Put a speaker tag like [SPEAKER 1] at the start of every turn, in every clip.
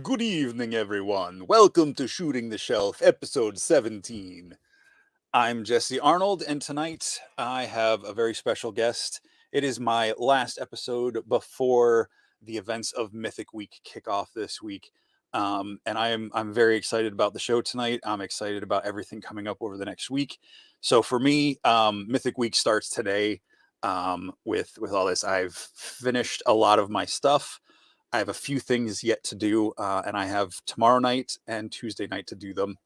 [SPEAKER 1] Good evening, everyone. Welcome to Shooting the Shelf, episode 17. I'm Jesse Arnold, and tonight I have a very special guest. It is my last episode before the events of Mythic Week kick off this week. And I'm very excited about the show tonight. I'm excited about everything coming up over the next week. So for me, Mythic Week starts today. With all this, I've finished a lot of my stuff. I have a few things yet to do, and I have tomorrow night and Tuesday night to do them,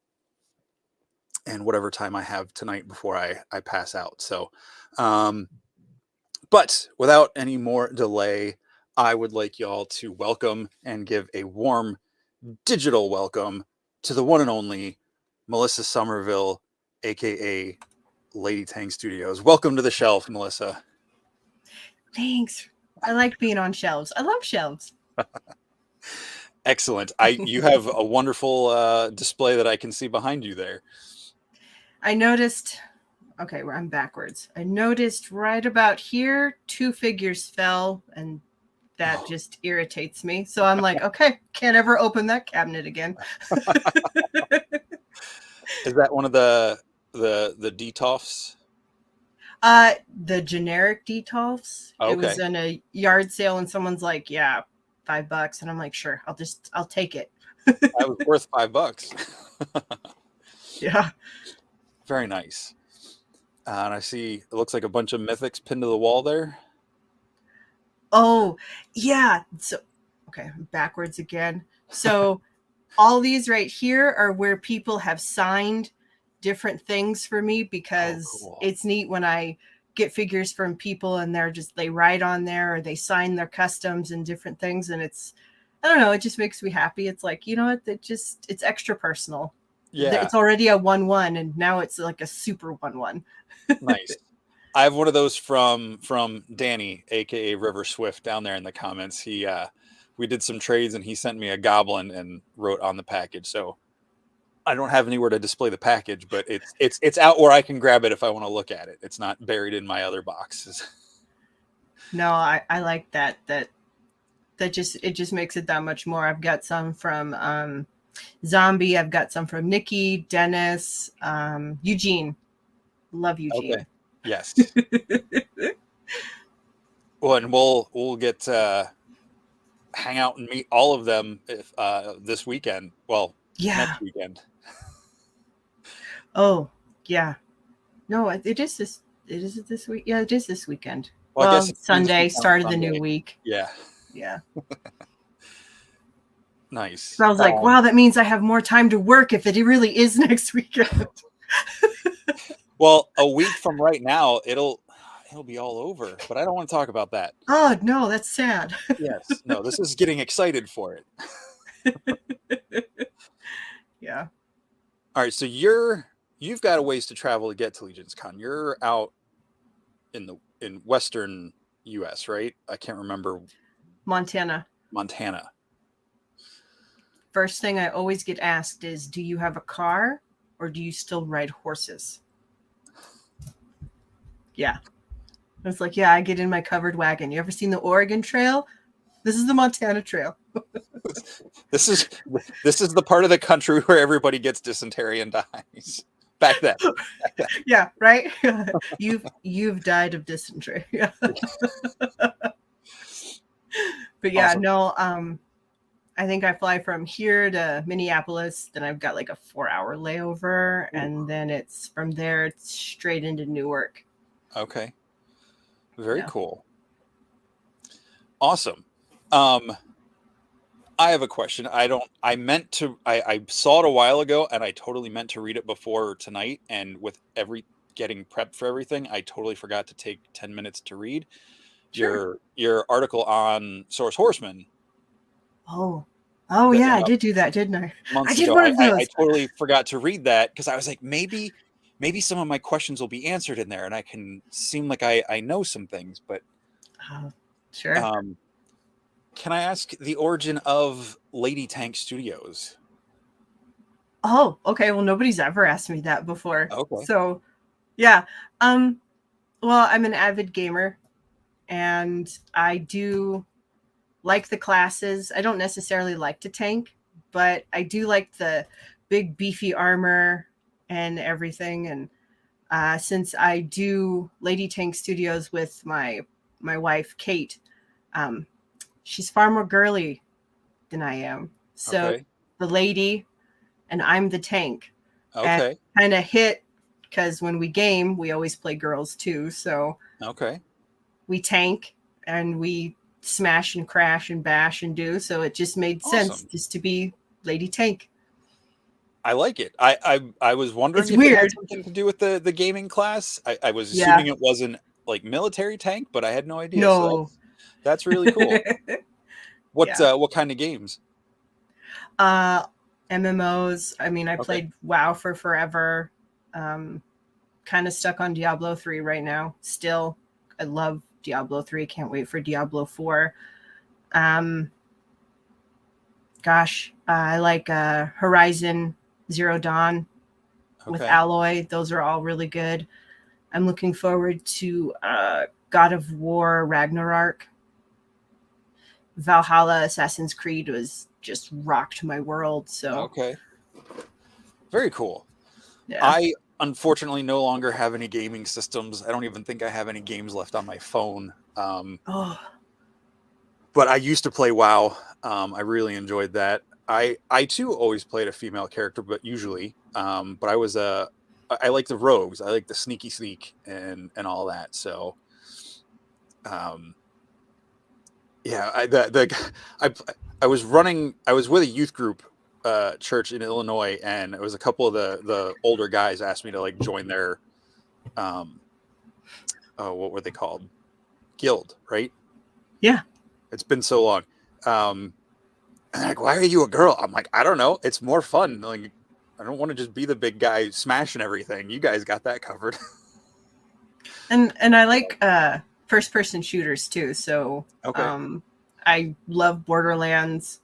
[SPEAKER 1] and whatever time I have tonight before I pass out. So, but without any more delay, I would like y'all to welcome and give a warm digital welcome to the one and only Melissa Somerville, aka Lady Tang Studios. Welcome to the shelf, Melissa.
[SPEAKER 2] Thanks. I like being on shelves. I love shelves.
[SPEAKER 1] Excellent. You have a wonderful display that I can see behind you there.
[SPEAKER 2] I noticed, okay, I'm backwards. I noticed right about here, 2 figures fell, and that just irritates me. So I'm like, okay, can't ever open that cabinet again.
[SPEAKER 1] Is that one of the Detolfs?
[SPEAKER 2] The generic Detolfs.
[SPEAKER 1] Okay.
[SPEAKER 2] It was in a yard sale, and someone's like, yeah, $5. And I'm like, sure, I'll take it.
[SPEAKER 1] That was worth $5.
[SPEAKER 2] Yeah.
[SPEAKER 1] Very nice. And I see it looks like a bunch of mythics pinned to the wall there.
[SPEAKER 2] Oh, yeah. So, okay, I'm backwards again. So all these right here are where people have signed different things for me, because
[SPEAKER 1] cool.
[SPEAKER 2] It's neat when I get figures from people and they write on there, or they sign their customs and different things. And I don't know, it just makes me happy. It's like, you know what? It's extra personal.
[SPEAKER 1] Yeah.
[SPEAKER 2] It's already a 1/1, and now it's like a super 1/1.
[SPEAKER 1] Nice. I have one of those from Danny, aka River Swift, down there in the comments. We did some trades and he sent me a goblin and wrote on the package. So I don't have anywhere to display the package, but it's out where I can grab it if I want to look at it. It's not buried in my other boxes.
[SPEAKER 2] No, I like that. It just makes it that much more. I've got some from Zombie. I've got some from Nikki, Dennis, Eugene. Love Eugene.
[SPEAKER 1] Okay. Yes. Well, and we'll get hang out and meet all of them if this weekend. Well,
[SPEAKER 2] yeah,
[SPEAKER 1] next weekend.
[SPEAKER 2] Oh, yeah. No, it is this. It is this week. Yeah, it is this weekend.
[SPEAKER 1] Well, I guess
[SPEAKER 2] Sunday, start of the new week.
[SPEAKER 1] Yeah.
[SPEAKER 2] Yeah.
[SPEAKER 1] Nice.
[SPEAKER 2] So I was like, wow, that means I have more time to work if it really is next weekend.
[SPEAKER 1] Well, a week from right now, it'll be all over, but I don't want to talk about that.
[SPEAKER 2] Oh, no, that's sad.
[SPEAKER 1] Yes. No, this is getting excited for it.
[SPEAKER 2] Yeah.
[SPEAKER 1] All right, so you've got a ways to travel to get to LegionsCon. You're out in Western US, right? I can't remember.
[SPEAKER 2] Montana. First thing I always get asked is, do you have a car or do you still ride horses? Yeah. It's like, yeah, I get in my covered wagon. You ever seen the Oregon Trail? This is the Montana Trail.
[SPEAKER 1] This is the part of the country where everybody gets dysentery and dies. Back then.
[SPEAKER 2] Yeah, right? You've died of dysentery. But yeah, awesome. No, I think I fly from here to Minneapolis, then I've got like a 4-hour layover, and then it's from there it's straight into Newark.
[SPEAKER 1] Okay. Very cool. Awesome. I have a question. I saw it a while ago and I totally meant to read it before tonight, and with getting prepped for everything, I totally forgot to take 10 minutes to read your article on Source Horseman.
[SPEAKER 2] Oh yeah, I did do that, didn't I?
[SPEAKER 1] I did one of those. I totally forgot to read that because I was like, maybe some of my questions will be answered in there and I can seem like I know some things, but
[SPEAKER 2] sure.
[SPEAKER 1] Can I ask the origin of Lady Tank Studios?
[SPEAKER 2] Oh, okay. Well, nobody's ever asked me that before.
[SPEAKER 1] Okay.
[SPEAKER 2] So, yeah. Well, I'm an avid gamer, and I do like the classes. I don't necessarily like to tank. but I do like the big beefy armor and everything. And since I do Lady Tank Studios with my wife Kate, um, she's far more girly than I am. So
[SPEAKER 1] Okay.
[SPEAKER 2] the lady and I'm the tank, and
[SPEAKER 1] Okay.
[SPEAKER 2] kind of hit because when we game, we always play girls too. So
[SPEAKER 1] Okay.
[SPEAKER 2] we tank and we smash and crash and bash and do. So it just made sense
[SPEAKER 1] Awesome.
[SPEAKER 2] just to be Lady Tank.
[SPEAKER 1] I like it. I was wondering
[SPEAKER 2] It's
[SPEAKER 1] if it had
[SPEAKER 2] weird.
[SPEAKER 1] something to do with the gaming class. I was
[SPEAKER 2] Yeah.
[SPEAKER 1] assuming it wasn't like military tank, but I had no idea. So
[SPEAKER 2] No.
[SPEAKER 1] that's really cool.
[SPEAKER 2] Yeah.
[SPEAKER 1] What kind of games?
[SPEAKER 2] Uh, MMOs. I mean, I
[SPEAKER 1] Okay.
[SPEAKER 2] played WoW for forever. Kind of stuck on Diablo 3 right now. Still, I love Diablo 3. Can't wait for Diablo 4. Um, I like Horizon Zero Dawn with
[SPEAKER 1] Okay.
[SPEAKER 2] Alloy. Those are all really good. I'm looking forward to God of War Ragnarok. Valhalla Assassin's Creed was just rocked my world. So
[SPEAKER 1] Okay. Very cool.
[SPEAKER 2] yeah.
[SPEAKER 1] I unfortunately no longer have any gaming systems. I don't even think I have any games left on my phone.
[SPEAKER 2] Oh,
[SPEAKER 1] But I used to play WoW. I really enjoyed that. I too always played a female character, but usually, but I like the rogues. I like the sneaky sneak and all that. So, um, yeah, I I was running. I was with a youth group church in Illinois, and it was a couple of the older guys asked me to like join their um oh, what were they called? Guild, right?
[SPEAKER 2] yeah.
[SPEAKER 1] It's been so long. Um, and they're like, why are you a girl? I'm like, I don't know. It's more fun. Like, I don't want to just be the big guy smashing everything. You guys got that covered.
[SPEAKER 2] And I like first person shooters too. So
[SPEAKER 1] Okay.
[SPEAKER 2] I love Borderlands.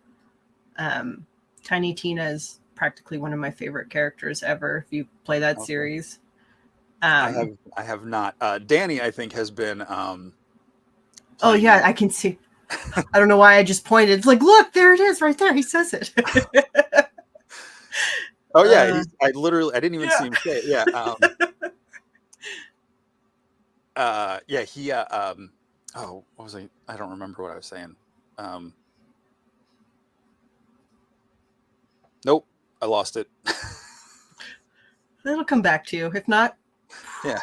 [SPEAKER 2] Um, Tiny Tina is practically one of my favorite characters ever. If you play that
[SPEAKER 1] Okay.
[SPEAKER 2] series,
[SPEAKER 1] I
[SPEAKER 2] um,
[SPEAKER 1] have I have not. Danny, I think, has been
[SPEAKER 2] oh
[SPEAKER 1] playing
[SPEAKER 2] yeah,
[SPEAKER 1] that.
[SPEAKER 2] I can see. I don't know why I just pointed. It's like, look, there it is, right there. He says it.
[SPEAKER 1] Oh yeah,
[SPEAKER 2] uh,
[SPEAKER 1] I didn't even
[SPEAKER 2] yeah.
[SPEAKER 1] see him say it. Yeah. Yeah, oh, what was I don't remember what I was saying. Um nope, I lost it.
[SPEAKER 2] It'll come back to you. If not,
[SPEAKER 1] Yeah.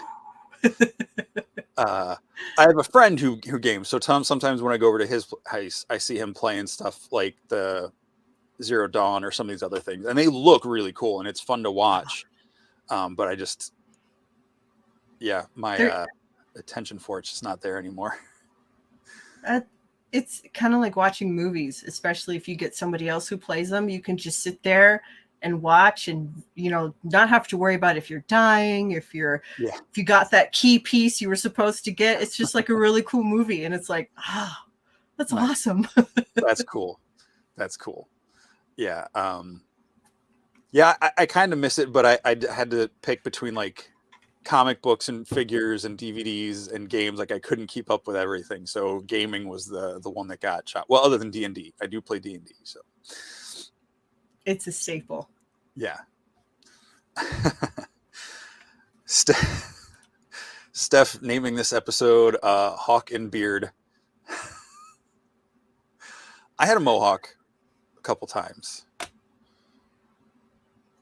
[SPEAKER 1] uh, I have a friend who games. So sometimes when I go over to his house, I see him playing stuff like the Zero Dawn or some of these other things, and they look really cool and it's fun to watch. But I just, yeah, my
[SPEAKER 2] there.
[SPEAKER 1] attention for it's just not there anymore.
[SPEAKER 2] Uh, it's kind of like watching movies, especially if you get somebody else who plays them. You can just sit there and watch, and not have to worry about if you're dying,
[SPEAKER 1] Yeah,
[SPEAKER 2] if you got that key piece you were supposed to get. It's just like a really cool movie, and it's like, that's
[SPEAKER 1] nice.
[SPEAKER 2] awesome.
[SPEAKER 1] That's cool. That's cool. Yeah. Yeah, I kind of miss it, but I had to pick between like comic books and figures and DVDs and games. Like I couldn't keep up with everything, so gaming was the one that got shot. Well, other than D&D, I do play D&D, so
[SPEAKER 2] It's a staple.
[SPEAKER 1] yeah. Steph naming this episode Hawk and Beard. I had a mohawk a couple times. It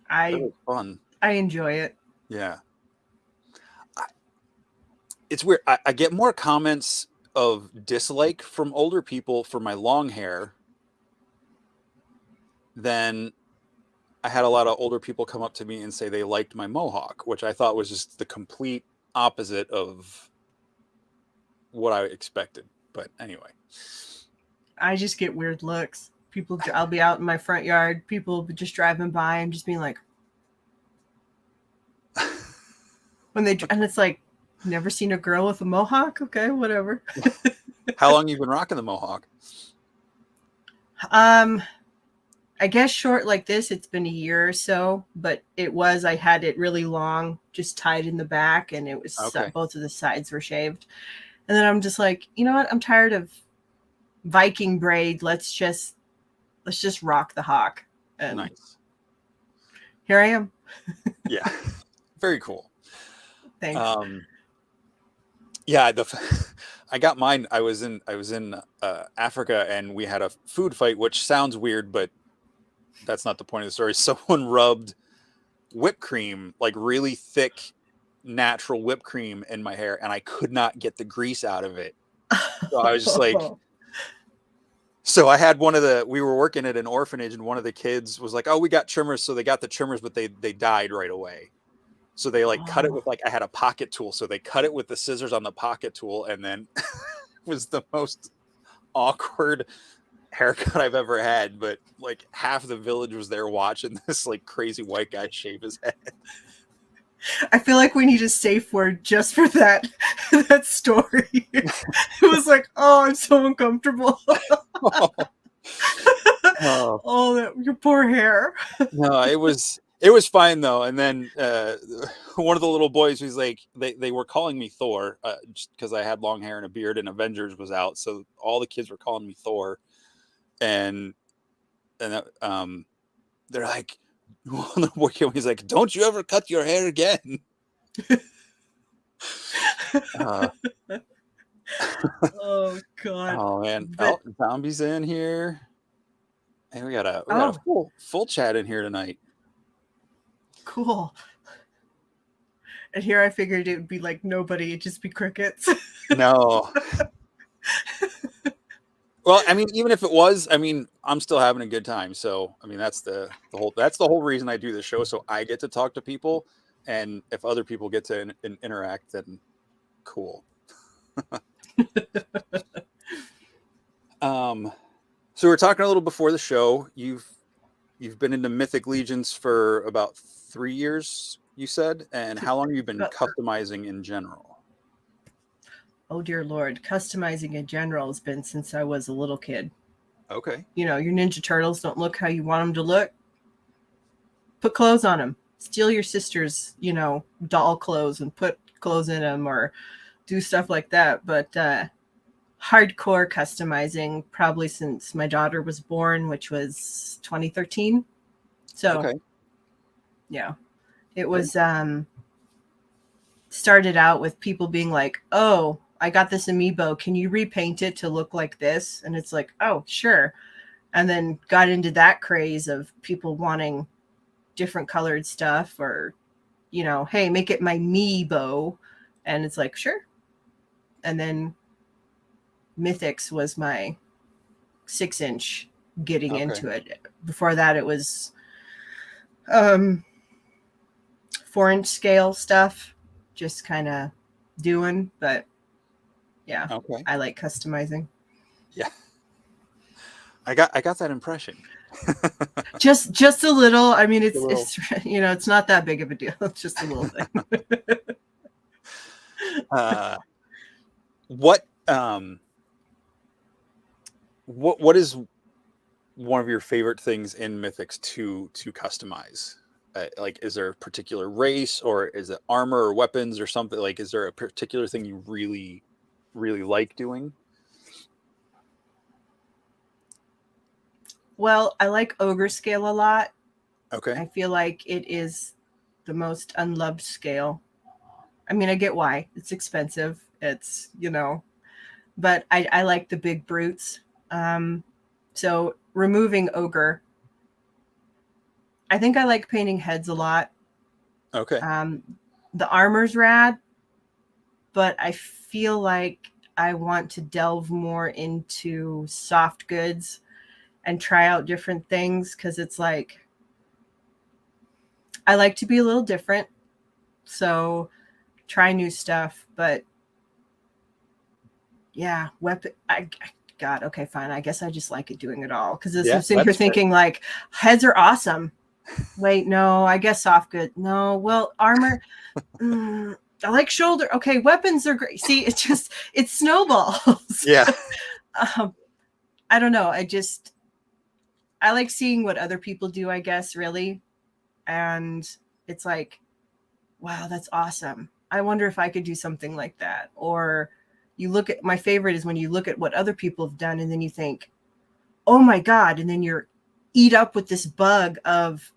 [SPEAKER 2] I
[SPEAKER 1] was fun.
[SPEAKER 2] I enjoy it.
[SPEAKER 1] Yeah. It's weird. I get more comments of dislike from older people for my long hair than I had a lot of older people come up to me and say they liked my mohawk, which I thought was just the complete opposite of what I expected. But anyway.
[SPEAKER 2] I just get weird looks. I'll be out in my front yard. People will be just driving by and just being like, and it's like, never seen a girl with a mohawk. Okay, whatever.
[SPEAKER 1] How long you been rocking the mohawk?
[SPEAKER 2] Um, I guess short like this, it's been a year or so, but I had it really long, just tied in the back, and it was
[SPEAKER 1] Okay.
[SPEAKER 2] both of the sides were shaved. And then I'm just like, you know what? I'm tired of Viking braid. Let's just rock the hawk. And
[SPEAKER 1] Nice.
[SPEAKER 2] here I am.
[SPEAKER 1] Yeah. Very cool.
[SPEAKER 2] Thanks.
[SPEAKER 1] Yeah, I got mine. I was in Africa, and we had a food fight, which sounds weird, but that's not the point of the story. Someone rubbed whipped cream, like really thick, natural whipped cream, in my hair, and I could not get the grease out of it. So I was just like, so I had we were working at an orphanage, and one of the kids was like, "Oh, we got trimmers." So they got the trimmers, but they died right away. So they like cut it with I had a pocket tool. So they cut it with the scissors on the pocket tool, and then it was the most awkward haircut I've ever had. But like half the village was there watching this like crazy white guy shave his head.
[SPEAKER 2] I feel like we need a safe word just for that story. It was like, oh, I'm so uncomfortable. Oh, your poor hair.
[SPEAKER 1] No, it was fine though. And then one of the little boys was like, they were calling me Thor just because I had long hair and a beard, and Avengers was out, so all the kids were calling me Thor, and they're like, one of the boy was like, "Don't you ever cut your hair again?"
[SPEAKER 2] Oh God!
[SPEAKER 1] Oh man! Zombies in here, and we got a full chat in here tonight.
[SPEAKER 2] Cool. And here I figured it would be like nobody, it'd just be crickets.
[SPEAKER 1] No. Well, I mean, even if it was, I mean, I'm still having a good time. So, I mean, that's the whole reason I do this show. So I get to talk to people, and if other people get to interact, then cool. So we're talking a little before the show. You've been into Mythic Legions for about 3 years, you said, and how long have you been customizing in general?
[SPEAKER 2] Oh dear Lord, customizing in general has been since I was a little kid.
[SPEAKER 1] Okay.
[SPEAKER 2] You know, your Ninja Turtles don't look how you want them to look. Put clothes on them. Steal your sister's, doll clothes and put clothes in them, or do stuff like that. But hardcore customizing probably since my daughter was born, which was 2013. So, okay. Yeah, it was started out with people being like, "Oh, I got this amiibo. Can you repaint it to look like this?" And it's like, "Oh, sure." And then got into that craze of people wanting different colored stuff, or, hey, make it my Meebo. And it's like, sure. And then Mythics was my 6-inch getting into it. Before that, it was 4-inch scale stuff, just kind of doing, but yeah, I like customizing.
[SPEAKER 1] Yeah, I got that impression.
[SPEAKER 2] just a little. I mean, it's it's not that big of a deal. It's just a little thing.
[SPEAKER 1] What is one of your favorite things in Mythics to customize? Like, is there a particular race, or is it armor or weapons or something? Like, is there a particular thing you really, really like doing?
[SPEAKER 2] Well, I like ogre scale a lot.
[SPEAKER 1] Okay.
[SPEAKER 2] I feel like it is the most unloved scale. I mean, I get why. It's expensive. It's, but I like the big brutes. So removing ogre, I think I like painting heads a lot.
[SPEAKER 1] Okay.
[SPEAKER 2] The armor's rad, but I feel like I want to delve more into soft goods and try out different things, because it's like, I like to be a little different. So try new stuff, but yeah, weapon. God, okay, fine. I guess I just like it doing it all, because I'm sitting here thinking like, heads are awesome. Wait, no, I guess soft good. No, well, armor. I like shoulder. Okay, weapons are great. See, it snowballs.
[SPEAKER 1] Yeah.
[SPEAKER 2] I don't know. I like seeing what other people do, I guess, really. And it's like, wow, that's awesome. I wonder if I could do something like that. Or you look at, my favorite is when you look at what other people have done, and then you think, oh my God. And then you're eat up with this bug of,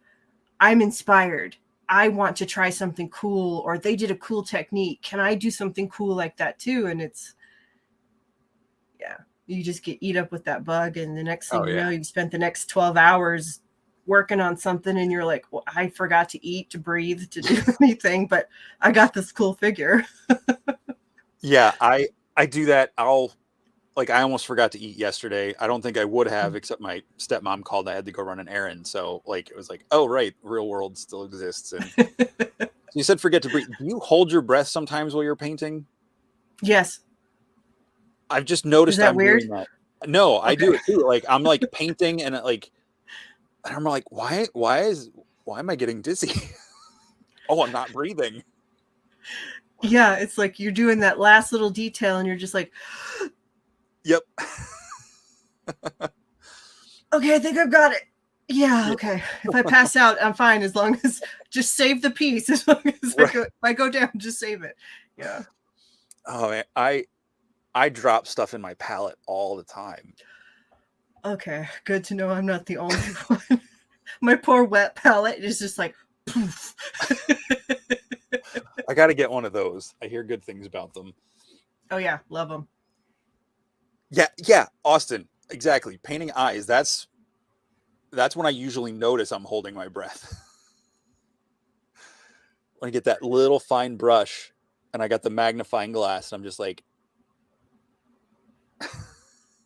[SPEAKER 2] I'm inspired. I want to try something cool, or they did a cool technique. Can I do something cool like that too? And it's, yeah, you just get eat up with that bug. And the next thing know, you've spent the next 12 hours working on something and you're like, well, I forgot to eat, to breathe, to do anything, but I got this cool figure.
[SPEAKER 1] Yeah, I do that. I almost forgot to eat yesterday. I don't think I would have, except my stepmom called. I had to go run an errand. So like, it was like, oh, right. Real world still exists. And so you said, forget to breathe. Do you hold your breath sometimes while you're painting?
[SPEAKER 2] Yes.
[SPEAKER 1] I've just noticed
[SPEAKER 2] I'm
[SPEAKER 1] weird?
[SPEAKER 2] Doing that.
[SPEAKER 1] No, I do it too. Like, I'm like painting and I'm like, why am I getting dizzy? Oh, I'm not breathing.
[SPEAKER 2] Yeah. It's like, you're doing that last little detail and you're just like,
[SPEAKER 1] yep.
[SPEAKER 2] Okay, I think I've got it. Yeah, okay. If I pass out, I'm fine, as long as just save the piece. As long as if I go down, just save it. Yeah.
[SPEAKER 1] Oh man, I drop stuff in my palette all the time.
[SPEAKER 2] Okay, good to know I'm not the only one. My poor wet palette is just like poof.
[SPEAKER 1] I got to get one of those. I hear good things about them.
[SPEAKER 2] Oh yeah, love them.
[SPEAKER 1] Yeah, Austin, exactly. Painting eyes. That's when I usually notice I'm holding my breath. When I get that little fine brush and I got the magnifying glass, and I'm just like.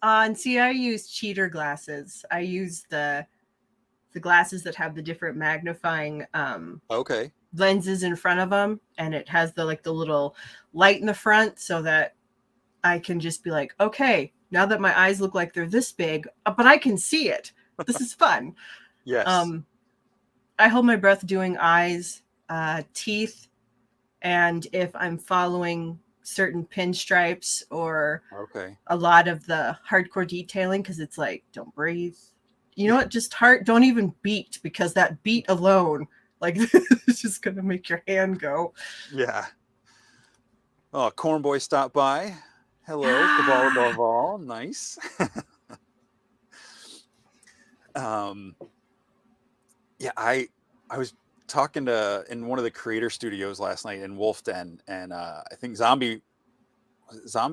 [SPEAKER 2] And see, I use cheater glasses. I use the glasses that have the different magnifying
[SPEAKER 1] Okay.
[SPEAKER 2] lenses in front of them, and it has the little light in the front, so that I can just be like, okay, now that my eyes look like they're this big, but I can see it. This is fun.
[SPEAKER 1] Yes.
[SPEAKER 2] I hold my breath doing eyes, teeth, and if I'm following certain pinstripes or a lot of the hardcore detailing, because it's like, don't breathe. You know what? Just don't even beat, because that beat alone, like, it's just going to make your hand go.
[SPEAKER 1] Yeah. Oh, Cornboy stopped by. Hello, Cabal above all. Nice. Yeah, I was talking in one of the creator studios last night in Wolf Den, and I think Zombie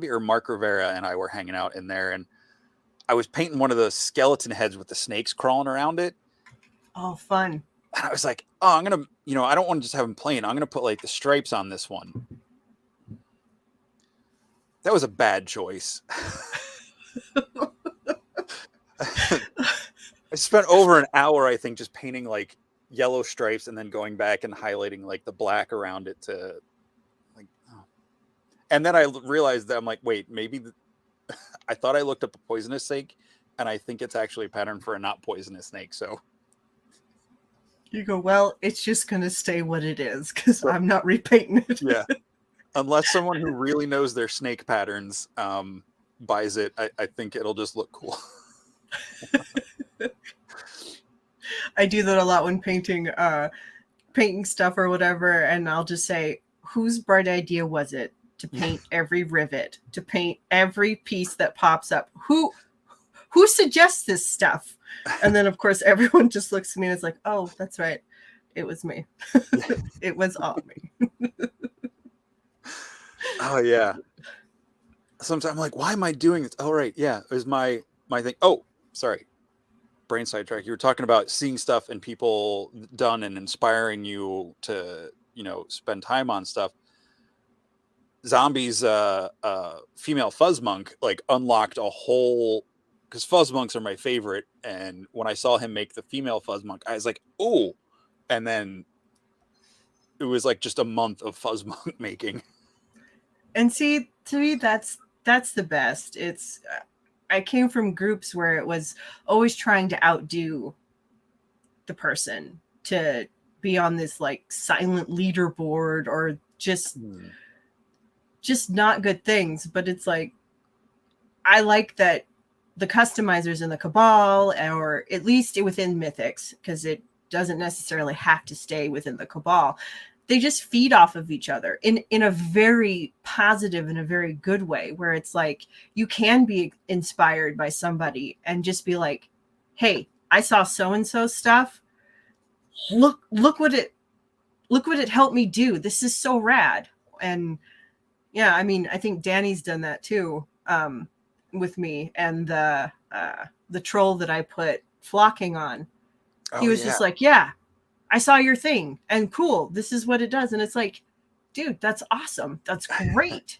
[SPEAKER 1] or Mark Rivera and I were hanging out in there, and I was painting one of the skeleton heads with the snakes crawling around it.
[SPEAKER 2] Oh, fun.
[SPEAKER 1] And I was like, oh, I'm going to, I don't want to just have them plain. I'm going to put like the stripes on this one. That was a bad choice. I spent over an hour, I think, just painting like yellow stripes and then going back and highlighting like the black around it to like, oh. And then I realized that I'm like, wait, maybe I thought I looked up a poisonous snake, and I think it's actually a pattern for a not poisonous snake. So
[SPEAKER 2] you go, well, it's just going to stay what it is, because I'm not repainting it.
[SPEAKER 1] Yeah. Unless someone who really knows their snake patterns buys it, I think it'll just look cool.
[SPEAKER 2] I do that a lot when painting stuff or whatever, and I'll just say, whose bright idea was it to paint every rivet, to paint every piece that pops up? Who suggests this stuff? And then of course everyone just looks at me and it's like, oh, that's right, it was me. It was all me.
[SPEAKER 1] Oh yeah. Sometimes I'm like, why am I doing this? Oh right, yeah, it was my thing. Oh, sorry, brain sidetrack. You were talking about seeing stuff and people done and inspiring you to, spend time on stuff. Zombie's female fuzz monk like unlocked a whole, because fuzz monks are my favorite, and when I saw him make the female fuzz monk, I was like, oh, and then it was like just a month of fuzz monk making.
[SPEAKER 2] And see, to me, that's the best. It's I came from groups where it was always trying to outdo the person, to be on this like silent leaderboard, or just not good things. But it's like, I like that the customizers in the Cabal, or at least within Mythics, because it doesn't necessarily have to stay within the Cabal, they just feed off of each other in a very positive and a very good way, where it's like, you can be inspired by somebody and just be like, hey, I saw so and so stuff. Look what it helped me do. This is so rad. And yeah, I mean, I think Danny's done that too, with me. And the troll that I put flocking on, he
[SPEAKER 1] Oh
[SPEAKER 2] was
[SPEAKER 1] yeah.
[SPEAKER 2] just like, yeah, I saw your thing and cool. This is what it does. And it's like, dude, that's awesome. That's great.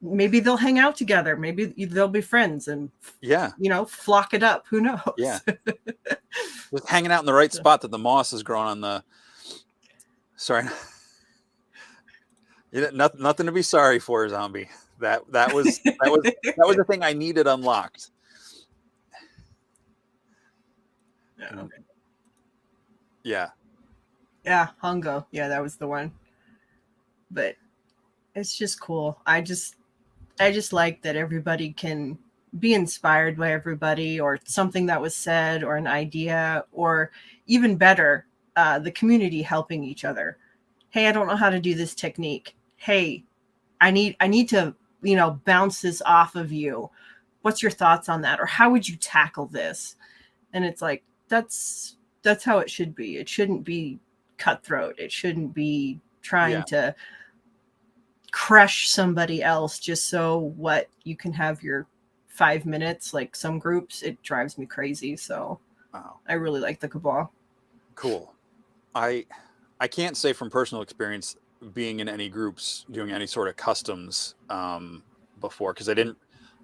[SPEAKER 2] Maybe they'll hang out together. Maybe they'll be friends and,
[SPEAKER 1] Yeah.
[SPEAKER 2] Flock it up. Who knows?
[SPEAKER 1] Yeah. Just hanging out in the right spot that the moss is growing on the. Sorry. Nothing to be sorry for, zombie. That was the thing I needed unlocked.
[SPEAKER 2] Okay.
[SPEAKER 1] Yeah.
[SPEAKER 2] Yeah, Hongo. Yeah, that was the one. But it's just cool. I just like that everybody can be inspired by everybody, or something that was said, or an idea, or even better, the community helping each other. Hey, I don't know how to do this technique. Hey, I need to, bounce this off of you. What's your thoughts on that? Or how would you tackle this? And it's like, that's how it should be. It shouldn't be cutthroat. It shouldn't be trying to crush somebody else just so what you can have your 5 minutes. Like some groups, it drives me crazy. So I really like the Cabal.
[SPEAKER 1] Cool. I can't say from personal experience being in any groups doing any sort of customs before, because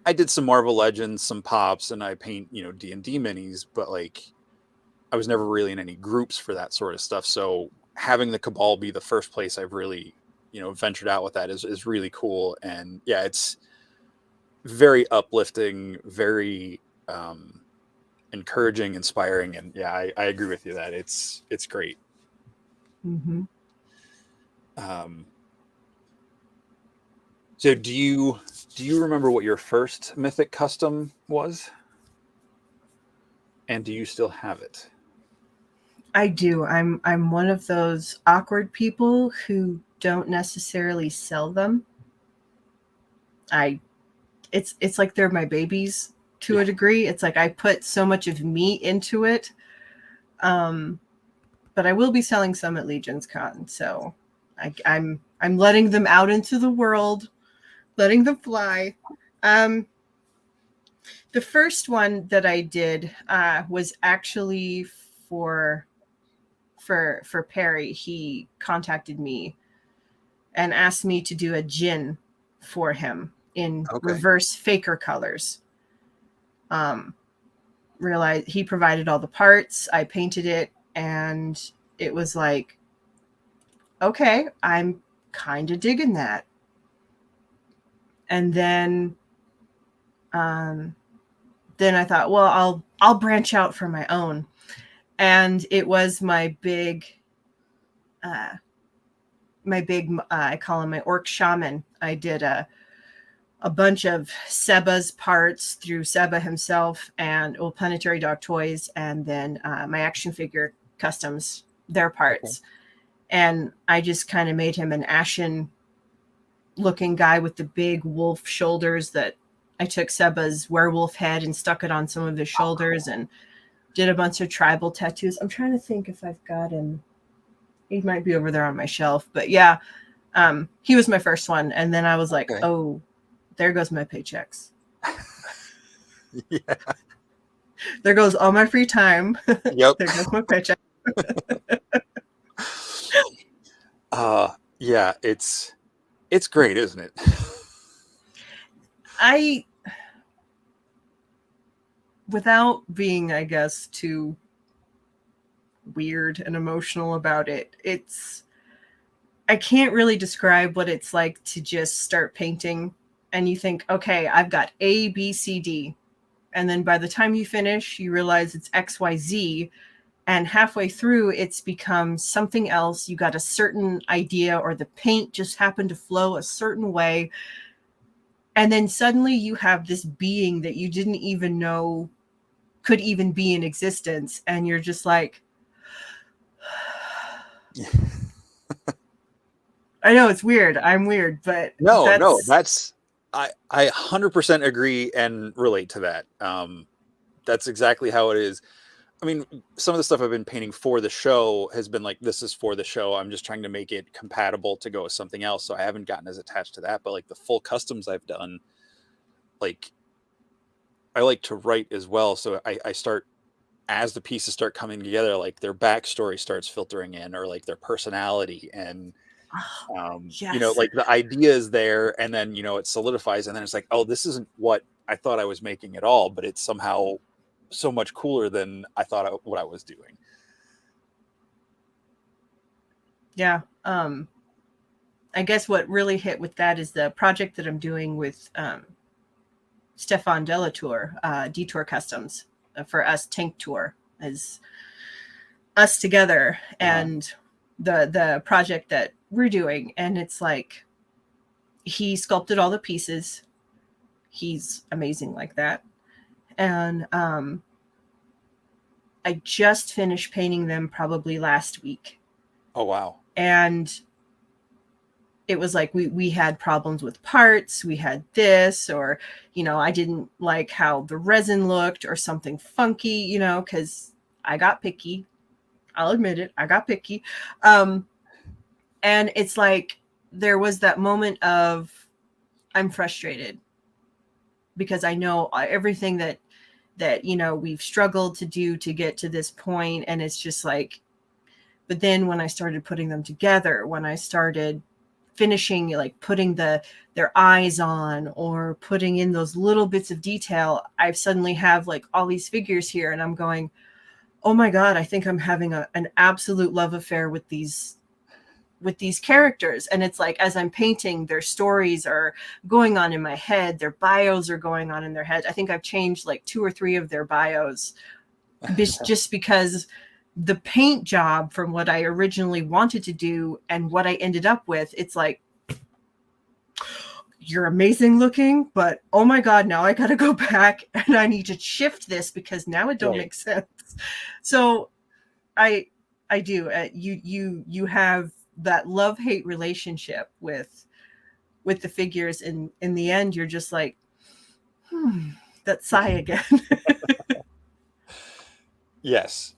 [SPEAKER 1] I did some Marvel Legends, some pops, and I paint D&D minis, but like I was never really in any groups for that sort of stuff. So having the Cabal be the first place I've really ventured out with that is really cool. And yeah, it's very uplifting, very encouraging, inspiring, and yeah, I agree with you that it's great.
[SPEAKER 2] Mm-hmm.
[SPEAKER 1] So do you remember what your first Mythic custom was? And do you still have it?
[SPEAKER 2] I do. I'm one of those awkward people who don't necessarily sell them. It's like they're my babies to a degree. It's like I put so much of me into it. But I will be selling some at LegionsCon, so I'm letting them out into the world, letting them fly. The first one that I did was actually for Perry. He contacted me and asked me to do a djinn for him in reverse faker colors. Realized he provided all the parts. I painted it, and it was like, okay, I'm kind of digging that. And then I thought, well, I'll branch out for my own. And it was my big I call him my orc shaman. I did a bunch of Seba's parts through Seba himself and Old Planetary Dog Toys, and then my action figure customs, their parts. Okay. And I just kind of made him an ashen looking guy with the big wolf shoulders. That I took Seba's werewolf head and stuck it on some of his shoulders and did a bunch of tribal tattoos. I'm trying to think if I've got him. He might be over there on my shelf, but yeah, he was my first one. And then I was like, oh, there goes my paychecks.
[SPEAKER 1] Yeah.
[SPEAKER 2] There goes all my free time.
[SPEAKER 1] Yep.
[SPEAKER 2] There goes my paycheck.
[SPEAKER 1] Yeah, it's great, isn't it?
[SPEAKER 2] Without being, I guess, too weird and emotional about it, I can't really describe what it's like to just start painting and you think, okay, I've got A, B, C, D. And then by the time you finish, you realize it's X, Y, Z. And halfway through, it's become something else. You got a certain idea, or the paint just happened to flow a certain way. And then suddenly you have this being that you didn't even know could even be in existence. And you're just like, I know it's weird. I'm weird, but
[SPEAKER 1] no, I 100% agree and relate to that. That's exactly how it is. I mean, some of the stuff I've been painting for the show has been like, this is for the show. I'm just trying to make it compatible to go with something else. So I haven't gotten as attached to that. But like the full customs I've done, like I like to write as well. So I start, as the pieces start coming together, like their backstory starts filtering in, or like their personality, and
[SPEAKER 2] Oh,
[SPEAKER 1] you know,
[SPEAKER 2] yes.
[SPEAKER 1] like the idea is there, and then, you know, it solidifies, and then it's like, oh, this isn't what I thought I was making at all, but it's somehow so much cooler than I thought what I was doing.
[SPEAKER 2] Yeah. I guess what really hit with that is the project that I'm doing with Stefan Delatour, Detour Customs, for us. Tank Tour is us together, and the project that we're doing, and it's like he sculpted all the pieces. He's amazing like that. And I just finished painting them probably last week.
[SPEAKER 1] Oh wow.
[SPEAKER 2] And it was like we had problems with parts, we had this, or I didn't like how the resin looked, or something funky, because I got picky. I'll admit it, I got picky. And it's like there was that moment of, I'm frustrated because I know everything that we've struggled to do to get to this point, and it's just like, but then when I started putting them together, when I started finishing, like putting their eyes on, or putting in those little bits of detail, I suddenly have like all these figures here, and I'm going, oh my God, I think I'm having an absolute love affair with these characters. And it's like, as I'm painting, their stories are going on in my head, their bios are going on in their head. I think I've changed like 2 or 3 of their bios just because the paint job, from what I originally wanted to do and what I ended up with, it's like, you're amazing looking, but oh my God, now I got to go back and I need to shift this because now it don't make sense. So I do. You have that love-hate relationship with the figures, and in the end, you're just like, that sigh again.
[SPEAKER 1] Yes,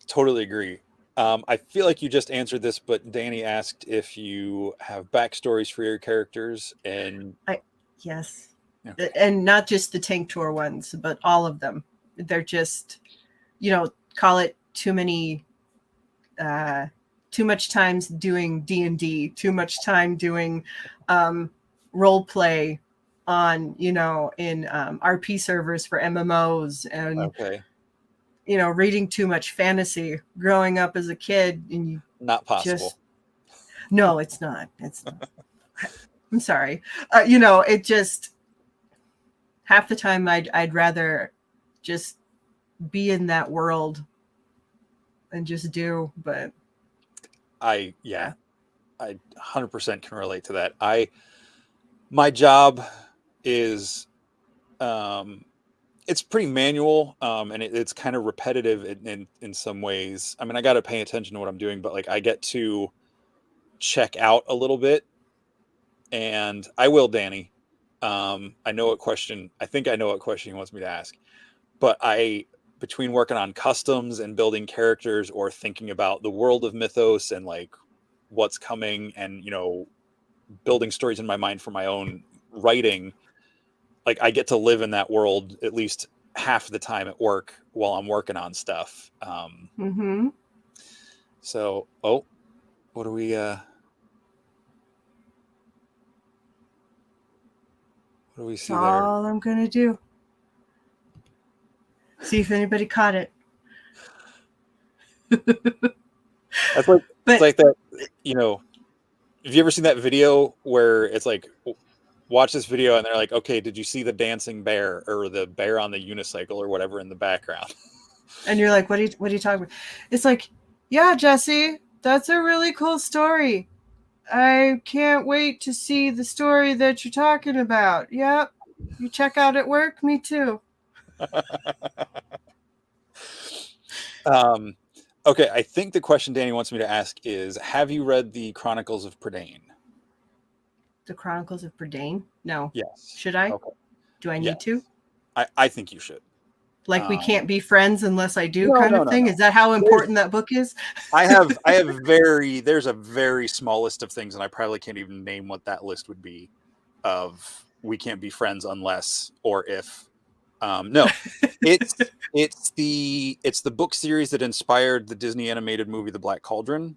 [SPEAKER 1] totally agree. I feel like you just answered this, but Danny asked if you have backstories for your characters, and
[SPEAKER 2] Yes.
[SPEAKER 1] okay.
[SPEAKER 2] And not just the Tank Tour ones, but all of them. They're just, call it too much times doing D&D, too much time doing role play on, in RP servers for MMOs, and
[SPEAKER 1] Okay,
[SPEAKER 2] reading too much fantasy growing up as a kid, and you
[SPEAKER 1] not possible.
[SPEAKER 2] just, no, it's not. I'm sorry. It just, half the time I'd rather just be in that world and just do, but
[SPEAKER 1] I 100% can relate to that. My job is it's pretty manual, and it's kind of repetitive in some ways. I mean, I got to pay attention to what I'm doing, but like I get to check out a little bit, and I will, Danny. I think I know what question he wants me to ask, but between working on customs and building characters, or thinking about the world of Mythos and like what's coming, and building stories in my mind for my own writing, like I get to live in that world at least half the time at work while I'm working on stuff. So, what do we see
[SPEAKER 2] that's
[SPEAKER 1] there?
[SPEAKER 2] all I'm gonna do. See if anybody caught it.
[SPEAKER 1] That's like,
[SPEAKER 2] But
[SPEAKER 1] it's like that, have you ever seen that video where it's like, watch this video and they're like, okay, did you see the dancing bear, or the bear on the unicycle, or whatever in the background?
[SPEAKER 2] and you're like, what are you talking about? It's like, yeah, Jesse, that's a really cool story. I can't wait to see the story that you're talking about. Yep. You check out at work? Me too.
[SPEAKER 1] Okay, I think the question Danny wants me to ask is, have you read the Chronicles of Prydain?
[SPEAKER 2] The Chronicles of Prydain? No.
[SPEAKER 1] Yes.
[SPEAKER 2] Should I?
[SPEAKER 1] Okay.
[SPEAKER 2] Do I need
[SPEAKER 1] Yes.
[SPEAKER 2] to?
[SPEAKER 1] I think you should.
[SPEAKER 2] Like we can't be friends unless I do,
[SPEAKER 1] No,
[SPEAKER 2] kind
[SPEAKER 1] no,
[SPEAKER 2] of
[SPEAKER 1] no,
[SPEAKER 2] thing.
[SPEAKER 1] no.
[SPEAKER 2] Is that how important that book is?
[SPEAKER 1] There's a very small list of things, and I probably can't even name what that list would be of we can't be friends unless or if. No, it's the book series that inspired the Disney animated movie The Black Cauldron.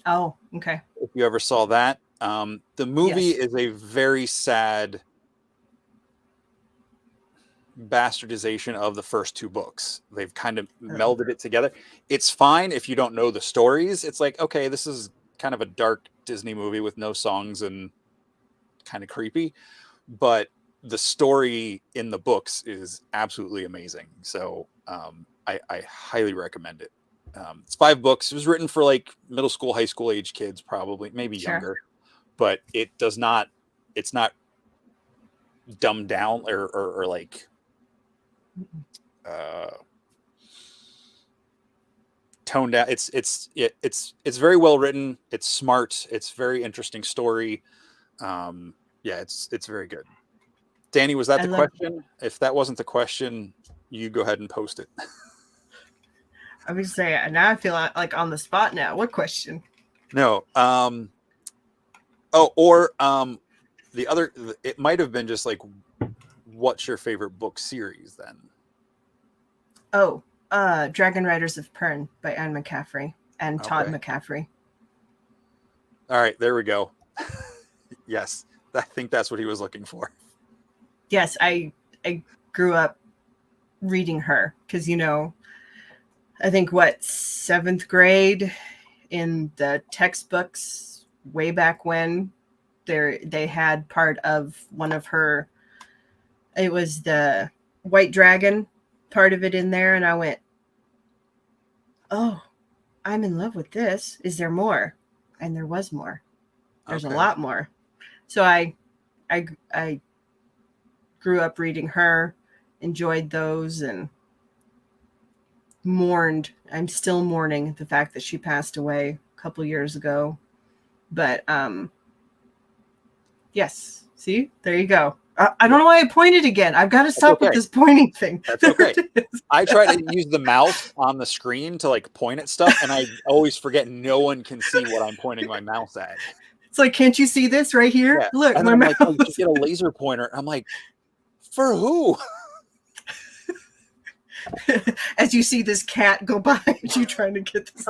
[SPEAKER 2] Oh, okay.
[SPEAKER 1] If you ever saw that, the movie
[SPEAKER 2] Yes.
[SPEAKER 1] is a very sad bastardization of the first two books. They've kind of melded it together. It's fine if you don't know the stories. It's like, okay, this is kind of a dark Disney movie with no songs and kind of creepy, but the story in the books is absolutely amazing. So I highly recommend it. It's 5 books. It was written for like middle school, high school age kids, probably, maybe
[SPEAKER 2] Sure.
[SPEAKER 1] younger, but it's not dumbed down or like toned down. It's very well written. It's smart. It's very interesting story. Yeah, it's very good. Danny, was that the question? If that wasn't the question, you go ahead and post it.
[SPEAKER 2] I would say now I feel like on the spot now. What question?
[SPEAKER 1] No. The other, it might have been just like, what's your favorite book series then?
[SPEAKER 2] Oh, Dragon Riders of Pern by Anne McCaffrey and Todd McCaffrey.
[SPEAKER 1] All right, there we go. Yes, I think that's what he was looking for.
[SPEAKER 2] Yes, I grew up reading her because, you know, I think 7th grade in the textbooks way back when they had part of one of her, it was the White Dragon part of it in there, and I went, oh, I'm in love with this. Is there more? And there was more. There's a lot more. So I grew up reading her, enjoyed those, and mourned. I'm still mourning the fact that she passed away a couple years ago. But yes, see, there you go. I don't know why I pointed again. I've got to stop with this pointing thing.
[SPEAKER 1] That's okay. I try to use the mouse on the screen to like point at stuff, and I always forget no one can see what I'm pointing my mouse at.
[SPEAKER 2] It's like, can't you see this right here?
[SPEAKER 1] Yeah.
[SPEAKER 2] Look,
[SPEAKER 1] and
[SPEAKER 2] my
[SPEAKER 1] I'm
[SPEAKER 2] mouse.
[SPEAKER 1] like, oh, you get a laser pointer. I'm like, for who?
[SPEAKER 2] As you see this cat go by, you trying to get this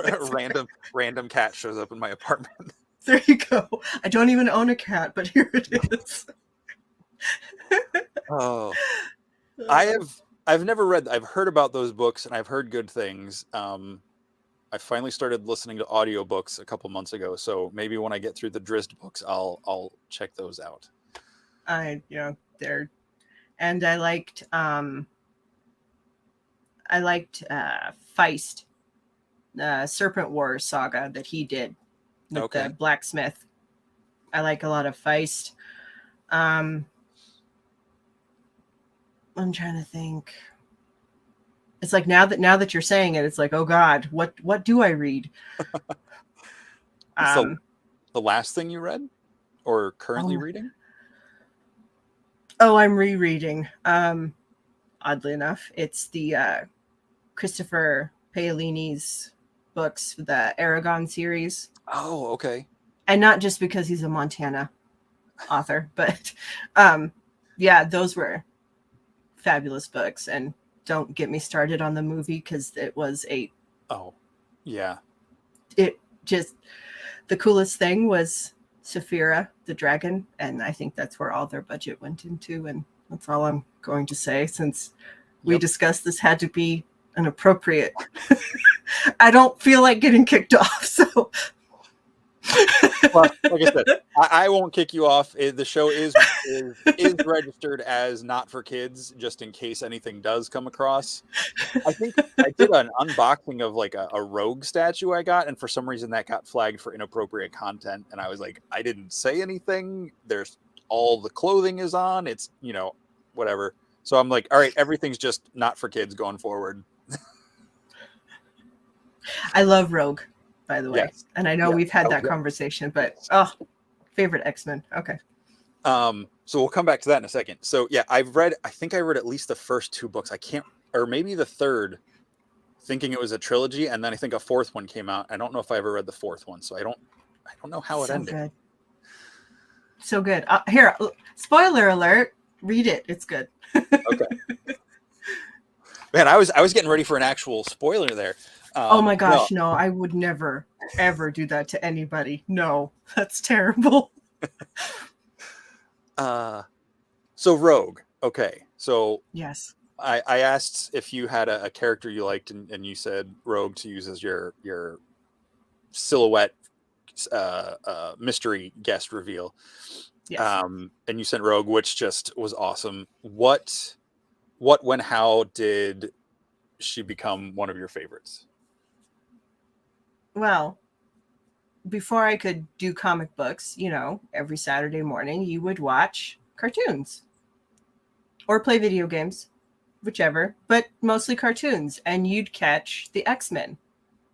[SPEAKER 1] random cat shows up in my apartment.
[SPEAKER 2] There you go. I don't even own a cat, but here it is.
[SPEAKER 1] Oh, I've never read. I've heard about those books and I've heard good things. I finally started listening to audiobooks a couple months ago, so maybe when I get through the Drizzt books, I'll check those out.
[SPEAKER 2] They're, and I liked Feist, Serpent Wars saga that he did with the blacksmith. I like a lot of Feist. I'm trying to think. It's like now that you're saying it, it's like, oh God, what do I read?
[SPEAKER 1] The last thing you read or currently reading?
[SPEAKER 2] Oh, I'm rereading. Oddly enough, it's the Christopher Paolini's books, the Aragon series.
[SPEAKER 1] Oh, okay.
[SPEAKER 2] And not just because he's a Montana author, but yeah, those were fabulous books. And don't get me started on the movie because it was it just, the coolest thing was Saphira, the dragon, and I think that's where all their budget went into, and that's all I'm going to say since we discussed this had to be an appropriate. I don't feel like getting kicked off, so.
[SPEAKER 1] Well, like I said, I won't kick you off. The show is registered as not for kids, just in case anything does come across. I think I did an unboxing of like a rogue statue I got, and for some reason that got flagged for inappropriate content. And I was like, I didn't say anything. There's all the clothing is on. It's, whatever. So I'm like, all right, everything's just not for kids going forward.
[SPEAKER 2] I love Rogue, by the way. Yes. And I know we've had that conversation, but favorite X-Men. Okay.
[SPEAKER 1] So we'll come back to that in a second. So yeah, I think I read at least the first 2 books. I or maybe the third, thinking it was a trilogy, and then I think a fourth one came out. I don't know if I ever read the fourth one, so I don't know how it
[SPEAKER 2] So
[SPEAKER 1] ended.
[SPEAKER 2] good. So good. Here, spoiler alert. Read it. It's good.
[SPEAKER 1] Okay. Man, I was getting ready for an actual spoiler there.
[SPEAKER 2] Oh my gosh, no, I would never, ever do that to anybody. No, that's terrible.
[SPEAKER 1] So Rogue. Okay. So
[SPEAKER 2] Yes.
[SPEAKER 1] I asked if you had a character you liked, and you said Rogue to use as your silhouette mystery guest reveal.
[SPEAKER 2] Yes.
[SPEAKER 1] And you sent Rogue, which just was awesome. What, when, how did she become one of your favorites?
[SPEAKER 2] Well, before I could do comic books, every Saturday morning you would watch cartoons or play video games, whichever, but mostly cartoons. And you'd catch the X-Men,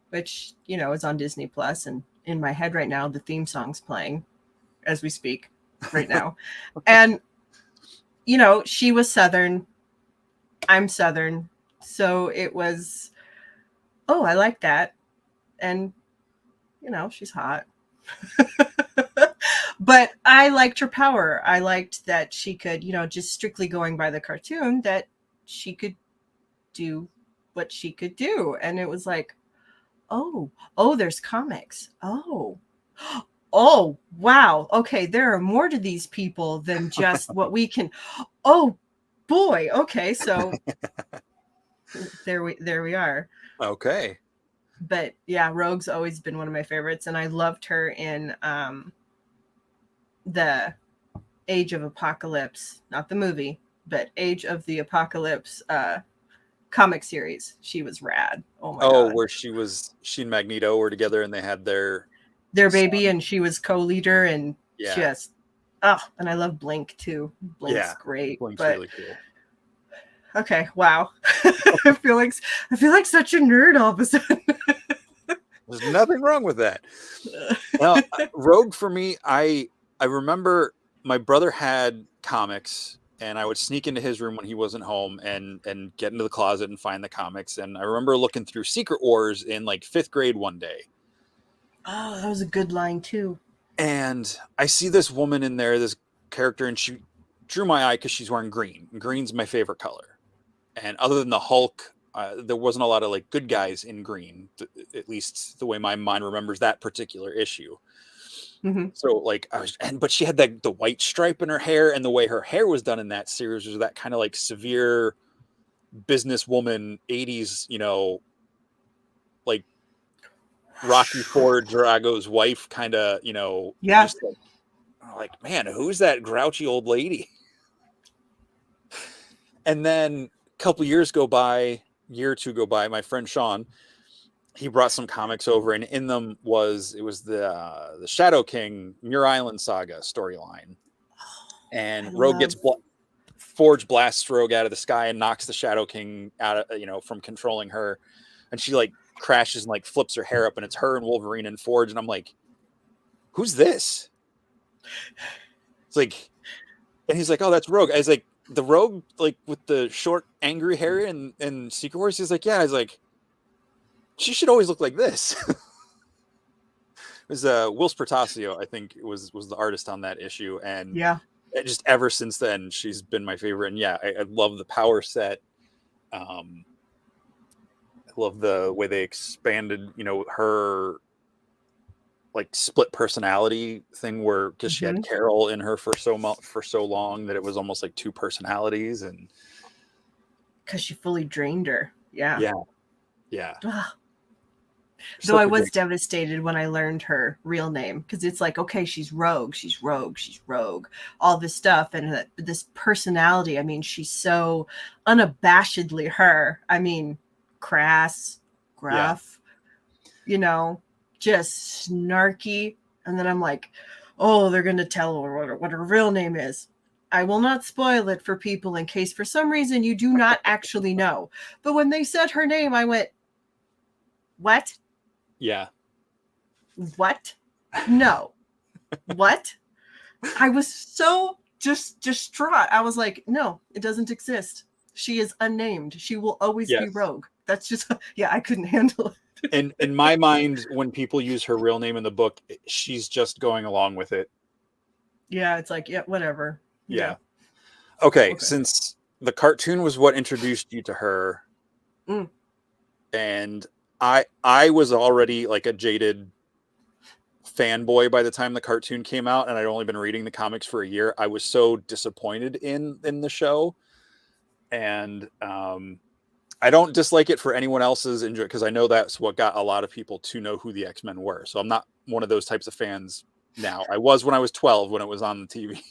[SPEAKER 2] which, is on Disney Plus. And in my head right now, the theme song's playing as we speak right now. And, she was Southern. I'm Southern. So it was, oh, I like that. And, she's hot. But I liked her power. I liked that she could, just strictly going by the cartoon, that she could do what she could do. And it was like, oh, there's comics. Oh, wow. Okay, there are more to these people than just what we can. Oh, boy. Okay, so there we are.
[SPEAKER 1] Okay.
[SPEAKER 2] But yeah, Rogue's always been one of my favorites, and I loved her in the Age of Apocalypse, not the movie, but Age of the Apocalypse comic series. She was rad. Oh my god.
[SPEAKER 1] Where she and Magneto were together, and they had their
[SPEAKER 2] baby, and she was co-leader, and
[SPEAKER 1] yeah.
[SPEAKER 2] And I love Blink too. Blink's great.
[SPEAKER 1] Blink's
[SPEAKER 2] but
[SPEAKER 1] really cool.
[SPEAKER 2] Okay, wow. I feel like such a nerd all of a sudden.
[SPEAKER 1] There's nothing wrong with that. Now, Rogue for me, I remember my brother had comics, and I would sneak into his room when he wasn't home and get into the closet and find the comics. And I remember looking through Secret Wars in like 5th grade one day.
[SPEAKER 2] Oh, that was a good line too.
[SPEAKER 1] And I see this woman in there, this character, and she drew my eye because she's wearing green. Green's my favorite color. And other than the Hulk, there wasn't a lot of like good guys in green, at least the way my mind remembers that particular issue.
[SPEAKER 2] Mm-hmm.
[SPEAKER 1] So like but she had the white stripe in her hair, and the way her hair was done in that series was that kind of like severe businesswoman 80s, like Rocky Ford Drago's wife kind of,
[SPEAKER 2] Yeah.
[SPEAKER 1] just like, man, who's that grouchy old lady? And then a couple years go by, year or two go by, my friend Sean, he brought some comics over, and in them was the Shadow King Muir Island saga storyline. And Rogue gets Forge blasts Rogue out of the sky and knocks the Shadow King out of, from controlling her. And she like crashes and like flips her hair up, and it's her and Wolverine and Forge. And I'm like, who's this? It's like, and he's like, oh, that's Rogue. I was like, the Rogue, like with the short, angry hair and Secret Wars. He's like, yeah. I was like, she should always look like this. It was Will Spertasio, I think, was the artist on that issue, and just ever since then, she's been my favorite. And yeah, I love the power set. I love the way they expanded, her like split personality thing, where because she had Carol in her for so long that it was almost like two personalities, and
[SPEAKER 2] because she fully drained her. Yeah.
[SPEAKER 1] So
[SPEAKER 2] Though I was devastated when I learned her real name, because it's like, okay, she's Rogue, all this stuff, and this personality. I mean, she's so unabashedly her. I mean, crass, gruff, just snarky. And then I'm like, oh, they're going to tell her what her real name is. I will not spoil it for people in case for some reason you do not actually know. But when they said her name, I went, what?
[SPEAKER 1] Yeah.
[SPEAKER 2] What? No. What? I was so just distraught. I was like, no, it doesn't exist. She is unnamed. She will always be
[SPEAKER 1] Yes.
[SPEAKER 2] Rogue. That's just, yeah, I couldn't handle it.
[SPEAKER 1] And in my mind, when people use her real name in the book, she's just going along with it.
[SPEAKER 2] Yeah, it's like, yeah, whatever.
[SPEAKER 1] Yeah.
[SPEAKER 2] Yeah.
[SPEAKER 1] Okay,
[SPEAKER 2] Okay.
[SPEAKER 1] since the cartoon was what introduced you to her,
[SPEAKER 2] Mm.
[SPEAKER 1] and I was already like a jaded fanboy by the time the cartoon came out, and I'd only been reading the comics for a year. I was so disappointed in the show, and I don't dislike it for anyone else's enjoy, because I know that's what got a lot of people to know who the X-Men were. So I'm not one of those types of fans now. I was when I was 12 when it was on the TV.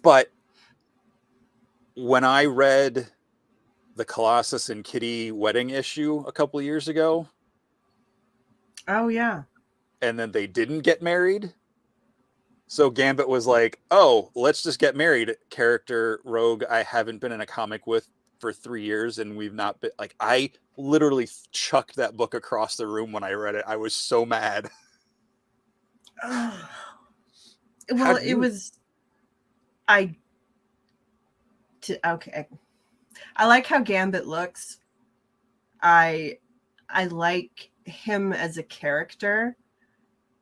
[SPEAKER 1] But when I read the Colossus and Kitty wedding issue a couple of years ago,
[SPEAKER 2] Oh, yeah.
[SPEAKER 1] and then they didn't get married, so Gambit was like, "Oh, let's just get married." Character Rogue, I haven't been in a comic with for 3 years, and we've not been like. I literally chucked that book across the room when I read it. I was so mad.
[SPEAKER 2] Oh.
[SPEAKER 1] How
[SPEAKER 2] Well,
[SPEAKER 1] do
[SPEAKER 2] it
[SPEAKER 1] you?
[SPEAKER 2] was, okay. I like how Gambit looks. I like him as a character.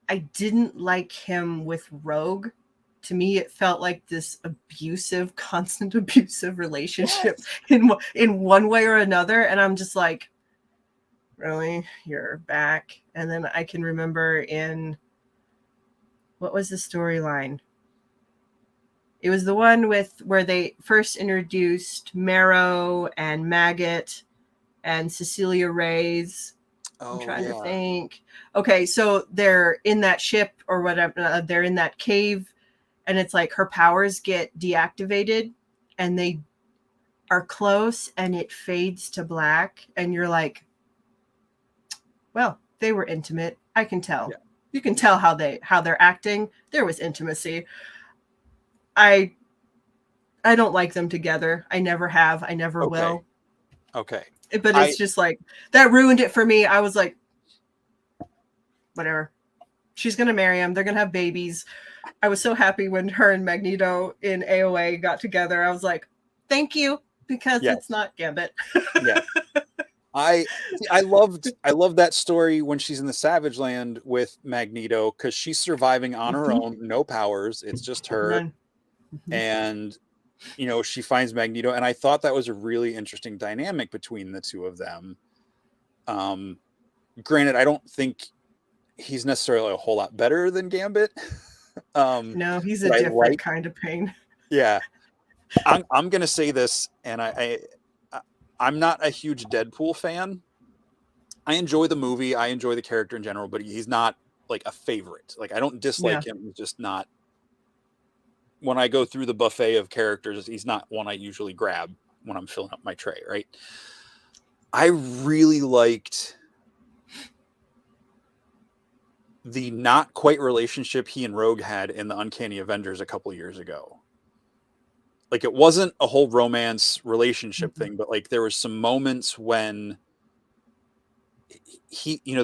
[SPEAKER 2] I didn't like him with Rogue. To me, it felt like this abusive, constant abusive relationship in one way or another. And I'm just like, really? You're back? And then I can remember in, what was the storyline? It was the one with where they first introduced Marrow and Maggot and Cecilia Reyes. I'm
[SPEAKER 1] Oh
[SPEAKER 2] trying to
[SPEAKER 1] yeah.
[SPEAKER 2] think. Okay, so they're in that ship or whatever. They're in that cave, and it's like her powers get deactivated, and they are close, and it fades to black, and you're like, well, they were intimate. I can tell.
[SPEAKER 1] Yeah.
[SPEAKER 2] You can tell how they're acting. There was intimacy. I don't like them together. I never have. I never
[SPEAKER 1] Okay.
[SPEAKER 2] will.
[SPEAKER 1] Okay.
[SPEAKER 2] But
[SPEAKER 1] I
[SPEAKER 2] it's just like that ruined it for me. I was like, whatever. She's gonna marry him. They're gonna have babies. I was so happy when her and Magneto in AOA got together. I was like, thank you, because
[SPEAKER 1] Yes.
[SPEAKER 2] it's not Gambit.
[SPEAKER 1] Yes. I loved that story when she's in the Savage Land with Magneto, because she's surviving on her own, no powers. It's just her,
[SPEAKER 2] None. Mhm.
[SPEAKER 1] and she finds Magneto, and I thought that was a really interesting dynamic between the two of them. Granted, I don't think he's necessarily a whole lot better than Gambit.
[SPEAKER 2] No, he's a
[SPEAKER 1] But I
[SPEAKER 2] different
[SPEAKER 1] like,
[SPEAKER 2] kind of pain.
[SPEAKER 1] yeah. I'm gonna say this, and I'm not a huge Deadpool fan. I enjoy the movie, I enjoy the character in general, but he's not like a favorite. Like, I don't
[SPEAKER 2] Yeah.
[SPEAKER 1] dislike him. He's just not. When I go through the buffet of characters, he's not one I usually grab when I'm filling up my tray. Right. I really liked the not quite relationship he and Rogue had in the Uncanny Avengers a couple years ago. Like, it wasn't a whole romance relationship
[SPEAKER 2] Mhm.
[SPEAKER 1] thing, but like there was some moments when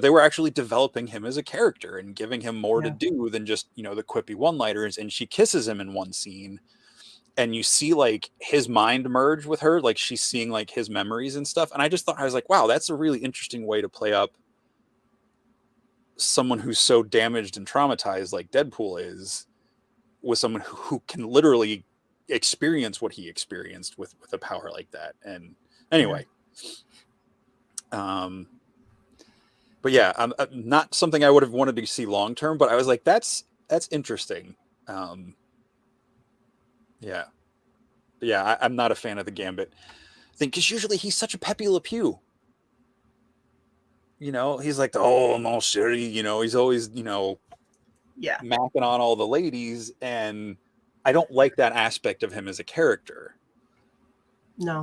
[SPEAKER 1] they were actually developing him as a character and giving him more to
[SPEAKER 2] Yeah.
[SPEAKER 1] do than just, the quippy one-liners. And she kisses him in one scene, and you see like his mind merge with her, like she's seeing like his memories and stuff. And I was like, wow, that's a really interesting way to play up someone who's so damaged and traumatized like Deadpool is, with someone who can literally experience what he experienced with a power like that. And
[SPEAKER 2] Yeah.
[SPEAKER 1] anyway, but yeah, not something I would have wanted to see long term, but I was like, that's interesting. Yeah, but yeah, I'm not a fan of the Gambit thing, because usually he's such a Pepe Le Pew. He's like, oh, I'm all shitty. He's always
[SPEAKER 2] Yeah.
[SPEAKER 1] macking on all the ladies, and I don't like that aspect of him as a character.
[SPEAKER 2] No.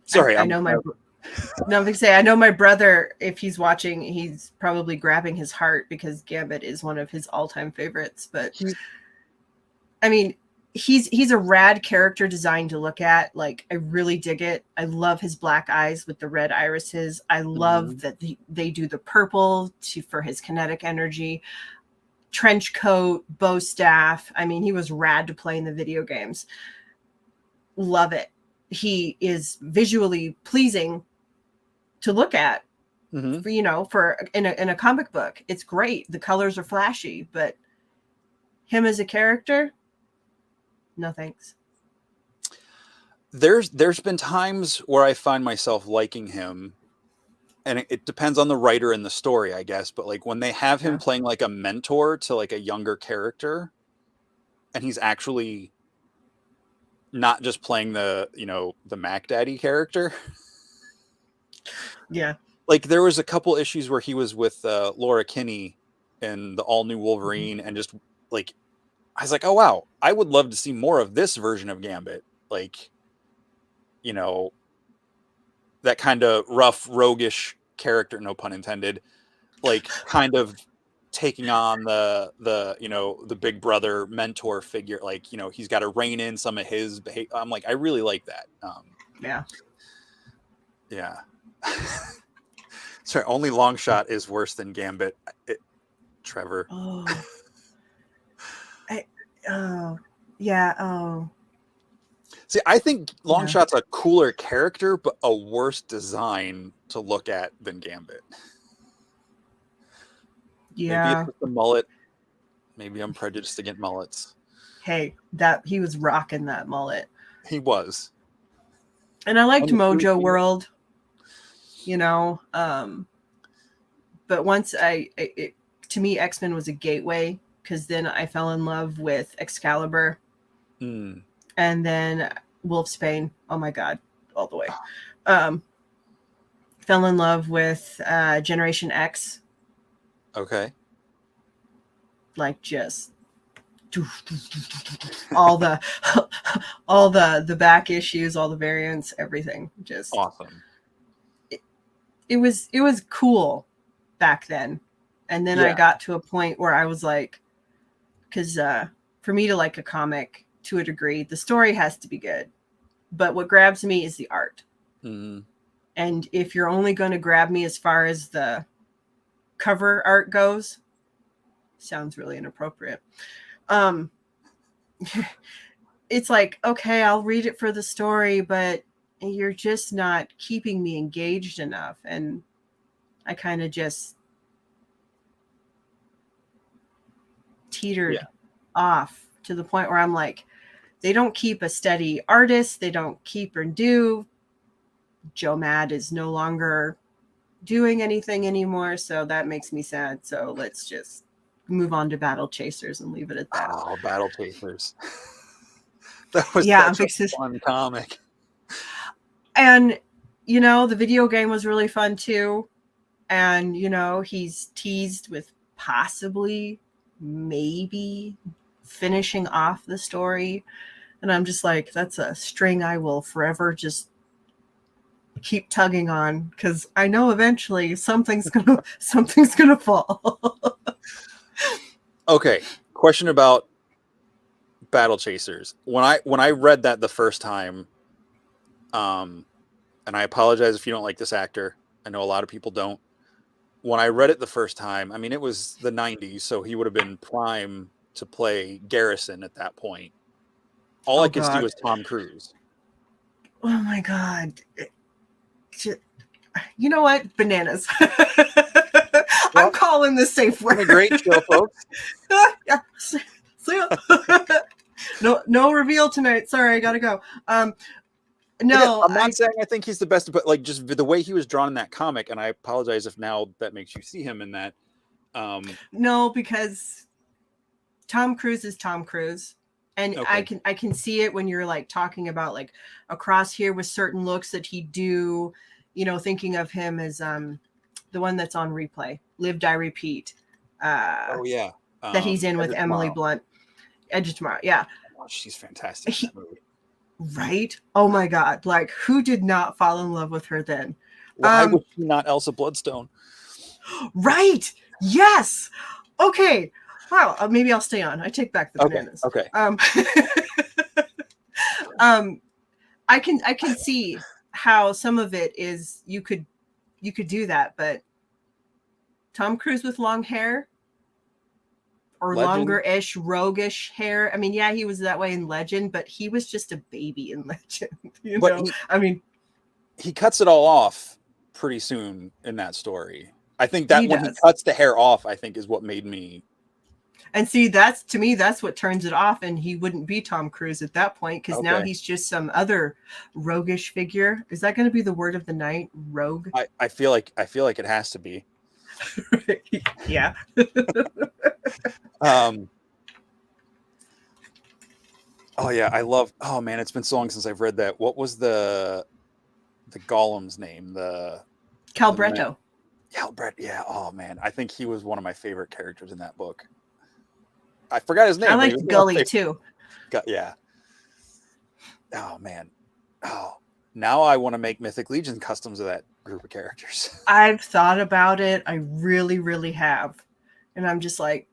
[SPEAKER 1] Sorry,
[SPEAKER 2] I know my no, I'm gonna say I know my brother, if he's watching, he's probably grabbing his heart because Gambit is one of his all-time favorites. But
[SPEAKER 1] he's
[SPEAKER 2] I mean, he's a rad character design to look at. Like, I really dig it. I love his black eyes with the red irises. I love that they do the purple for his kinetic energy. trench coat, bow staff. I mean, he was rad to play in the video games. Love it. He is visually pleasing to look at.
[SPEAKER 1] Mm-hmm.
[SPEAKER 2] You know, for in a comic book, it's great. The colors are flashy, but him as a character, no thanks.
[SPEAKER 1] There's been times where I find myself liking him, and it depends on the writer and the story, I guess. But like when they have him playing like a mentor to like a younger character, and he's actually not just playing the the Mac Daddy character.
[SPEAKER 2] Yeah.
[SPEAKER 1] Like there was a couple issues where he was with Laura Kinney in the all new Wolverine, and just like I was like, oh wow, I would love to see more of this version of Gambit. Like, that kind of rough, roguish character, no pun intended, like kind of taking on the big brother mentor figure. Like, he's got to rein in some of his behavior. I'm like, I really like that. Yeah. Sorry, only Longshot is worse than Gambit. Trevor.
[SPEAKER 2] Oh. Yeah. Oh.
[SPEAKER 1] See, I think Longshot's a cooler character, but a worse design to look at than Gambit.
[SPEAKER 2] Yeah.
[SPEAKER 1] Maybe it's just the mullet. Maybe I'm prejudiced against mullets.
[SPEAKER 2] Hey, he was rocking that mullet.
[SPEAKER 1] He was.
[SPEAKER 2] And I liked Mojo World, but once to me, X-Men was a gateway, because then I fell in love with Excalibur. And then Wolfsbane. Oh my God, all the way. Fell in love with Generation X.
[SPEAKER 1] Okay.
[SPEAKER 2] Like just all the back issues, all the variants, everything. Just
[SPEAKER 1] awesome.
[SPEAKER 2] It was cool back then. And then I got to a point where I was like, because for me to like a comic to a degree, the story has to be good, but what grabs me is the art.
[SPEAKER 1] Mm-hmm.
[SPEAKER 2] And if you're only going to grab me as far as the cover art goes, sounds really inappropriate. It's like, okay, I'll read it for the story, but you're just not keeping me engaged enough. And I kind of just teetered off to the point where I'm like, they don't keep a steady artist. They don't keep or do. Joe Mad is no longer doing anything anymore, so that makes me sad. So let's just move on to Battle Chasers and leave it at that.
[SPEAKER 1] Oh, Battle Chasers. That was such a fun comic.
[SPEAKER 2] And, the video game was really fun too. And, he's teased with possibly, maybe finishing off the story. And I'm just like, that's a string I will forever just keep tugging on, because I know eventually something's gonna fall.
[SPEAKER 1] Okay, question about Battle Chasers. When I read that the first time, and I apologize if you don't like this actor. I know a lot of people don't. When I read it the first time, I mean, it was the 90s, so he would have been prime to play Garrison at that point. All I could see was Tom Cruise.
[SPEAKER 2] Oh my God. You know what? Bananas. I'm calling this safe word.
[SPEAKER 1] A great show, folks.
[SPEAKER 2] Yeah. See ya. No reveal tonight. Sorry, I gotta go. No,
[SPEAKER 1] I'm not saying I think he's the best, but like just the way he was drawn in that comic, and I apologize if now that makes you see him in that.
[SPEAKER 2] No, because Tom Cruise is Tom Cruise. And okay. I can see it when you're like talking about like across here with certain looks that he do, thinking of him as the one that's on Replay, Live, Die, Repeat.
[SPEAKER 1] That
[SPEAKER 2] he's in with Emily Blunt. Edge of Tomorrow. Yeah.
[SPEAKER 1] Oh, she's fantastic in that movie.
[SPEAKER 2] Right? Oh my God. Like, who did not fall in love with her then?
[SPEAKER 1] Why was she not Elsa Bloodstone?
[SPEAKER 2] Right. Yes. Okay. Wow, maybe I'll stay on. I take back the bananas.
[SPEAKER 1] Okay.
[SPEAKER 2] I can see how some of it is you could do that, but Tom Cruise with long hair or
[SPEAKER 1] Legend?
[SPEAKER 2] longer-ish, roguish hair. I mean, yeah, he was that way in Legend, but he was just a baby in Legend.
[SPEAKER 1] But
[SPEAKER 2] I mean,
[SPEAKER 1] he cuts it all off pretty soon in that story. I think that
[SPEAKER 2] he
[SPEAKER 1] when he
[SPEAKER 2] does.
[SPEAKER 1] cuts the hair off, I think is what made me.
[SPEAKER 2] And see, that's to me, that's what turns it off. And he wouldn't be Tom Cruise at that point because now
[SPEAKER 1] Okay.
[SPEAKER 2] he's just some other roguish figure. Is that going to be the word of the night? Rogue?
[SPEAKER 1] I feel like it has to be.
[SPEAKER 2] Yeah.
[SPEAKER 1] Oh yeah, I love. Oh man, it's been so long since I've read that. What was the Gollum's name?
[SPEAKER 2] Calbretto.
[SPEAKER 1] Brett. Yeah. Oh man, I think he was one of my favorite characters in that book. I forgot his name.
[SPEAKER 2] I
[SPEAKER 1] But he
[SPEAKER 2] liked
[SPEAKER 1] was
[SPEAKER 2] Gully too.
[SPEAKER 1] Yeah. Oh man. Oh, now I want to make Mythic Legion customs of that group of characters.
[SPEAKER 2] I've thought about it. I really, really have. And I'm just like,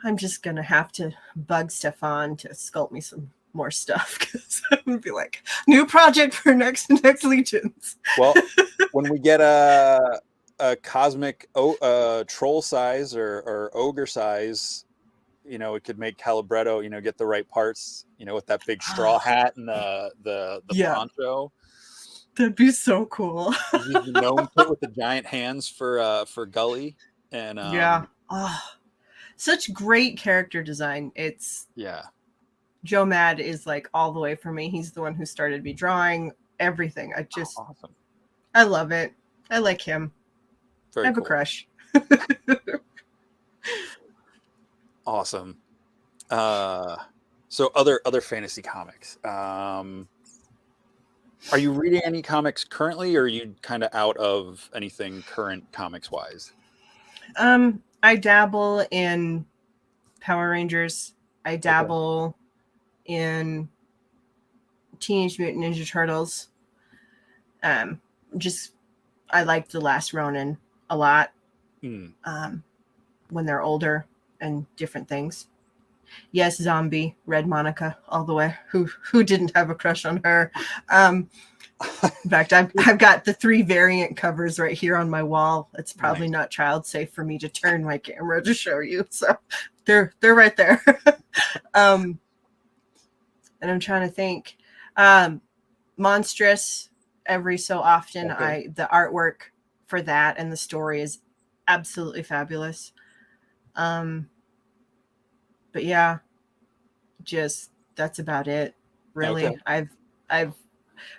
[SPEAKER 2] I'm just going to have to bug Stefan to sculpt me some more stuff because I'm going to be like, new project for next Legions.
[SPEAKER 1] Well, when we get a cosmic troll size or ogre size, it could make Calibretto, get the right parts, with that big straw hat and the
[SPEAKER 2] Yeah.
[SPEAKER 1] poncho.
[SPEAKER 2] That'd be so cool.
[SPEAKER 1] Use the gnome kit with the giant hands for Gully. And
[SPEAKER 2] yeah. Oh, such great character design. It's
[SPEAKER 1] yeah.
[SPEAKER 2] Joe Mad is like all the way for me. He's the one who started me drawing everything.
[SPEAKER 1] Awesome.
[SPEAKER 2] I love it. I like him.
[SPEAKER 1] Very
[SPEAKER 2] I have
[SPEAKER 1] cool.
[SPEAKER 2] a crush.
[SPEAKER 1] Awesome. So other fantasy comics. Are you reading any comics currently, or are you kind of out of anything current comics wise?
[SPEAKER 2] I dabble in Power Rangers. I dabble in Teenage Mutant Ninja Turtles. Just I like The Last Ronin a lot. When they're older and different things. Yes, Zombie, Red Monica, all the way. Who didn't have a crush on her? In fact, I've got the 3 variant covers right here on my wall. It's probably not child safe for me to turn my camera to show you, so they're right there. And I'm trying to think. Monstrous. Every so often, the artwork for that and the story is absolutely fabulous. But yeah, just that's about it. Really, I've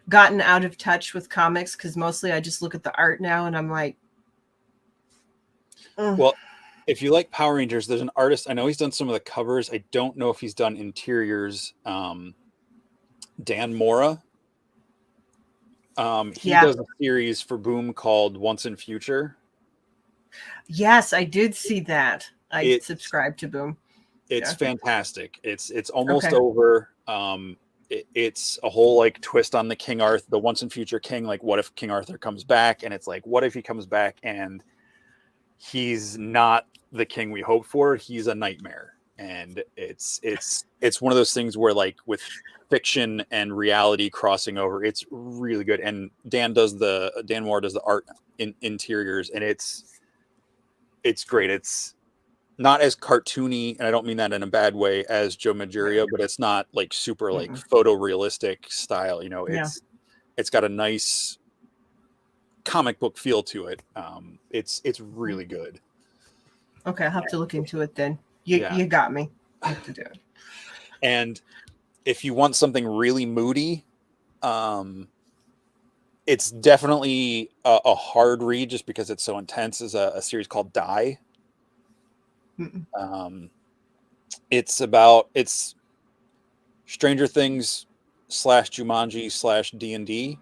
[SPEAKER 2] gotten out of touch with comics because mostly I just look at the art now and I'm like, ugh.
[SPEAKER 1] Well, if you like Power Rangers, there's an artist. I know he's done some of the covers. I don't know if he's done interiors. Dan Mora. He does a series for Boom called Once and Future.
[SPEAKER 2] Yes, I did see that. I subscribed to Boom.
[SPEAKER 1] It's fantastic. It's almost over. It's a whole like twist on the King Arthur, the Once and Future King. Like, what if King Arthur comes back? And it's like, what if he comes back and he's not the king we hoped for? He's a nightmare. And it's one of those things where like with fiction and reality crossing over, it's really good. And Dan Moore does the art in interiors, and it's great. It's not as cartoony, and I don't mean that in a bad way, as Joe Maduria, but it's not like super like photorealistic style. It's got a nice comic book feel to it. It's really good.
[SPEAKER 2] Okay, I'll have to look into it then. You got me. I have to do it.
[SPEAKER 1] And if you want something really moody, it's definitely a hard read just because it's so intense. Is a series called Die. It's Stranger Things / Jumanji / D&D.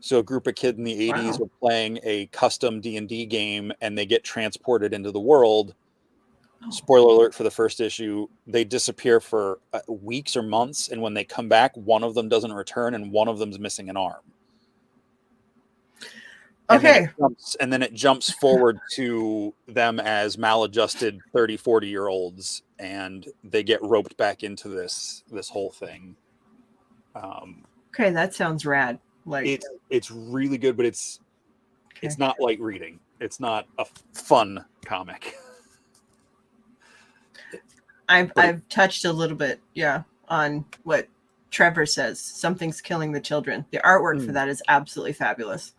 [SPEAKER 1] So a group of kids in the 80s were playing a custom D&D game, and they get transported into the world. Spoiler alert for the first issue. They disappear for weeks or months, and when they come back, one of them doesn't return, and one of them's missing an arm.
[SPEAKER 2] Okay.
[SPEAKER 1] And then it jumps forward to them as maladjusted 30, 40-year-olds, and they get roped back into this whole thing.
[SPEAKER 2] Okay, that sounds rad. Like
[SPEAKER 1] it's really good, but it's not light reading. It's not a fun comic.
[SPEAKER 2] I've touched a little bit, on what Trevor says. Something's killing the children. The artwork for that is absolutely fabulous.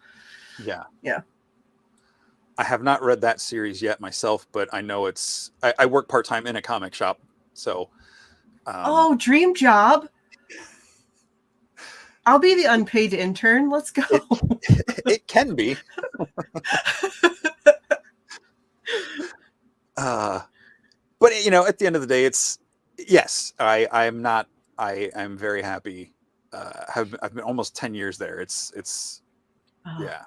[SPEAKER 1] Yeah.
[SPEAKER 2] Yeah.
[SPEAKER 1] I have not read that series yet myself, but I know I work part-time in a comic shop. So,
[SPEAKER 2] dream job. I'll be the unpaid intern. Let's go.
[SPEAKER 1] It can be. But at the end of the day, I'm very happy. I've been almost 10 years there. Yeah.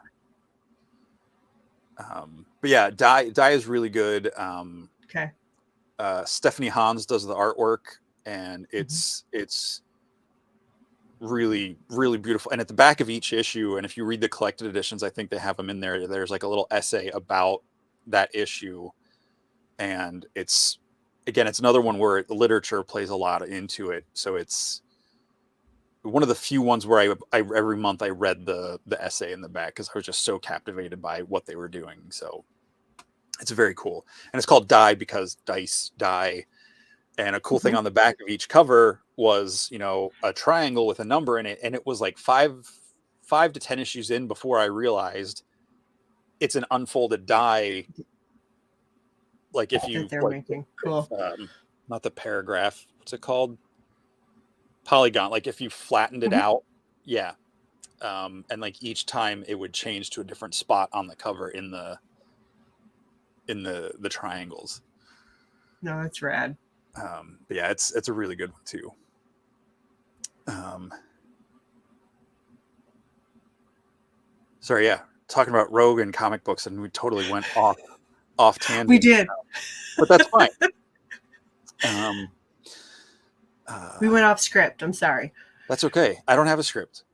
[SPEAKER 1] But yeah, Die is really good.
[SPEAKER 2] Okay.
[SPEAKER 1] Stephanie Hans does the artwork, and it's really, really beautiful. And at the back of each issue, and if you read the collected editions, I think they have them in there. There's like a little essay about that issue, and it's another one where the literature plays a lot into it. So it's one of the few ones where I every month I read the essay in the back because I was just so captivated by what they were doing. So it's very cool, and it's called Die because dice die. And a cool thing on the back of each cover was, a triangle with a number in it. And it was like 5 to 10 issues in before I realized it's an unfolded die. Like if you,
[SPEAKER 2] that they're making. Cool.
[SPEAKER 1] not the paragraph, what's it called? Polygon. Like if you flattened it out. Yeah. And like each time it would change to a different spot on the cover in the triangles.
[SPEAKER 2] No, that's rad.
[SPEAKER 1] But yeah, it's a really good one too. Sorry, yeah, talking about Rogue and comic books, and we totally went off tangent.
[SPEAKER 2] We did,
[SPEAKER 1] but that's fine.
[SPEAKER 2] We went off script. I'm sorry.
[SPEAKER 1] That's okay. I don't have a script.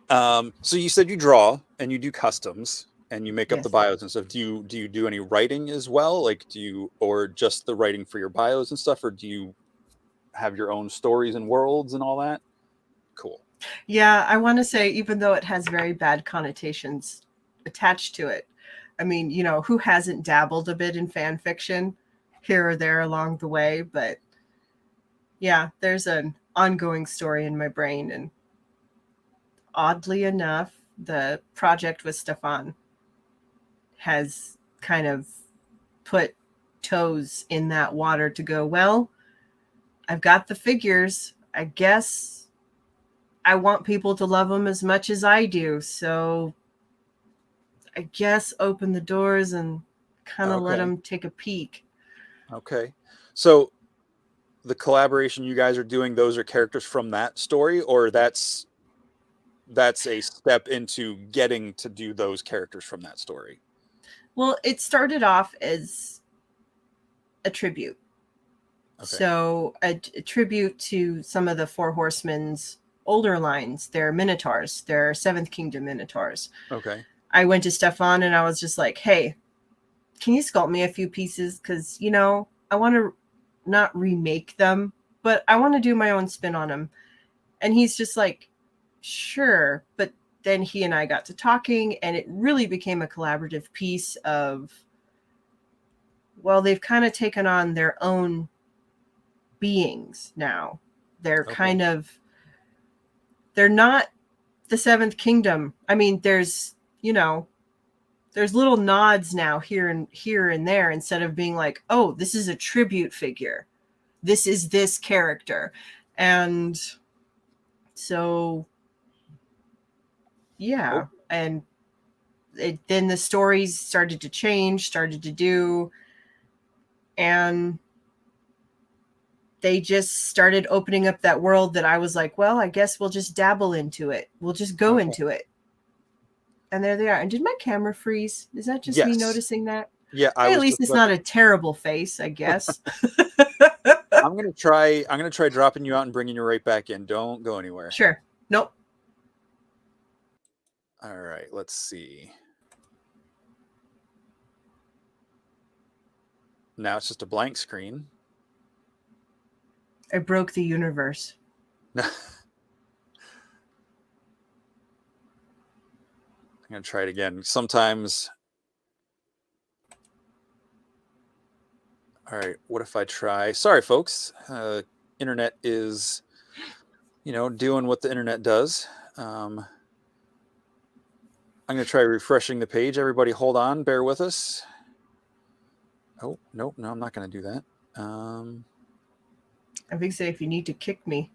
[SPEAKER 1] So you said you draw and you do customs and you make up the bios and stuff. Do you do any writing as well? Like, or just the writing for your bios and stuff, or do you have your own stories and worlds and all that? Cool.
[SPEAKER 2] Yeah, I want to say, even though it has very bad connotations attached to it, I mean, who hasn't dabbled a bit in fan fiction here or there along the way? But yeah, there's an ongoing story in my brain. And oddly enough, the project with Stefan has kind of put toes in that water to go, well, I've got the figures. I guess I want people to love them as much as I do. So I guess open the doors and kind of let them take a peek.
[SPEAKER 1] Okay. So the collaboration you guys are doing, those are characters from that story, or that's a step into getting to do those characters from that story?
[SPEAKER 2] Well, it started off as a tribute. Okay. So a tribute to some of the Four Horsemen's older lines. They're Minotaurs. They're Seventh Kingdom Minotaurs.
[SPEAKER 1] Okay.
[SPEAKER 2] I went to Stefan and I was just like, hey, can you sculpt me a few pieces? Because, I want to not remake them, but I want to do my own spin on them. And he's just like, sure. But then he and I got to talking, and it really became a collaborative piece of, well, they've kind of taken on their own beings now. They're kind of, they're not the Seventh Kingdom. I mean, there's little nods now here and there, instead of being like, oh, this is a tribute figure. This is this character. And so, yeah. Oh. And then the stories started to change, started to do, and they just started opening up that world that I was like, well, I guess we'll just dabble into it. We'll just go into it. And there they are. And did my camera freeze? Is that just me noticing that?
[SPEAKER 1] Yeah.
[SPEAKER 2] At least it's not a terrible face, I guess.
[SPEAKER 1] I'm gonna try dropping you out and bringing you right back in. Don't go anywhere.
[SPEAKER 2] Sure. Nope.
[SPEAKER 1] All right. Let's see. Now it's just a blank screen.
[SPEAKER 2] I broke the universe.
[SPEAKER 1] I'm going to try it again. Sometimes All right, what if I try? Sorry, folks. Internet is, doing what the internet does. I'm going to try refreshing the page. Everybody hold on. Bear with us. Oh, nope. No, I'm not going to do that.
[SPEAKER 2] I think say if you need to kick me.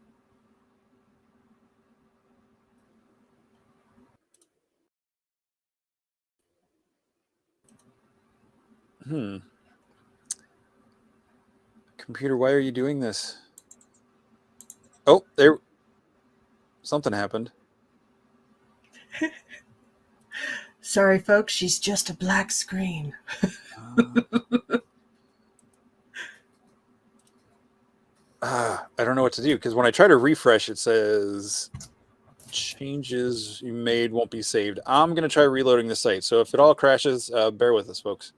[SPEAKER 1] Computer, why are you doing this? Oh, there. Something happened.
[SPEAKER 2] Sorry, folks. She's just a black screen.
[SPEAKER 1] I don't know what to do because when I try to refresh, it says changes you made won't be saved. I'm going to try reloading the site. So if it all crashes, bear with us, folks.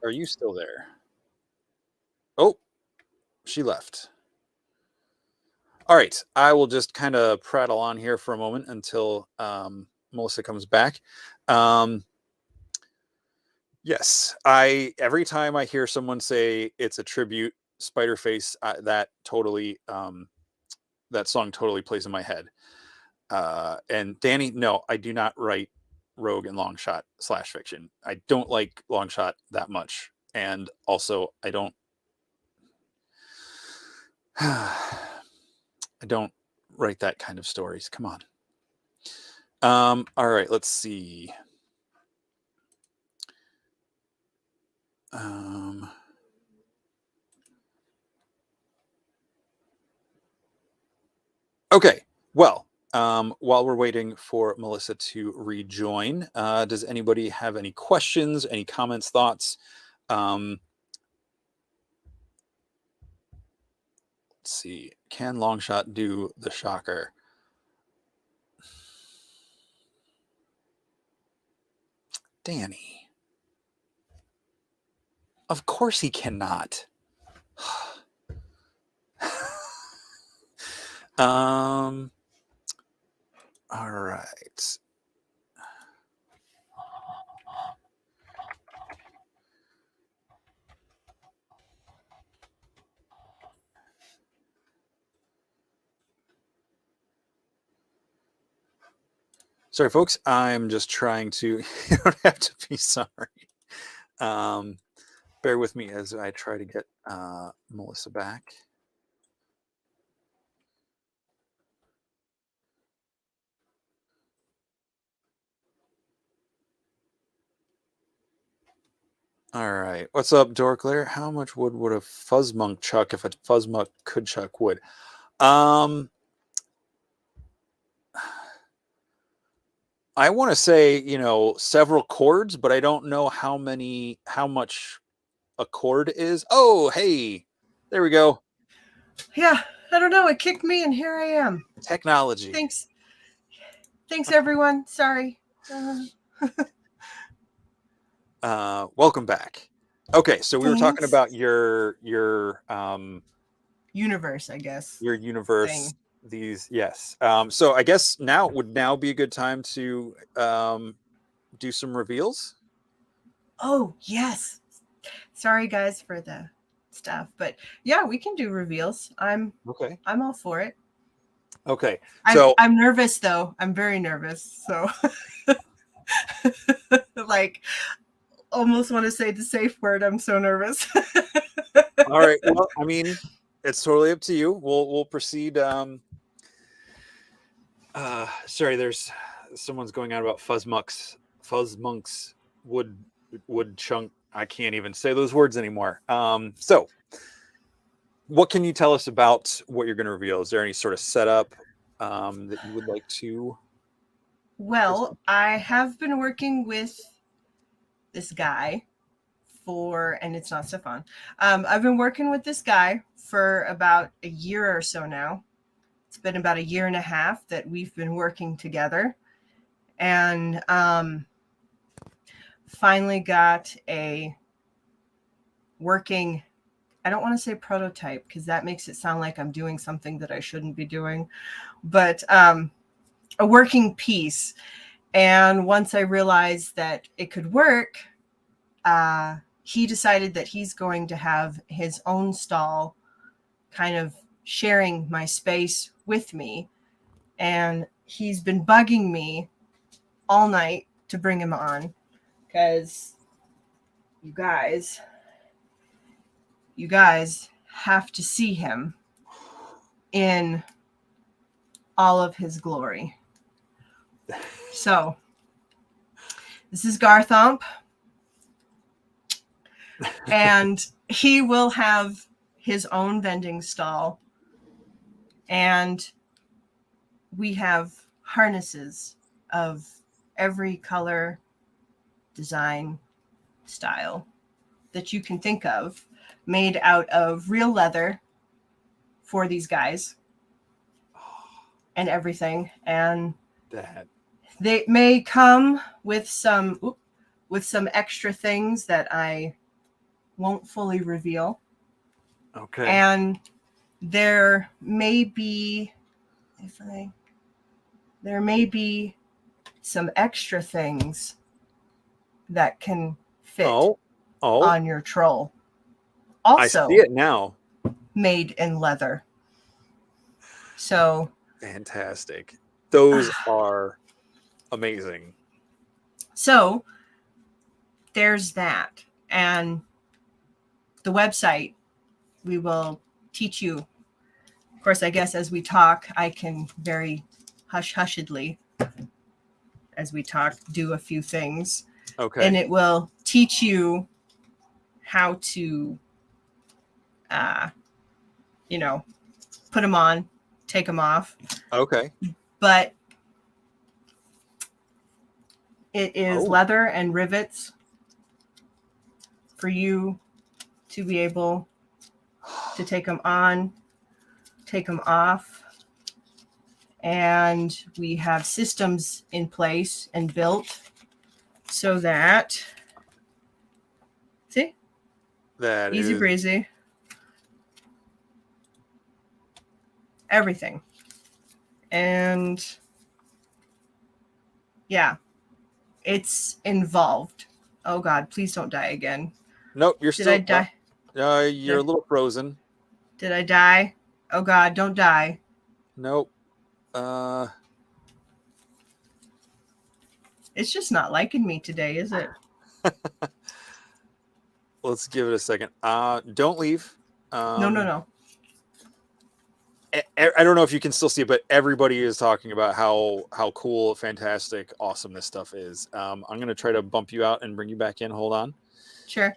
[SPEAKER 1] Are you still there? Oh, she left. All right. I will just kind of prattle on here for a moment until Melissa comes back. Yes, every time I hear someone say it's a tribute, Spiderface, that song totally plays in my head. And Danny, no, I do not write Rogue and Longshot / fiction. I don't like Longshot that much, and also I don't write that kind of stories. Come on. All right, let's see. Okay, well, while we're waiting for Melissa to rejoin, does anybody have any questions, any comments, thoughts? Let's see. Can Longshot do the Shocker? Danny. Of course he cannot. All right. Sorry, folks. I'm just trying to. You don't have to be sorry. Bear with me as I try to get Melissa back. All right. What's up, Dorkler? How much wood would a fuzzmonk chuck if a fuzzmonk could chuck wood? I want to say, several chords, but I don't know how much a chord is. Oh, hey, there we go.
[SPEAKER 2] Yeah, I don't know. It kicked me, and here I am.
[SPEAKER 1] Technology.
[SPEAKER 2] Thanks, everyone. Sorry.
[SPEAKER 1] Welcome back. Okay, so we were talking
[SPEAKER 2] Thanks.
[SPEAKER 1] about your
[SPEAKER 2] Universe, I guess.
[SPEAKER 1] Your universe.
[SPEAKER 2] Thing.
[SPEAKER 1] These, yes. So I guess now would be a good time to do some reveals.
[SPEAKER 2] Oh, yes. Sorry, guys, for the stuff, but yeah, we can do reveals. I'm all for it.
[SPEAKER 1] Okay. So
[SPEAKER 2] I'm nervous though. I'm very nervous. So like almost want to say the safe word. I'm so nervous.
[SPEAKER 1] All right. Well, I mean, it's totally up to you. We'll proceed. Sorry, there's someone's going on about fuzzmonks, wood chunk. I can't even say those words anymore. So what can you tell us about what you're going to reveal? Is there any sort of setup that you would like to?
[SPEAKER 2] Well, I have been working with this guy and it's not Stefan. I've been working with this guy for about a year or so now. It's been about a year and a half that we've been working together, and finally got a working I don't want to say prototype because that makes it sound like I'm doing something that I shouldn't be doing, but a working piece. And once I realized that it could work, he decided that he's going to have his own stall, kind of sharing my space with me. And he's been bugging me all night to bring him on because you guys have to see him in all of his glory. So this is Garthomp, and he will have his own vending stall, and we have harnesses of every color, design, style that you can think of, made out of real leather for these guys and everything. And
[SPEAKER 1] That.
[SPEAKER 2] they may come with some extra things that I won't fully reveal.
[SPEAKER 1] Okay.
[SPEAKER 2] And there may be some extra things that can fit on your troll. Also,
[SPEAKER 1] I see it now.
[SPEAKER 2] Made in leather. So
[SPEAKER 1] fantastic. Those are amazing.
[SPEAKER 2] So there's that. And the website, we will teach you. Of course, I guess as we talk, I can very hushedly, as we talk, do a few things.
[SPEAKER 1] Okay.
[SPEAKER 2] And it will teach you how to, put them on, take them off.
[SPEAKER 1] Okay.
[SPEAKER 2] But it is leather and rivets for you to be able to take them on, take them off. And we have systems in place and built so that, see?
[SPEAKER 1] That
[SPEAKER 2] easy breezy. Everything. And yeah, it's involved. Oh God, please don't die again.
[SPEAKER 1] Nope, you're
[SPEAKER 2] Did
[SPEAKER 1] still.
[SPEAKER 2] I die?
[SPEAKER 1] You're a little frozen.
[SPEAKER 2] Did I die? Oh God, don't die.
[SPEAKER 1] Nope.
[SPEAKER 2] It's just not liking me today, is it?
[SPEAKER 1] Let's give it a second. Don't leave.
[SPEAKER 2] No.
[SPEAKER 1] I don't know if you can still see it, but everybody is talking about how cool, fantastic, awesome this stuff is. I'm going to try to bump you out and bring you back in. Hold on.
[SPEAKER 2] Sure.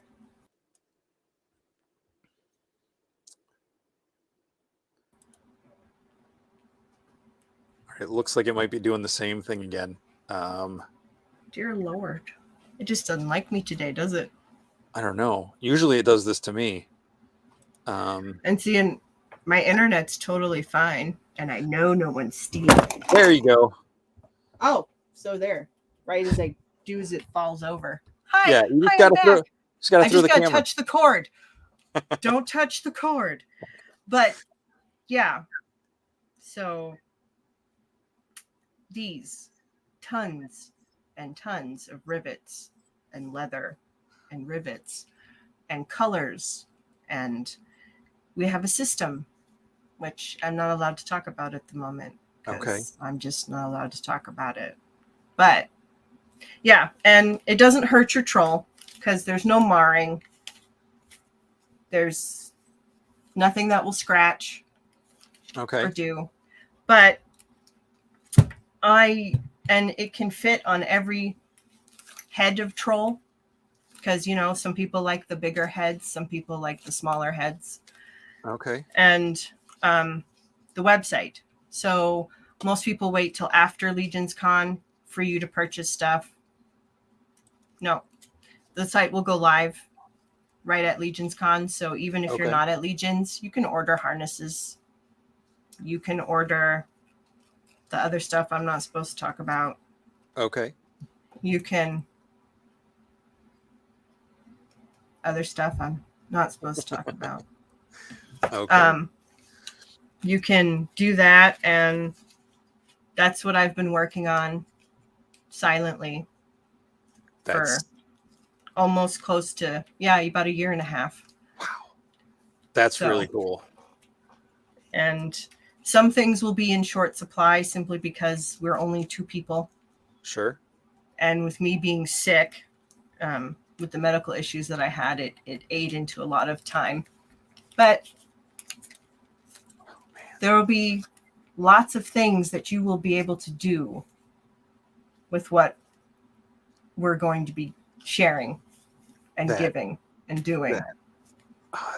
[SPEAKER 1] All right, it looks like it might be doing the same thing again.
[SPEAKER 2] Dear Lord. It just doesn't like me today, does it?
[SPEAKER 1] I don't know. Usually it does this to me.
[SPEAKER 2] And seeing my internet's totally fine, and I know no one's stealing.
[SPEAKER 1] There you go.
[SPEAKER 2] Oh, so there. Right as I do as it falls over. Hi.
[SPEAKER 1] Yeah, you
[SPEAKER 2] just
[SPEAKER 1] gotta throw
[SPEAKER 2] I just
[SPEAKER 1] the
[SPEAKER 2] gotta
[SPEAKER 1] camera.
[SPEAKER 2] touch the cord. Don't touch the cord. But yeah. So these tons and tons of rivets and leather and rivets and colors, and we have a system which I'm not allowed to talk about at the moment because I'm just not allowed to talk about it. But yeah, and it doesn't hurt your troll because there's no marring. There's nothing that will scratch or do. But it can fit on every head of troll because, some people like the bigger heads, some people like the smaller heads.
[SPEAKER 1] Okay.
[SPEAKER 2] And the website. So most people wait till after LegionsCon for you to purchase stuff. No, the site will go live right at LegionsCon. So even if you're not at Legions, you can order harnesses. You can order the other stuff I'm not supposed to talk about.
[SPEAKER 1] Okay.
[SPEAKER 2] You can other stuff I'm not supposed to talk about.
[SPEAKER 1] Okay.
[SPEAKER 2] You can do that, and that's what I've been working on silently for almost close to about a year and a half.
[SPEAKER 1] Wow. That's really cool.
[SPEAKER 2] And some things will be in short supply simply because we're only 2 people.
[SPEAKER 1] Sure.
[SPEAKER 2] And with me being sick, with the medical issues that I had, it ate into a lot of time. But there will be lots of things that you will be able to do with what we're going to be sharing and giving and doing.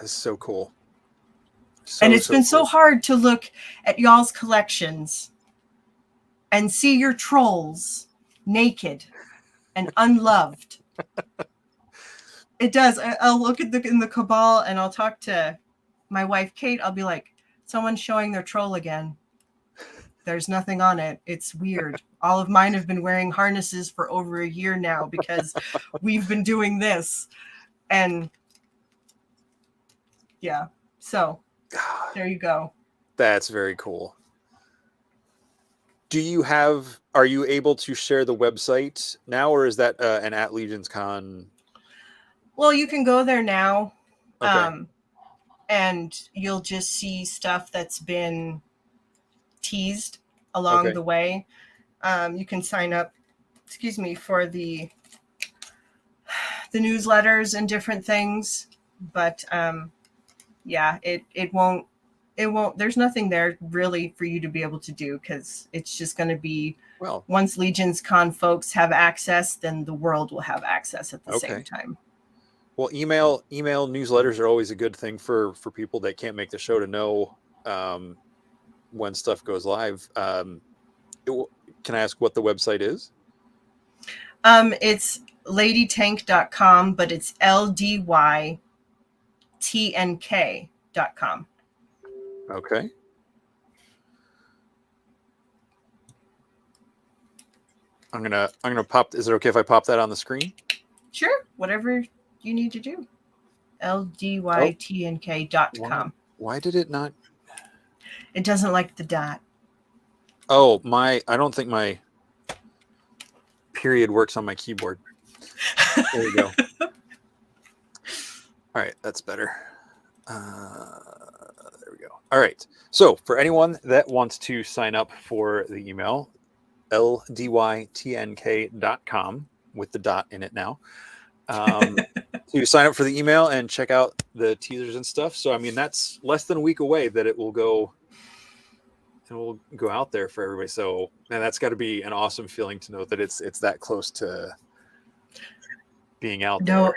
[SPEAKER 1] It's so cool.
[SPEAKER 2] And it's been so hard to look at y'all's collections and see your trolls naked and unloved. It does. I'll look at in the cabal and I'll talk to my wife, Kate. I'll be like, someone's showing their troll again. There's nothing on it. It's weird. All of mine have been wearing harnesses for over a year now because we've been doing this. And yeah, so there you go.
[SPEAKER 1] That's very cool. Are you able to share the website now, or is that an at LegionsCon?
[SPEAKER 2] Well, you can go there now.
[SPEAKER 1] Okay.
[SPEAKER 2] And you'll just see stuff that's been teased along the way. You can sign up, for the newsletters and different things. But it won't, there's nothing there really for you to be able to do, because it's just going to be, once LegionsCon folks have access, then the world will have access at the same time.
[SPEAKER 1] Well, email newsletters are always a good thing for people that can't make the show to know when stuff goes live. Can I ask what the website is?
[SPEAKER 2] It's ladytank.com, but it's LDYTNK.com.
[SPEAKER 1] Okay. I'm gonna pop. Is it okay if I pop that on the screen?
[SPEAKER 2] Sure. Whatever you need to do. LDYTNK.com.
[SPEAKER 1] Why did it not?
[SPEAKER 2] It doesn't like the dot.
[SPEAKER 1] Oh, I don't think my period works on my keyboard. There we go. All right, that's better. There we go. All right. So for anyone that wants to sign up for the email, LDYTNK.com with the dot in it now, to sign up for the email and check out the teasers and stuff. So, I mean, that's less than a week away that it will go out there for everybody. So, man, that's got to be an awesome feeling to know that it's that close to being out there.
[SPEAKER 2] No,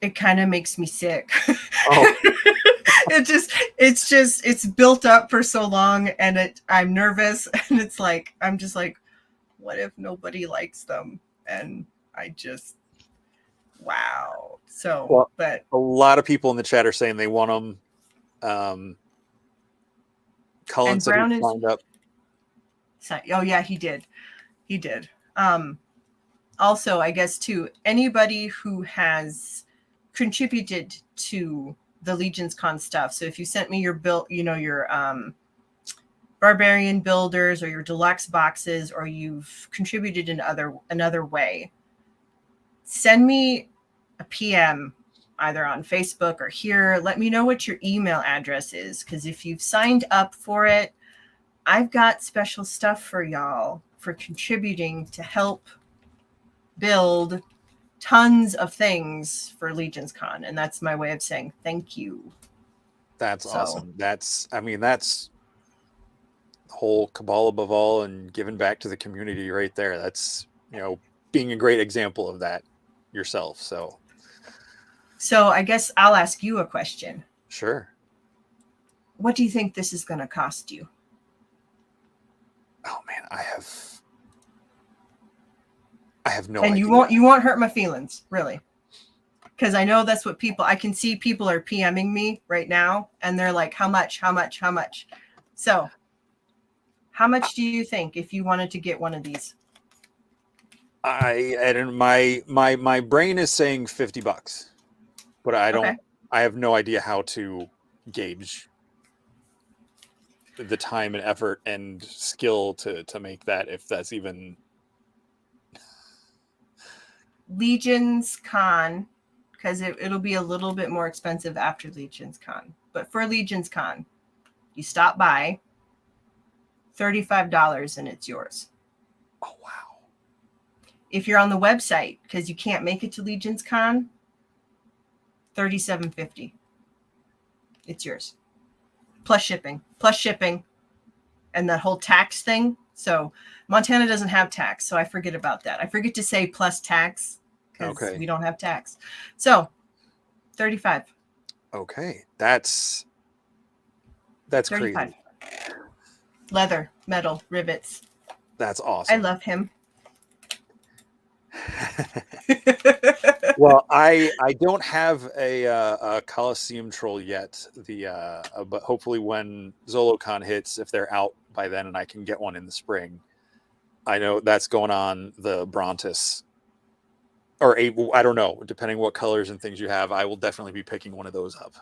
[SPEAKER 2] it kind of makes me sick. Oh. It's built up for so long, and I'm nervous, and it's like, I'm just like, what if nobody likes them? And wow. So, but
[SPEAKER 1] a lot of people in the chat are saying they want them. Cullen said he signed up.
[SPEAKER 2] Oh yeah, he did. Also, I guess too, anybody who has contributed to the LegionsCon stuff. So if you sent me your build, your barbarian builders or your deluxe boxes, or you've contributed in another way, send me a PM either on Facebook or here. Let me know what your email address is, because if you've signed up for it, I've got special stuff for y'all for contributing to help build tons of things for LegionsCon, and that's my way of saying thank you.
[SPEAKER 1] That's awesome. That's the whole cabal above all and giving back to the community right there. That's, being a great example of that yourself. So
[SPEAKER 2] I guess I'll ask you a question.
[SPEAKER 1] Sure.
[SPEAKER 2] What do you think this is going to cost you?
[SPEAKER 1] Oh man, I have no idea.
[SPEAKER 2] And you won't hurt my feelings, really. Because I know that's what I can see people are PMing me right now, and they're like, how much? So how much do you think if you wanted to get one of these?
[SPEAKER 1] My brain is saying $50, but I have no idea how to gauge the time and effort and skill to make that, if that's even.
[SPEAKER 2] LegionsCon, because it'll be a little bit more expensive after LegionsCon. But for LegionsCon, you stop by, $35 and it's yours.
[SPEAKER 1] Oh, wow.
[SPEAKER 2] If you're on the website, because you can't make it to LegionsCon, $37.50. It's yours. Plus shipping. And that whole tax thing. So Montana doesn't have tax, so I forget about that. I forget to say plus tax because we don't have tax. So $35.
[SPEAKER 1] Okay. That's
[SPEAKER 2] 35.
[SPEAKER 1] Crazy.
[SPEAKER 2] Leather, metal, rivets.
[SPEAKER 1] That's awesome.
[SPEAKER 2] I love him.
[SPEAKER 1] Well, I don't have a Coliseum troll yet. But hopefully when ZoloCon hits, if they're out by then and I can get one in the spring, I know that's going on the Brontis. Or I don't know, depending what colors and things you have, I will definitely be picking one of those up.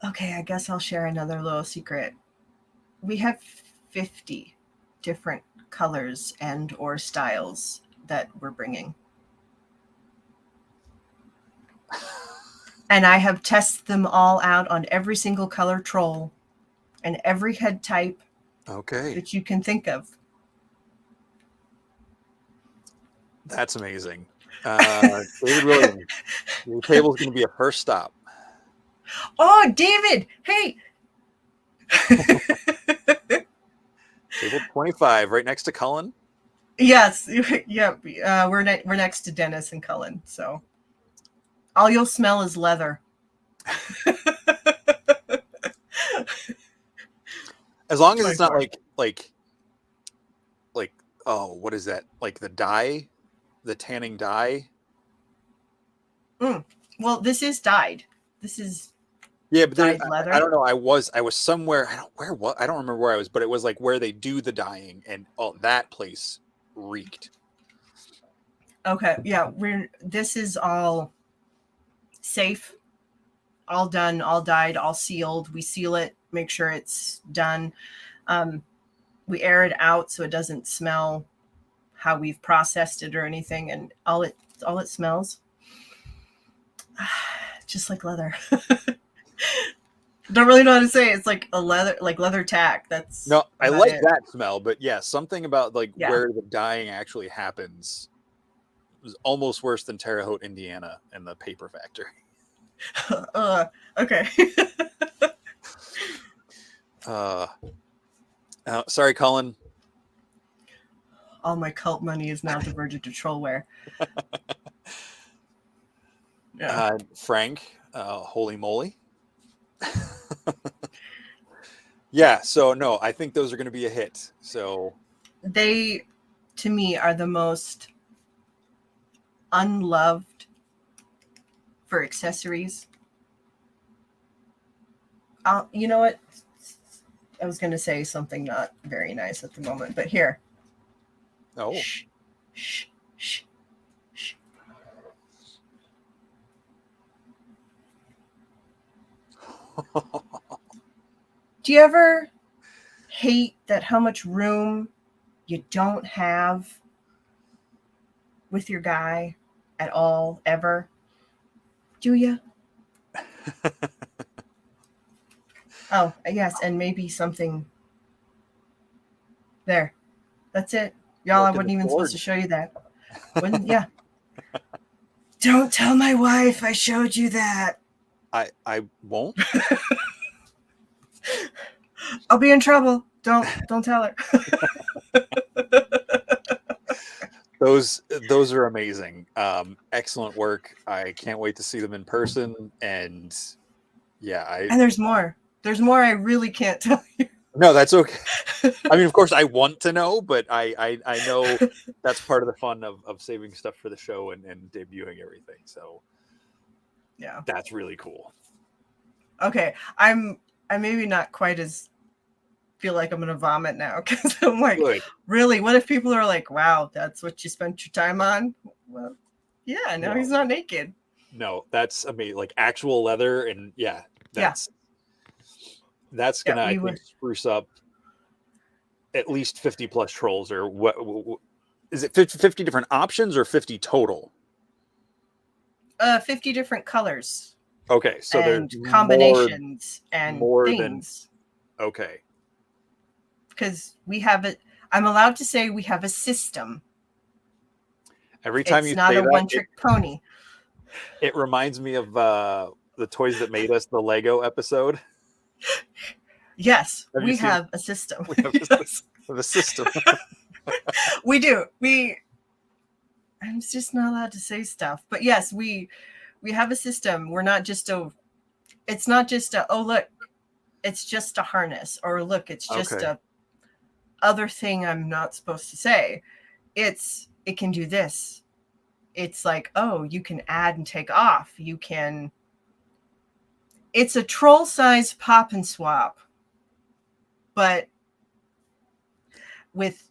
[SPEAKER 2] Okay, I guess I'll share another little secret. We have 50 different colors and or styles that we're bringing. And I have tested them all out on every single color troll and every head type that you can think of.
[SPEAKER 1] That's amazing. David Williams, your table's going to be a first stop.
[SPEAKER 2] Oh, David! Hey!
[SPEAKER 1] Table 25, right next to Cullen?
[SPEAKER 2] Yes. Yeah. We're next to Dennis and Cullen, so all you'll smell is leather.
[SPEAKER 1] As long as it's not like oh, what is that? Like the dye, the tanning dye.
[SPEAKER 2] Well, this is dyed. This is
[SPEAKER 1] but
[SPEAKER 2] dyed leather.
[SPEAKER 1] I don't know. I was somewhere. I don't remember where I was, but it was like where they do the dyeing, and that place reeked.
[SPEAKER 2] Okay, yeah, this is all safe, all done, all dyed, all sealed. We seal it, make sure it's done. We air it out so it doesn't smell how we've processed it or anything, and all it smells just like leather. Don't really know how to say it. It's like leather tack. That's
[SPEAKER 1] no, I like that smell, but yeah, something about where the dyeing actually happens was almost worse than Terre Haute, Indiana, and the paper factory.
[SPEAKER 2] Okay.
[SPEAKER 1] Sorry, Colin.
[SPEAKER 2] All my cult money is now diverted to trollware. Yeah.
[SPEAKER 1] Frank, holy moly. Yeah, so no, I think those are going to be a hit. So
[SPEAKER 2] they, to me, are the most unloved for accessories. You know what? I was going to say something not very nice at the moment, but here.
[SPEAKER 1] Oh.
[SPEAKER 2] Shh, shh, shh, shh. Do you ever hate that how much room you don't have with your guy at all, ever? Do you? Oh, yes, and maybe something there. That's it. Y'all, I wasn't even supposed to show you that. Yeah. Don't tell my wife I showed you that.
[SPEAKER 1] I won't.
[SPEAKER 2] I'll be in trouble. Don't tell her.
[SPEAKER 1] Those are amazing. Excellent work. I can't wait to see them in person. And yeah,
[SPEAKER 2] and there's more. There's more I really can't tell you.
[SPEAKER 1] No, that's okay. I mean, of course, I want to know, but I know that's part of the fun of saving stuff for the show and debuting everything. So
[SPEAKER 2] yeah,
[SPEAKER 1] that's really cool.
[SPEAKER 2] Okay, I'm maybe not quite as feel like I'm gonna vomit now because I'm like, good. Really? What if people are like, wow, that's what you spent your time on? Well, yeah, no, he's not naked.
[SPEAKER 1] No, that's amazing. Like actual leather, and yeah, that's That's
[SPEAKER 2] Yeah,
[SPEAKER 1] gonna, I
[SPEAKER 2] we
[SPEAKER 1] think,
[SPEAKER 2] were
[SPEAKER 1] spruce up at least 50 plus trolls. Or what is it, 50 different options or 50 total?
[SPEAKER 2] 50 different colors
[SPEAKER 1] Okay, so there's
[SPEAKER 2] and combinations and
[SPEAKER 1] more than
[SPEAKER 2] things.
[SPEAKER 1] okay.
[SPEAKER 2] Because we have it. I'm allowed to say we have a system.
[SPEAKER 1] Every time
[SPEAKER 2] It's
[SPEAKER 1] you
[SPEAKER 2] not
[SPEAKER 1] say
[SPEAKER 2] a
[SPEAKER 1] that,
[SPEAKER 2] one-trick pony.
[SPEAKER 1] it reminds me of the Toys That Made Us, the Lego episode.
[SPEAKER 2] Yes,
[SPEAKER 1] Have you
[SPEAKER 2] we
[SPEAKER 1] seen?
[SPEAKER 2] have a system.
[SPEAKER 1] We have
[SPEAKER 2] Yes,
[SPEAKER 1] the system.
[SPEAKER 2] we do. I'm just not allowed to say stuff, but yes, we have a system. We're not just a. It's not just a. Oh look, it's just a harness, or look, it's just
[SPEAKER 1] Okay.
[SPEAKER 2] a other thing I'm not supposed to say. It can do this. It's like, oh, you can add and take off. You can. It's a troll size pop and swap, but with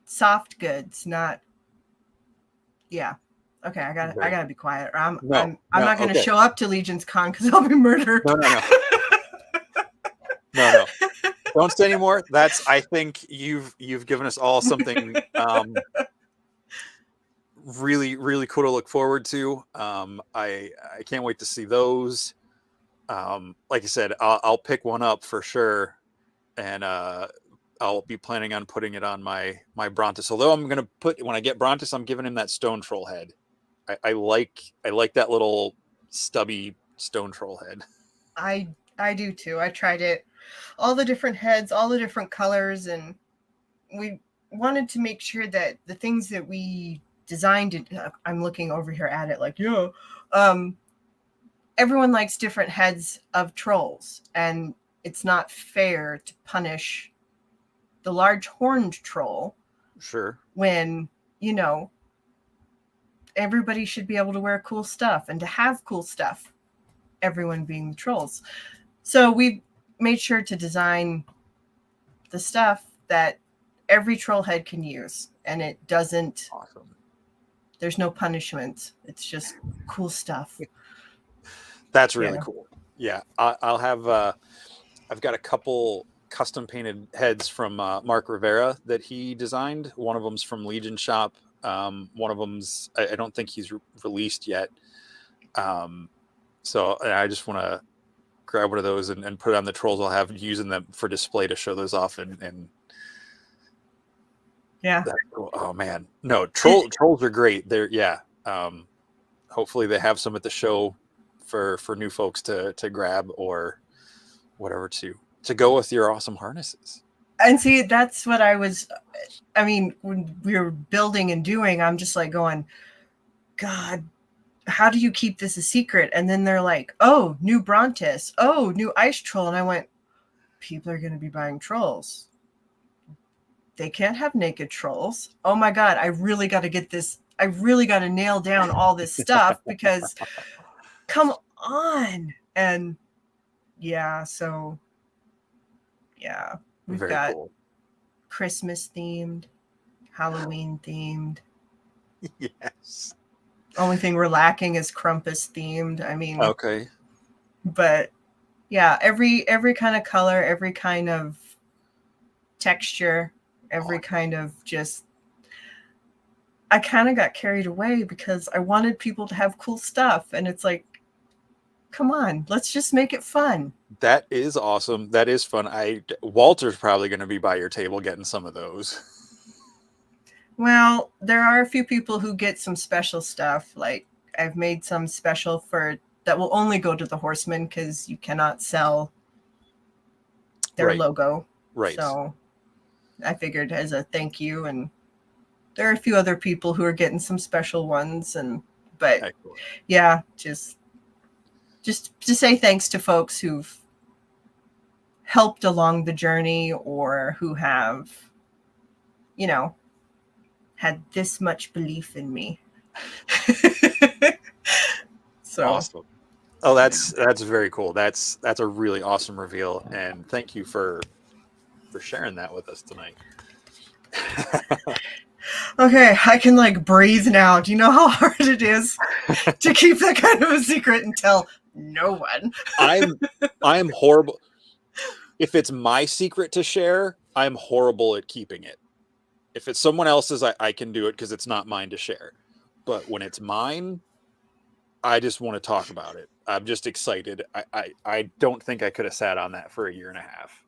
[SPEAKER 2] soft goods, not. Yeah. Okay, I gotta be quiet. Or I'm
[SPEAKER 1] No,
[SPEAKER 2] not gonna
[SPEAKER 1] okay.
[SPEAKER 2] show up to LegionsCon because I'll be murdered.
[SPEAKER 1] No. Don't say anymore. I think you've given us all something really, really cool to look forward to. I can't wait to see those. Like I said, I'll pick one up for sure, and I'll be planning on putting it on my Brontis. Although I'm gonna when I get Brontis, I'm giving him that stone troll head. I like that little stubby stone troll head.
[SPEAKER 2] I do too. I tried it, all the different heads, all the different colors, and we wanted to make sure that the things that we designed. I'm looking over here at it like, yeah. Everyone likes different heads of trolls, and it's not fair to punish the large horned troll.
[SPEAKER 1] Sure.
[SPEAKER 2] When, everybody should be able to wear cool stuff and to have cool stuff, everyone being the trolls. So we made sure to design the stuff that every troll head can use, and it doesn't.
[SPEAKER 1] Awesome.
[SPEAKER 2] There's no punishment. It's just cool stuff.
[SPEAKER 1] That's really cool. Yeah, I'll have. I've got a couple custom painted heads from Mark Rivera that he designed. One of them's from Legion Shop. One of them's I don't think he's released yet. So I just want to grab one of those and put it on the trolls. I'll have using them for display to show those off and
[SPEAKER 2] yeah.
[SPEAKER 1] Cool. Oh man, no trolls are great. They're hopefully they have some at the show for new folks to grab or whatever to go with your awesome harnesses.
[SPEAKER 2] And see, that's what when we were building and doing, I'm just like going, God, how do you keep this a secret? And then they're like, oh, new Brontis, oh, new ice troll. And I went, people are going to be buying trolls. They can't have naked trolls. Oh my God, I really got to get this. I really got to nail down all this stuff because come on. And yeah, so yeah, we've
[SPEAKER 1] Very
[SPEAKER 2] got
[SPEAKER 1] cool.
[SPEAKER 2] Christmas themed, Halloween themed.
[SPEAKER 1] Yes.
[SPEAKER 2] Only thing we're lacking is Krampus themed. I mean,
[SPEAKER 1] okay.
[SPEAKER 2] But yeah, every kind of color, every kind of texture, every kind of just. I kind of got carried away because I wanted people to have cool stuff, and it's like, come on, let's just make it fun.
[SPEAKER 1] That is awesome. That is fun. Walter's probably going to be by your table getting some of those.
[SPEAKER 2] Well, there are a few people who get some special stuff. Like I've made some special that will only go to the Horsemen because you cannot sell their logo.
[SPEAKER 1] Right.
[SPEAKER 2] So I figured as a thank you, and there are a few other people who are getting some special ones, but
[SPEAKER 1] Excellent.
[SPEAKER 2] Yeah, just to say thanks to folks who've helped along the journey or who have, had this much belief in me. So
[SPEAKER 1] awesome. Oh, that's very cool. That's a really awesome reveal, and thank you for sharing that with us tonight.
[SPEAKER 2] Okay, I can breathe now. Do you know how hard it is to keep that kind of a secret and tell no one?
[SPEAKER 1] I'm horrible. if it's my secret to share, I'm horrible at keeping it. If it's someone else's, I can do it because it's not mine to share. But when it's mine, I just want to talk about it. I'm just excited. I don't think I could have sat on that for a year and a half.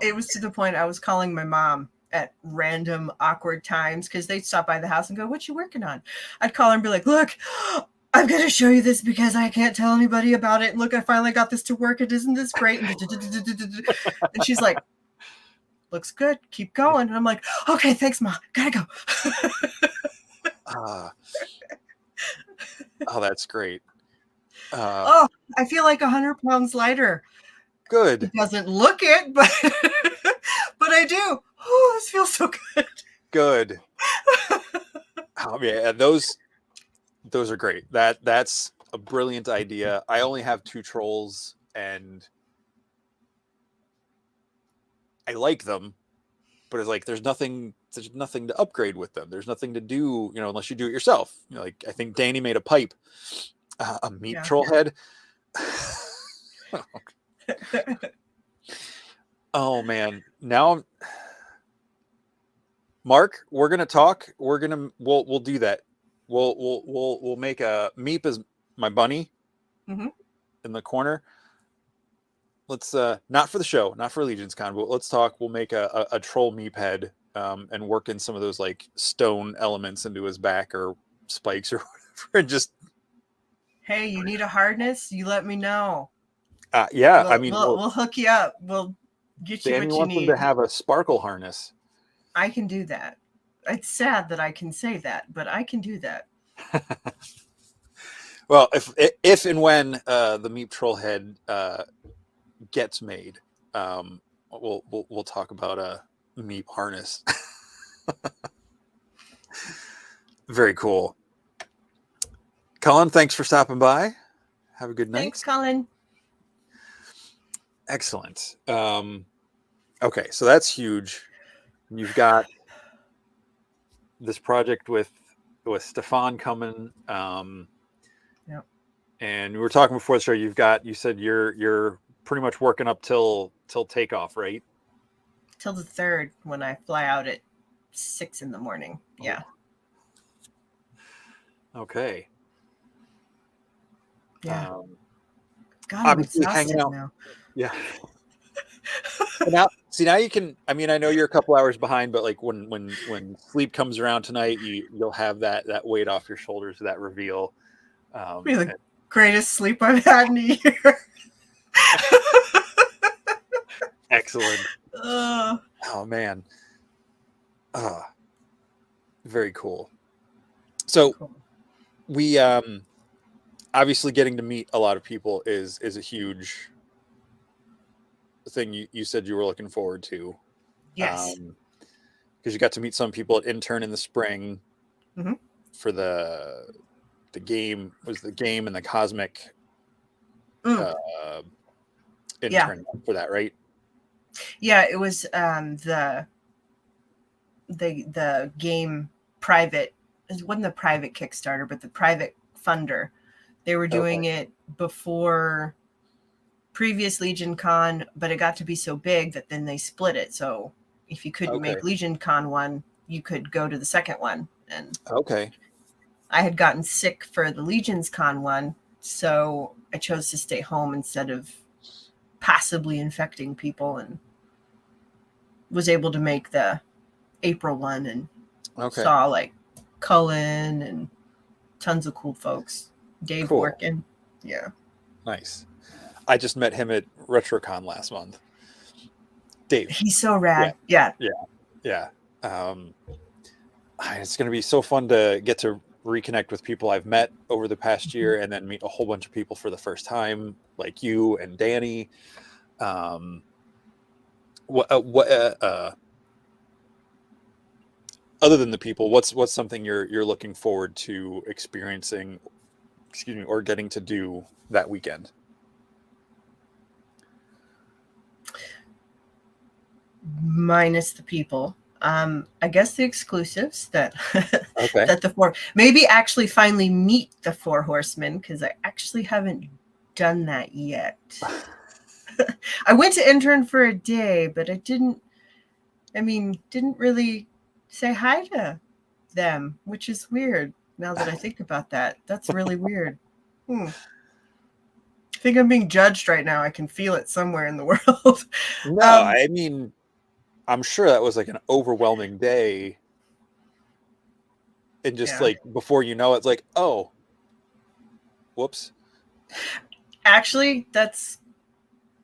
[SPEAKER 2] It was to the point I was calling my mom at random awkward times because they'd stop by the house and go, "What you working on?" I'd call her and be like, "Look, I'm going to show you this because I can't tell anybody about it. Look, I finally got this to work. And isn't this great?" And she's like, "Looks good. Keep going." And I'm like, "Okay, thanks, Mom. Gotta go."
[SPEAKER 1] Oh, that's great.
[SPEAKER 2] Oh, I feel like 100 pounds lighter.
[SPEAKER 1] Good.
[SPEAKER 2] It doesn't look it, but but I do. Oh, this feels so good.
[SPEAKER 1] Good. Oh, yeah, those are great. That's a brilliant idea. I only have 2 trolls, and I like them, but it's like there's nothing to upgrade with them. There's nothing to do, unless you do it yourself. Like I think Danny made a pipe, a meat troll head. Oh man, now Mark, we're gonna talk. We'll do that. We'll make a Meep as my bunny in the corner. Let's not for the show, not for LegionsCon, but let's talk. We'll make a troll Meep head and work in some of those like stone elements into his back or spikes or whatever, and just.
[SPEAKER 2] Hey, you need a harness? You let me know.
[SPEAKER 1] Yeah,
[SPEAKER 2] we'll hook you up. We'll get you
[SPEAKER 1] Danny
[SPEAKER 2] what you
[SPEAKER 1] wants
[SPEAKER 2] need.
[SPEAKER 1] him to have a sparkle harness.
[SPEAKER 2] I can do that. It's sad that I can say that, but I can do that.
[SPEAKER 1] Well, if and when the Meep troll head gets made, we'll talk about a Meep harness. Very cool. Colin, thanks for stopping by. Have a good night.
[SPEAKER 2] Thanks, Colin.
[SPEAKER 1] Excellent. Okay, so that's huge. You've got this project with Stefan coming.
[SPEAKER 2] Yep.
[SPEAKER 1] And we were talking before the show. You said you're pretty much working up till takeoff, right?
[SPEAKER 2] Till the 3rd when I fly out at 6 a.m. Yeah.
[SPEAKER 1] Okay.
[SPEAKER 2] Yeah. God, I'm
[SPEAKER 1] obviously hanging out
[SPEAKER 2] now.
[SPEAKER 1] Yeah. Now you can. I mean, I know you're a couple hours behind, but like when sleep comes around tonight, you'll have that weight off your shoulders, that reveal.
[SPEAKER 2] Be the greatest sleep I've had in a year.
[SPEAKER 1] Excellent. Oh man. Very cool. So we obviously getting to meet a lot of people is a huge thing you said you were looking forward to.
[SPEAKER 2] Yes.
[SPEAKER 1] Because you got to meet some people at Intern in the spring for the game and the Cosmic intern for that, right?
[SPEAKER 2] Yeah, it was the game private. It wasn't the private Kickstarter, but the private funder. They were doing it before previous LegionCon, but it got to be so big that then they split it. So if you couldn't make LegionCon one, you could go to the second one. And I had gotten sick for the LegionsCon one, so I chose to stay home instead of possibly infecting people, and was able to make the April one and saw like Cullen and tons of cool folks. Dave working. Yeah.
[SPEAKER 1] Nice. I just met him at RetroCon last month. Dave.
[SPEAKER 2] He's so rad. Yeah.
[SPEAKER 1] It's going to be so fun to get to reconnect with people I've met over the past year and then meet a whole bunch of people for the first time, like you and Danny. Other than the people, what's something you're looking forward to experiencing, or getting to do that weekend?
[SPEAKER 2] Minus the people. I guess the exclusives that that the four, maybe actually finally meet the 4 horsemen, because I actually haven't done that yet. I went to intern for a day, but I didn't really say hi to them, which is weird now that I think about that. That's really weird. I think I'm being judged right now. I can feel it somewhere in the world.
[SPEAKER 1] No,
[SPEAKER 2] um,
[SPEAKER 1] I mean, I'm sure that was like an overwhelming day. And just
[SPEAKER 2] yeah.
[SPEAKER 1] like before you know it, it's like, oh, whoops.
[SPEAKER 2] Actually, that's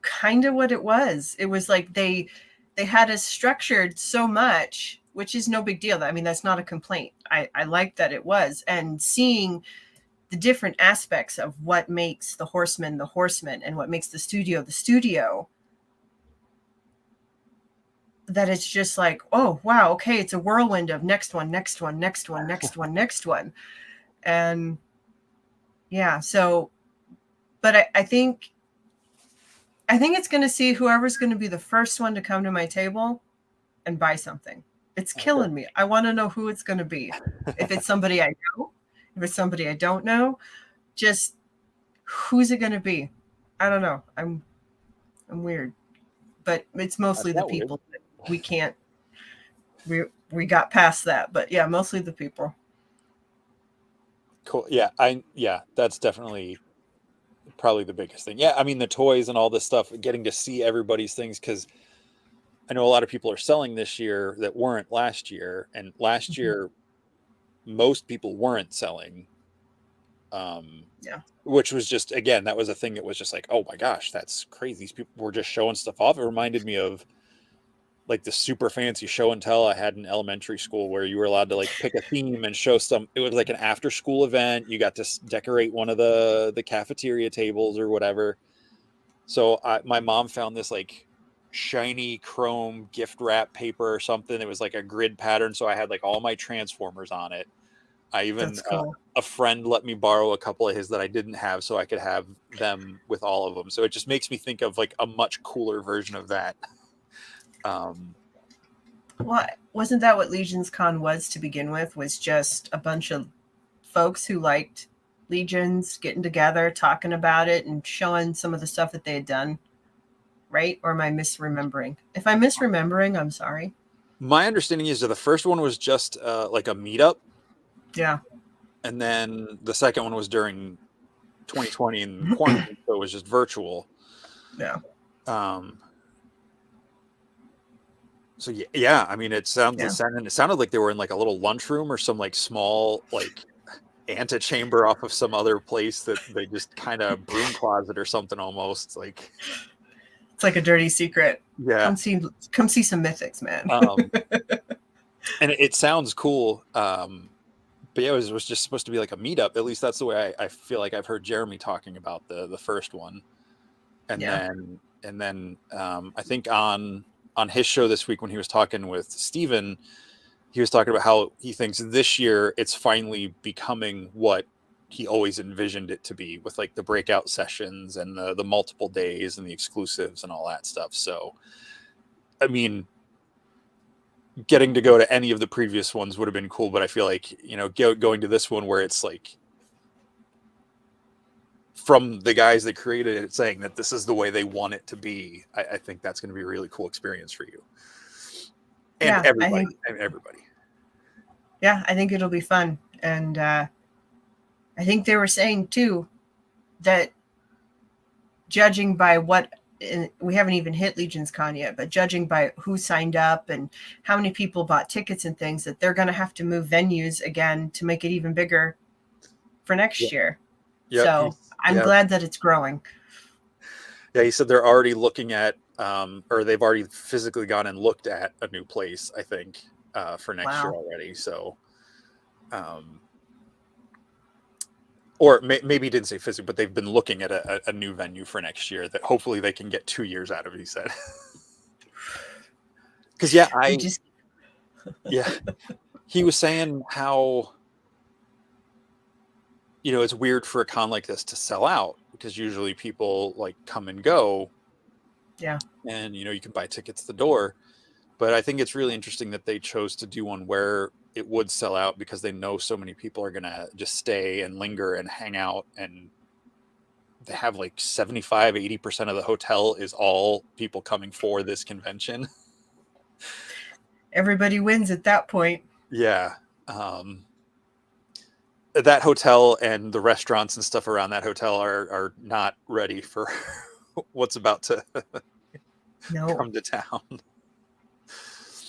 [SPEAKER 2] kind of what it was. It was like they had us structured so much, which is no big deal. I mean, that's not a complaint. I like that it was. And seeing the different aspects of what makes the horseman and what makes the studio, that it's just like, oh wow, okay, it's a whirlwind of next one, next one, next one, next one, next one. And yeah, so but I think it's going to see whoever's going to be the first one to come to my table and buy something. It's
[SPEAKER 1] Okay.
[SPEAKER 2] killing me. I want to know who it's going to be. If it's somebody I know, if it's somebody I don't know, just who's it going to be? I don't know. I'm weird, but it's
[SPEAKER 1] That's
[SPEAKER 2] mostly the
[SPEAKER 1] not weird.
[SPEAKER 2] people that we can't. We got past that, but yeah, mostly the people.
[SPEAKER 1] Cool. Yeah, that's definitely probably the biggest thing. Yeah, I mean the toys and all this stuff, getting to see everybody's things, because I know a lot of people are selling this year that weren't last year, and last
[SPEAKER 2] Mhm.
[SPEAKER 1] year most people weren't selling. Um,
[SPEAKER 2] Yeah,
[SPEAKER 1] which was just, again, that was a thing that was just like, oh my gosh, that's crazy. These people were just showing stuff off. It reminded me of like the super fancy show and tell I had in elementary school, where you were allowed to like pick a theme and show some. It was like an after school event. You got to decorate one of the cafeteria tables or whatever. So my mom found this like shiny chrome gift wrap paper or something. It was like a grid pattern, so I had like all my Transformers on it. I even
[SPEAKER 2] that's cool.
[SPEAKER 1] a friend let me borrow a couple of his that I didn't have, so I could have them with all of them. So it just makes me think of like a much cooler version of that. Um,
[SPEAKER 2] Well, wasn't that what LegionsCon was to begin with? Was just a bunch of folks who liked Legions getting together, talking about it, and showing some of the stuff that they had done, right? Or am I misremembering? If I'm misremembering, I'm sorry.
[SPEAKER 1] my understanding is that the first one was just like a meetup,
[SPEAKER 2] Yeah.
[SPEAKER 1] and then the second one was during 2020 and quarantine, so it was just virtual.
[SPEAKER 2] Yeah.
[SPEAKER 1] Um, so yeah, I mean,
[SPEAKER 2] Yeah.
[SPEAKER 1] it sounded like they were in like a little lunchroom or some like small like antechamber off of some other place that they just kind of broom closet or something almost like.
[SPEAKER 2] It's like a dirty secret.
[SPEAKER 1] Yeah.
[SPEAKER 2] Come see some mythics, man.
[SPEAKER 1] Um, and it sounds cool. But yeah, it was just supposed to be like a meetup. At least that's the way I feel like I've heard Jeremy talking about the first one. And
[SPEAKER 2] Yeah.
[SPEAKER 1] then I think on his show this week when he was talking with Steven, he was talking about how he thinks this year it's finally becoming what he always envisioned it to be, with like the breakout sessions and the multiple days and the exclusives and all that stuff. So I mean, getting to go to any of the previous ones would have been cool, but I feel like, going to this one where it's like from the guys that created it saying that this is the way they want it to be, I think that's going to be a really cool experience for you and
[SPEAKER 2] Yeah. I
[SPEAKER 1] everybody
[SPEAKER 2] think
[SPEAKER 1] and everybody.
[SPEAKER 2] yeah, I think it'll be fun. And I think they were saying too that judging by what we haven't even hit Legions Con yet, but judging by who signed up and how many people bought tickets and things, that they're going to have to move venues again to make it even bigger for
[SPEAKER 1] Yeah.
[SPEAKER 2] next year.
[SPEAKER 1] Yep.
[SPEAKER 2] So I'm glad that it's growing.
[SPEAKER 1] Yeah. He said they're already looking at, or they've already physically gone and looked at a new place, I think, for next year
[SPEAKER 2] Wow.
[SPEAKER 1] already. So, um, or maybe he didn't say physically, but they've been looking at a new venue for next year that hopefully they can get 2 years out of, he said. Because
[SPEAKER 2] We just
[SPEAKER 1] yeah, he was saying how, it's weird for a con like this to sell out, because usually people like come and go,
[SPEAKER 2] yeah.
[SPEAKER 1] and you can buy tickets at the door. But I think it's really interesting that they chose to do one where it would sell out, because they know so many people are going to just stay and linger and hang out and they have like 75-80% of the hotel is all people coming for this convention.
[SPEAKER 2] Everybody wins at that point.
[SPEAKER 1] Yeah. That hotel and the restaurants and stuff around that hotel are not ready for what's about to
[SPEAKER 2] No.
[SPEAKER 1] come to town.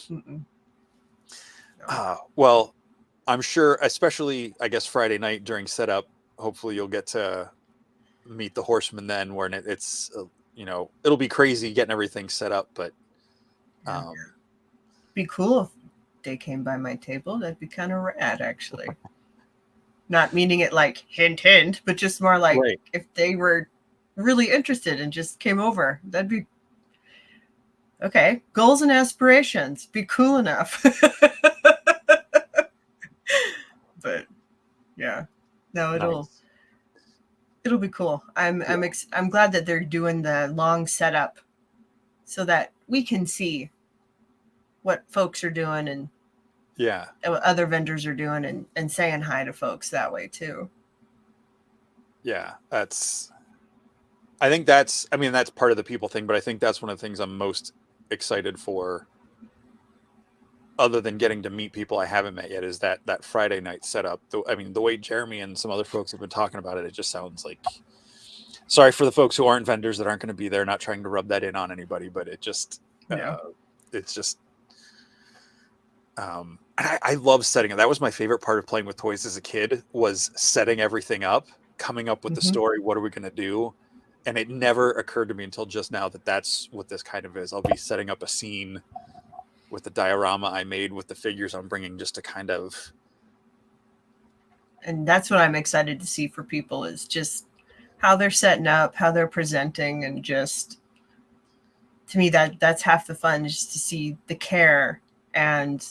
[SPEAKER 2] No.
[SPEAKER 1] Well, I'm sure, especially I guess Friday night during setup, hopefully you'll get to meet the horsemen then, where it's it'll be crazy getting everything set up, but
[SPEAKER 2] be cool if they came by my table. That'd be kind of rad, actually. Not meaning it like hint hint, but just more like
[SPEAKER 1] right.
[SPEAKER 2] If they were really interested and just came over, that'd be okay. Goals and aspirations, be cool enough. But yeah, no, it'll be cool. I'm glad that they're doing the long setup so that we can see what folks are doing and what other vendors are doing and saying hi to folks that way too.
[SPEAKER 1] Yeah, I think that's part of the people thing, but I think that's one of the things I'm most excited for, other than getting to meet people I haven't met yet, is that Friday night setup. The way Jeremy and some other folks have been talking about it just sounds like, sorry for the folks who aren't vendors that aren't going to be there, not trying to rub that in on anybody, but it just, it's just, I love setting up. That was my favorite part of playing with toys as a kid, was setting everything up, coming up with the story. What are we going to do? And it never occurred to me until just now that that's what this kind of is. I'll be setting up a scene with the diorama I made with the figures I'm bringing, just to kind of.
[SPEAKER 2] And that's what I'm excited to see for people, is just how they're setting up, how they're presenting, and just, to me, that's half the fun, just to see the care and,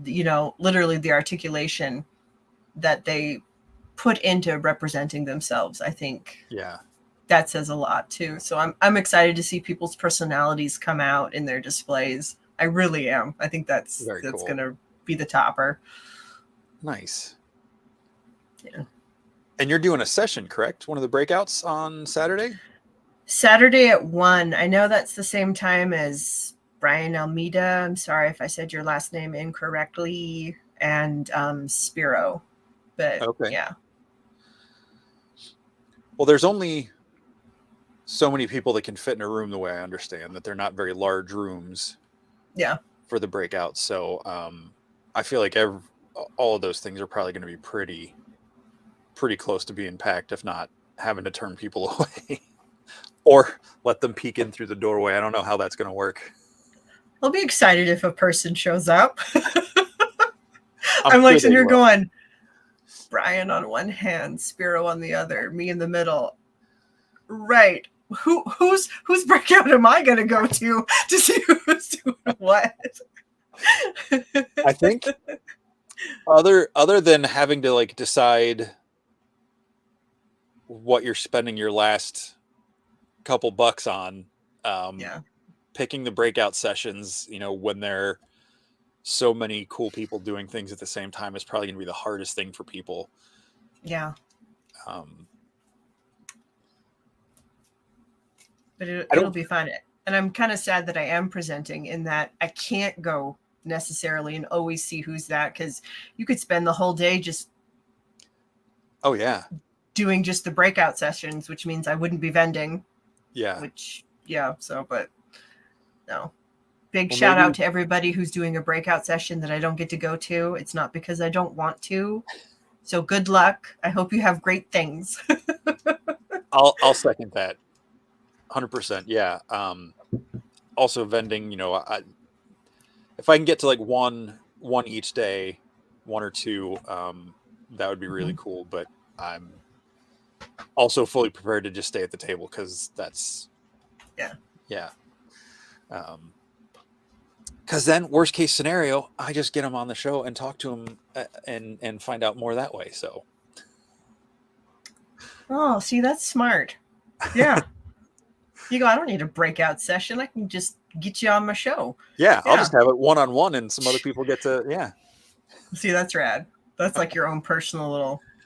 [SPEAKER 2] literally the articulation that they put into representing themselves. I think that says a lot too. So I'm excited to see people's personalities come out in their displays. I really am. I think that's cool. Going to be the topper.
[SPEAKER 1] Nice.
[SPEAKER 2] Yeah.
[SPEAKER 1] And you're doing a session, correct? One of the breakouts on Saturday?
[SPEAKER 2] Saturday at 1. I know that's the same time as Brian Almeida. I'm sorry if I said your last name incorrectly. And Spiro. But yeah.
[SPEAKER 1] Well, there's only so many people that can fit in a room, the way I understand, that they're not very large rooms.
[SPEAKER 2] Yeah.
[SPEAKER 1] For the breakout. So I feel like all of those things are probably going to be pretty close to being packed, if not having to turn people away or let them peek in through the doorway. I don't know how that's going to work.
[SPEAKER 2] I'll be excited if a person shows up. I'm like sitting here going, Brian on one hand, Spiro on the other, me in the middle. Right. Whose breakout am I going to go to see who's doing what?
[SPEAKER 1] I think other than having to like decide what you're spending your last couple bucks on, picking the breakout sessions, when there are so many cool people doing things at the same time, is probably going to be the hardest thing for people.
[SPEAKER 2] Yeah. But it'll be fun. And I'm kind of sad that I am presenting, in that I can't go necessarily and always see who's that, because you could spend the whole day just doing just the breakout sessions, which means I wouldn't be vending. But no. Big shout out to everybody who's doing a breakout session that I don't get to go to. It's not because I don't want to. So good luck. I hope you have great things.
[SPEAKER 1] I'll second that. 100%. Yeah. Also vending, if I can get to like one each day, 1 or 2, that would be really cool. But I'm also fully prepared to just stay at the table, because that's because then, worst case scenario, I just get them on the show and talk to them and find out more that way. So.
[SPEAKER 2] Oh, see, that's smart. Yeah. You go, I don't need a breakout session. I can just get you on my show.
[SPEAKER 1] Yeah. I'll just have it one-on-one, and some other people get to,
[SPEAKER 2] See, that's rad. That's like your own personal little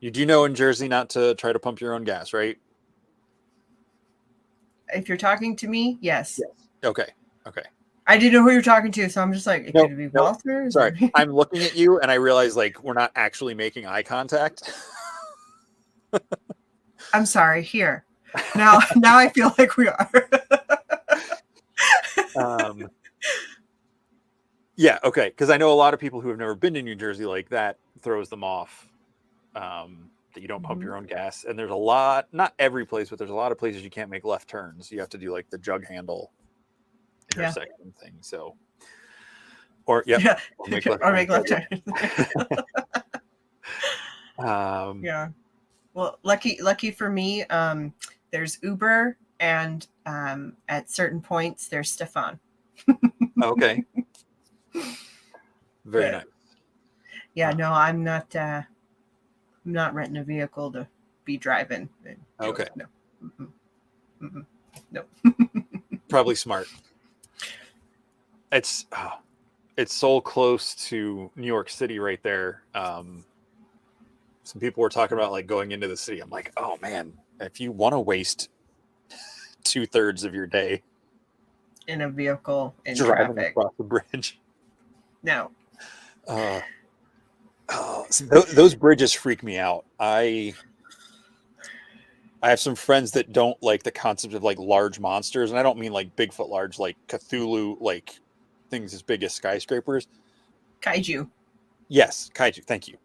[SPEAKER 1] You do know in Jersey not to try to pump your own gas, right?
[SPEAKER 2] If you're talking to me, yes.
[SPEAKER 1] Okay. Okay.
[SPEAKER 2] I didn't know who you're talking to, so I'm just like, it
[SPEAKER 1] No,
[SPEAKER 2] could be
[SPEAKER 1] no.
[SPEAKER 2] Walter. Is
[SPEAKER 1] Sorry.
[SPEAKER 2] it-
[SPEAKER 1] I'm looking at you and I realize like we're not actually making eye contact.
[SPEAKER 2] I'm sorry. Here. Now I feel like we are.
[SPEAKER 1] um, yeah, okay. Because I know a lot of people who have never been to New Jersey, like that throws them off. That you don't pump your own gas. And there's a lot, not every place, but there's a lot of places you can't make left turns. You have to do like the jug handle intersection thing. So, or
[SPEAKER 2] Yeah.
[SPEAKER 1] or make left
[SPEAKER 2] Or
[SPEAKER 1] turns.
[SPEAKER 2] make left turn. Yeah. Well, lucky for me, there's Uber, and at certain points there's Stefan.
[SPEAKER 1] Okay. Very
[SPEAKER 2] But,
[SPEAKER 1] nice.
[SPEAKER 2] yeah, no, I'm not renting a vehicle to be driving.
[SPEAKER 1] Okay.
[SPEAKER 2] No. Mm-mm. Mm-mm. No.
[SPEAKER 1] Probably smart. It's so close to New York City right there. Some people were talking about like going into the city. I'm like, oh man, if you want to waste 2/3 of your day
[SPEAKER 2] In a vehicle in
[SPEAKER 1] driving
[SPEAKER 2] traffic.
[SPEAKER 1] across the bridge,
[SPEAKER 2] No.
[SPEAKER 1] so those bridges freak me out. I have some friends that don't like the concept of like large monsters, and I don't mean like Bigfoot large, like Cthulhu, like things as big as skyscrapers.
[SPEAKER 2] Kaiju.
[SPEAKER 1] Yes, kaiju. Thank you.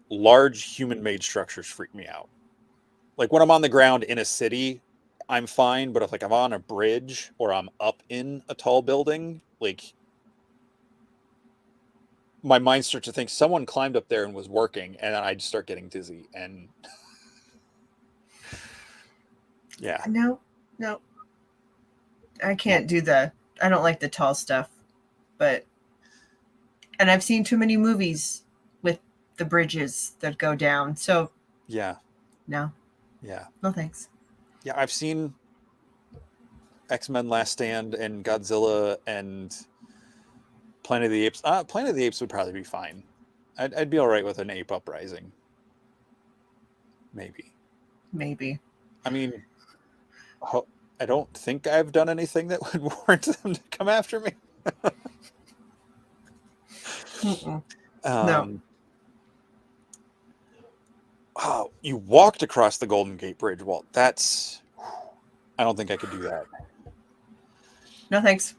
[SPEAKER 1] Large human-made structures freak me out. Like when I'm on the ground in a city, I'm fine. But if like I'm on a bridge or I'm up in a tall building, like my mind starts to think someone climbed up there and was working, and then I just start getting dizzy. And yeah,
[SPEAKER 2] No. I can't do I don't like the tall stuff. And I've seen too many movies with the bridges that go down. So
[SPEAKER 1] yeah,
[SPEAKER 2] no.
[SPEAKER 1] yeah,
[SPEAKER 2] No thanks.
[SPEAKER 1] yeah. I've seen X-Men: Last Stand and Godzilla and Planet of the Apes. Planet of the Apes would probably be fine. I'd be all right with an ape uprising. Maybe. I mean, I don't think I've done anything that would warrant them to come after me.
[SPEAKER 2] No.
[SPEAKER 1] Oh, you walked across the Golden Gate Bridge. Well, I don't think I could do that.
[SPEAKER 2] No thanks.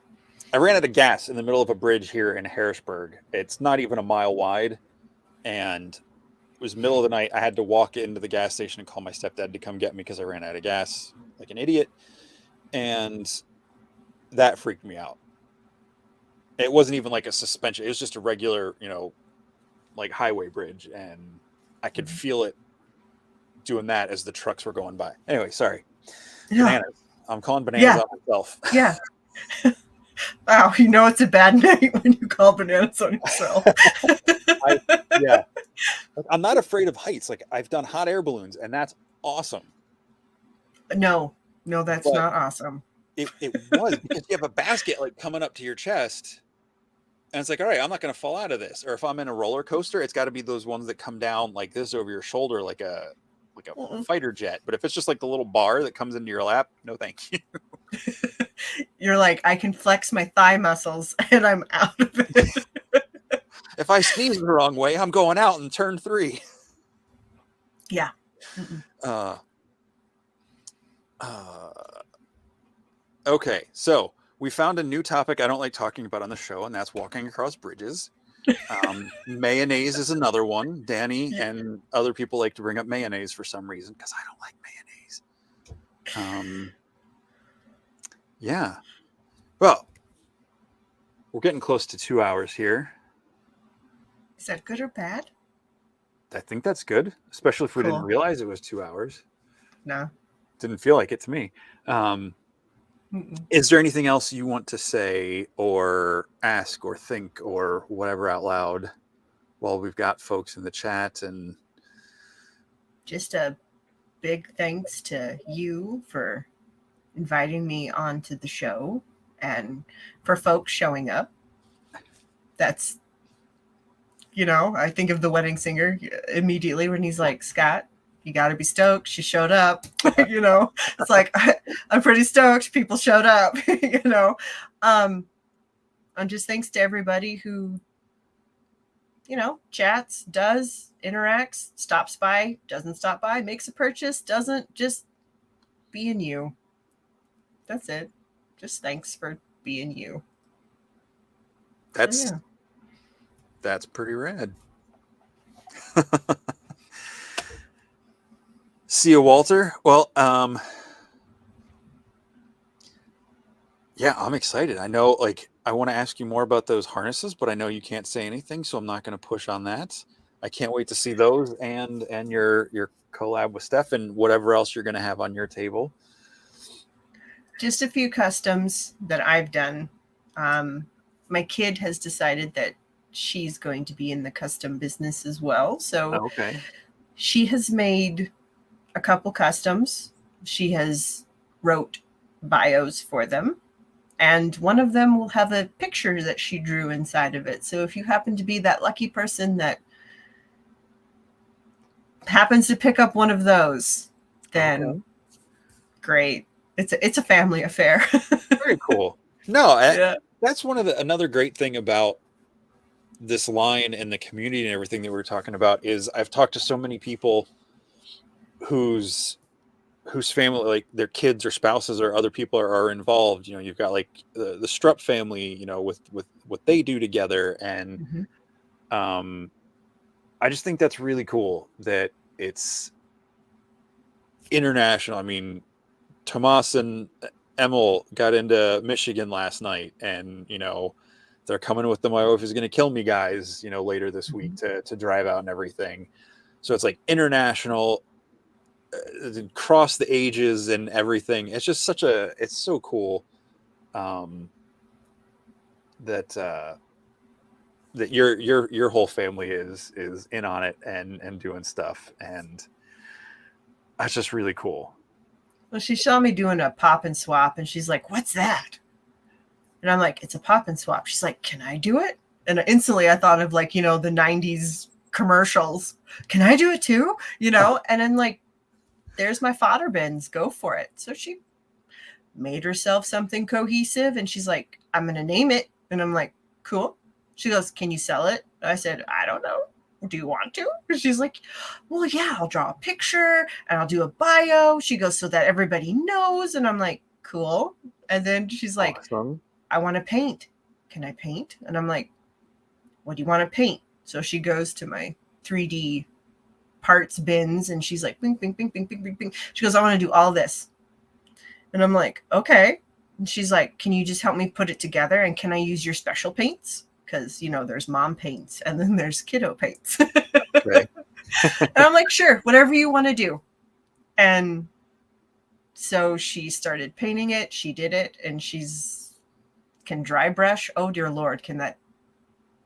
[SPEAKER 1] I ran out of gas in the middle of a bridge here in Harrisburg. It's not even a mile wide. And it was middle of the night. I had to walk into the gas station and call my stepdad to come get me because I ran out of gas like an idiot. And that freaked me out. It wasn't even like a suspension. It was just a regular, like highway bridge. And I could feel it doing that as the trucks were going by. Anyway, sorry.
[SPEAKER 2] Yeah.
[SPEAKER 1] Bananas. I'm calling bananas on myself.
[SPEAKER 2] Yeah. Wow, it's a bad night when you call bananas on yourself.
[SPEAKER 1] Yeah. I'm not afraid of heights. Like I've done hot air balloons and that's awesome.
[SPEAKER 2] No, that's not awesome.
[SPEAKER 1] It was because you have a basket like coming up to your chest. And it's like, all right, I'm not going to fall out of this. Or if I'm in a roller coaster, it's got to be those ones that come down like this over your shoulder, like a fighter jet. But if it's just like the little bar that comes into your lap, no, thank you.
[SPEAKER 2] You're like, I can flex my thigh muscles and I'm out of it.
[SPEAKER 1] If I sneeze the wrong way, I'm going out in turn 3.
[SPEAKER 2] Yeah.
[SPEAKER 1] Okay, so we found a new topic I don't like talking about on the show, and that's walking across bridges. Mayonnaise is another one. Danny and other people like to bring up mayonnaise for some reason because I don't like mayonnaise. Yeah. Well, we're getting close to 2 hours here.
[SPEAKER 2] Is that good or bad?
[SPEAKER 1] I think that's good, especially if we
[SPEAKER 2] Cool.
[SPEAKER 1] didn't realize it was 2 hours.
[SPEAKER 2] No.
[SPEAKER 1] Didn't feel like it to me. Is there anything else you want to say or ask or think or whatever out loud while we've got folks in the chat? And
[SPEAKER 2] just a big thanks to you for inviting me onto the show and for folks showing up. That's I think of The Wedding Singer immediately when he's like, Scott, you got to be stoked. She showed up. It's like, I'm pretty stoked. People showed up, And just thanks to everybody who, chats, does, interacts, stops by, doesn't stop by, makes a purchase, doesn't, just being you. That's it. Just thanks for being you.
[SPEAKER 1] That's pretty rad. See you, Walter. Well, yeah, I'm excited. I know, I want to ask you more about those harnesses, but I know you can't say anything, so I'm not going to push on that. I can't wait to see those and your collab with Steph and whatever else you're going to have on your table.
[SPEAKER 2] Just a few customs that I've done. My kid has decided that she's going to be in the custom business as well. So
[SPEAKER 1] okay,
[SPEAKER 2] she has made a couple customs. She has wrote bios for them. And one of them will have a picture that she drew inside of it. So if you happen to be that lucky person that happens to pick up one of those, then great. It's a family affair.
[SPEAKER 1] Very cool. No, that's another great thing about this line and the community and everything that we're talking about is I've talked to so many people whose family, like their kids or spouses or other people are involved. You've got like the Strupp family, with what they do together. And I just think that's really cool that it's international. I mean, Tomas and Emil got into Michigan last night, and they're coming with the "my wife is going to kill me" guys, later this week to drive out and everything. So it's like international, across the ages and everything. It's just it's so cool that your whole family is in on it and doing stuff, and that's just really cool.
[SPEAKER 2] Well, she saw me doing a pop and swap, and she's like, "What's that?" And I'm like, "It's a pop and swap." She's like, "Can I do it?" And instantly I thought of the 90s commercials. Can I do it too? And then there's my fodder bins. Go for it. So she made herself something cohesive, and she's like, "I'm going to name it." And I'm like, "Cool." She goes, "Can you sell it?" I said, "I don't know. Do you want to?" And she's like, "Well, yeah, I'll draw a picture and I'll do a bio." She goes, "So that everybody knows." And I'm like, "Cool." And then she's like,
[SPEAKER 1] Awesome.
[SPEAKER 2] "I want to paint. Can I paint?" And I'm like, "What do you want to paint?" So she goes to my 3D parts bins, and she's like, bing, bing, bing, bing, bing, bing, bing. She goes, "I want to do all this." And I'm like, "Okay." And she's like, "Can you just help me put it together? And can I use your special paints? Because, there's mom paints and then there's kiddo paints."
[SPEAKER 1] Okay.
[SPEAKER 2] And I'm like, "Sure, whatever you want to do." And so she started painting it. She did it, and can dry brush. Oh, dear Lord, can that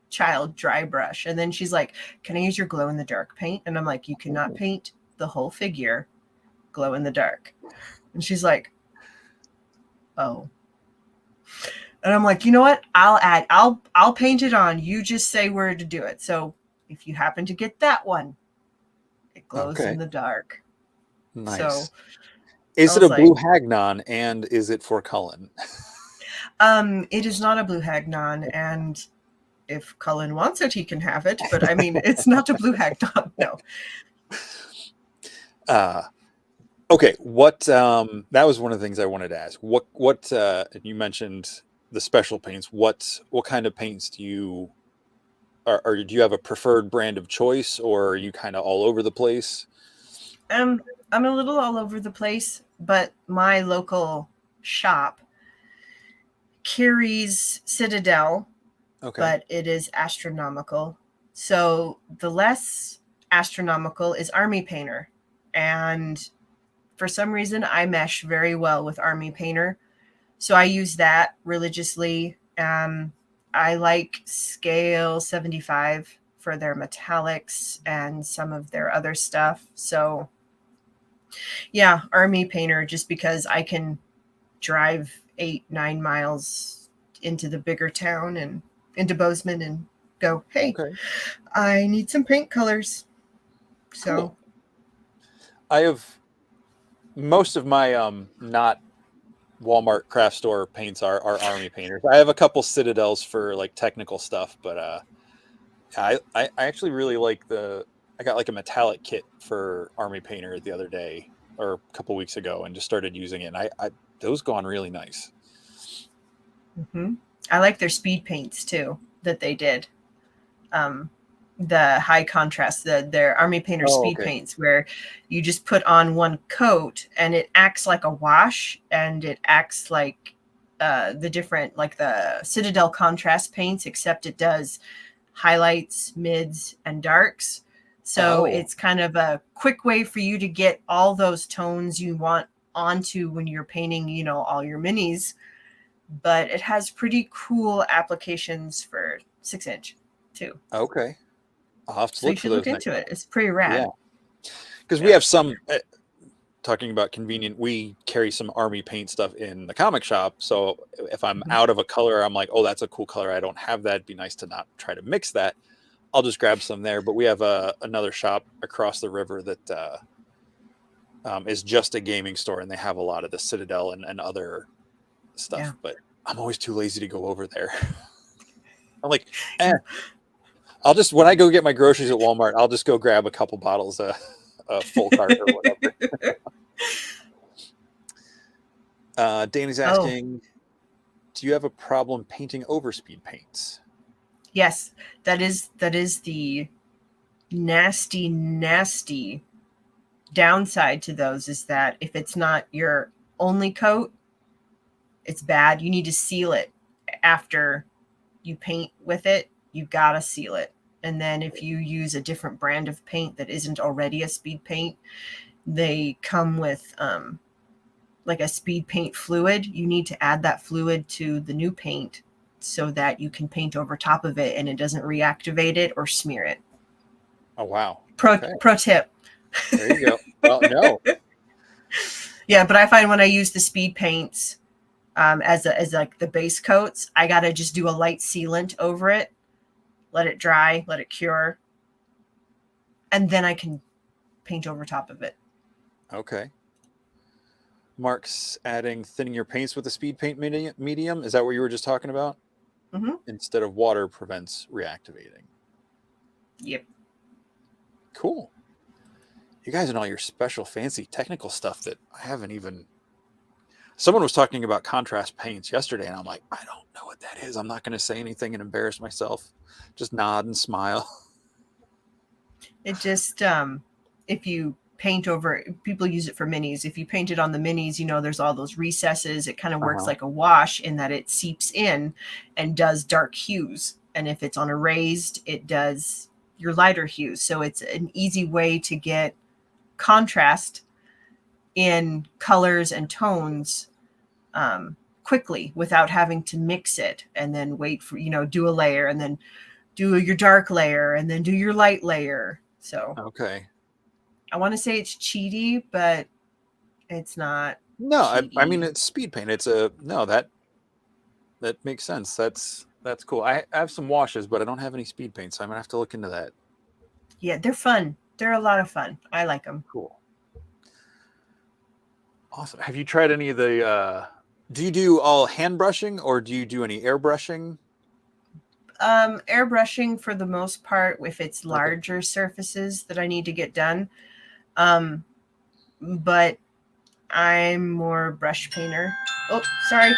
[SPEAKER 2] child dry brush? And then she's like, "Can I use your glow in the dark paint?" And I'm like, "You cannot paint the whole figure glow in the dark." And she's like, "Oh." And I'm like, "You know what? I'll paint it on. You just say where to do it." So if you happen to get that one, it glows in the dark.
[SPEAKER 1] Nice.
[SPEAKER 2] So
[SPEAKER 1] is it a blue Hagnon, and is it for Cullen?
[SPEAKER 2] It is not a blue Hagnon, and if Cullen wants it, he can have it. But I mean, it's not a blue Hagnon, no.
[SPEAKER 1] Okay, that was one of the things I wanted to ask. What you mentioned the special paints. What kind of paints do you, or do you have a preferred brand of choice, or are you kind of all over the place?
[SPEAKER 2] I'm a little all over the place, but my local shop carries Citadel, but it is astronomical. So the less astronomical is Army Painter, and for some reason I mesh very well with Army Painter, so I use that religiously. I like Scale 75 for their metallics and some of their other stuff. So yeah, Army Painter, just because I can drive 8-9 miles into the bigger town and into Bozeman and go, hey,
[SPEAKER 1] Okay.
[SPEAKER 2] I need some paint colors. So
[SPEAKER 1] Cool. I have most of my not Walmart craft store paints are army painters. I have a couple Citadels for like technical stuff, but I actually really like I got like a metallic kit for army painter the other day or a couple weeks ago and just started using it. And I those go on really nice.
[SPEAKER 2] I like their speed paints too that they did. Um, the high contrast, their army painter
[SPEAKER 1] Oh,
[SPEAKER 2] speed
[SPEAKER 1] okay.
[SPEAKER 2] paints, where you just put on one coat and it acts like a wash, and it acts like the different, like the Citadel contrast paints, except it does highlights, mids, and darks. So
[SPEAKER 1] Oh,
[SPEAKER 2] it's kind of a quick way for you to get all those tones you want onto when you're painting, all your minis. But it has pretty cool applications for 6-inch too.
[SPEAKER 1] okay. I'll have to
[SPEAKER 2] So you
[SPEAKER 1] look for
[SPEAKER 2] should look
[SPEAKER 1] those next
[SPEAKER 2] into
[SPEAKER 1] time.
[SPEAKER 2] it. It's pretty
[SPEAKER 1] Yeah,
[SPEAKER 2] rad.
[SPEAKER 1] because we
[SPEAKER 2] Yeah.
[SPEAKER 1] have some. Talking about convenient, we carry some army paint stuff in the comic shop. So if I'm
[SPEAKER 2] Mhm.
[SPEAKER 1] out of a color, I'm like, oh, that's a cool color. I don't have that. It'd be nice to not try to mix that. I'll just grab some there. But we have another shop across the river that is just a gaming store, and they have a lot of the Citadel and other
[SPEAKER 2] Yeah.
[SPEAKER 1] stuff. But I'm always too lazy to go over there. I'm like, eh, I'll just when I go get my groceries at Walmart, I'll just go grab a couple bottles, a full cart or whatever. Danny's
[SPEAKER 2] Oh,
[SPEAKER 1] asking, do you have a problem painting over speed paints?
[SPEAKER 2] yes. That is the nasty, nasty downside to those, is that if it's not your only coat, it's bad. You need to seal it after you paint with it. You gotta seal it. And then if you use a different brand of paint that isn't already a speed paint, they come with like a speed paint fluid. You need to add that fluid to the new paint so that you can paint over top of it and it doesn't reactivate it or smear it.
[SPEAKER 1] Oh wow.
[SPEAKER 2] Pro
[SPEAKER 1] Okay.
[SPEAKER 2] pro tip.
[SPEAKER 1] There you go. Well, no.
[SPEAKER 2] Yeah, but I find when I use the speed paints as like the base coats, I gotta just do a light sealant over it, let it dry, let it cure, and then I can paint over top of it.
[SPEAKER 1] Okay. Mark's adding thinning your paints with a speed paint medium. Is that what you were just talking about?
[SPEAKER 2] Mm-hmm.
[SPEAKER 1] Instead of water prevents reactivating.
[SPEAKER 2] Yep.
[SPEAKER 1] Cool. You guys and all your special fancy technical stuff that I haven't even. Someone was talking about contrast paints yesterday, and I'm like, I don't know what that is. I'm not going to say anything and embarrass myself. Just nod and smile.
[SPEAKER 2] It just if you paint over, people use it for minis. If you paint it on the minis, there's all those recesses. It kind of works
[SPEAKER 1] Uh-huh.
[SPEAKER 2] like a wash in that it seeps in and does dark hues. And if it's on a raised, it does your lighter hues. So it's an easy way to get contrast in colors and tones quickly without having to mix it and then wait for, do a layer and then do your dark layer and then do your light layer. So
[SPEAKER 1] Okay.
[SPEAKER 2] I want to say it's cheaty, but it's not
[SPEAKER 1] No, I mean
[SPEAKER 2] cheaty.
[SPEAKER 1] it's speed paint. It's a no that makes sense. That's cool. I have some washes, but I don't have any speed paint, so I'm gonna have to look into that.
[SPEAKER 2] Yeah, they're fun. They're a lot of fun. I like them.
[SPEAKER 1] Cool. Awesome. Have you tried any of the do you do all hand brushing or do you do any airbrushing?
[SPEAKER 2] Airbrushing for the most part, if it's
[SPEAKER 1] Okay.
[SPEAKER 2] larger surfaces that I need to get done. Um, but I'm more brush painter. Oh, sorry.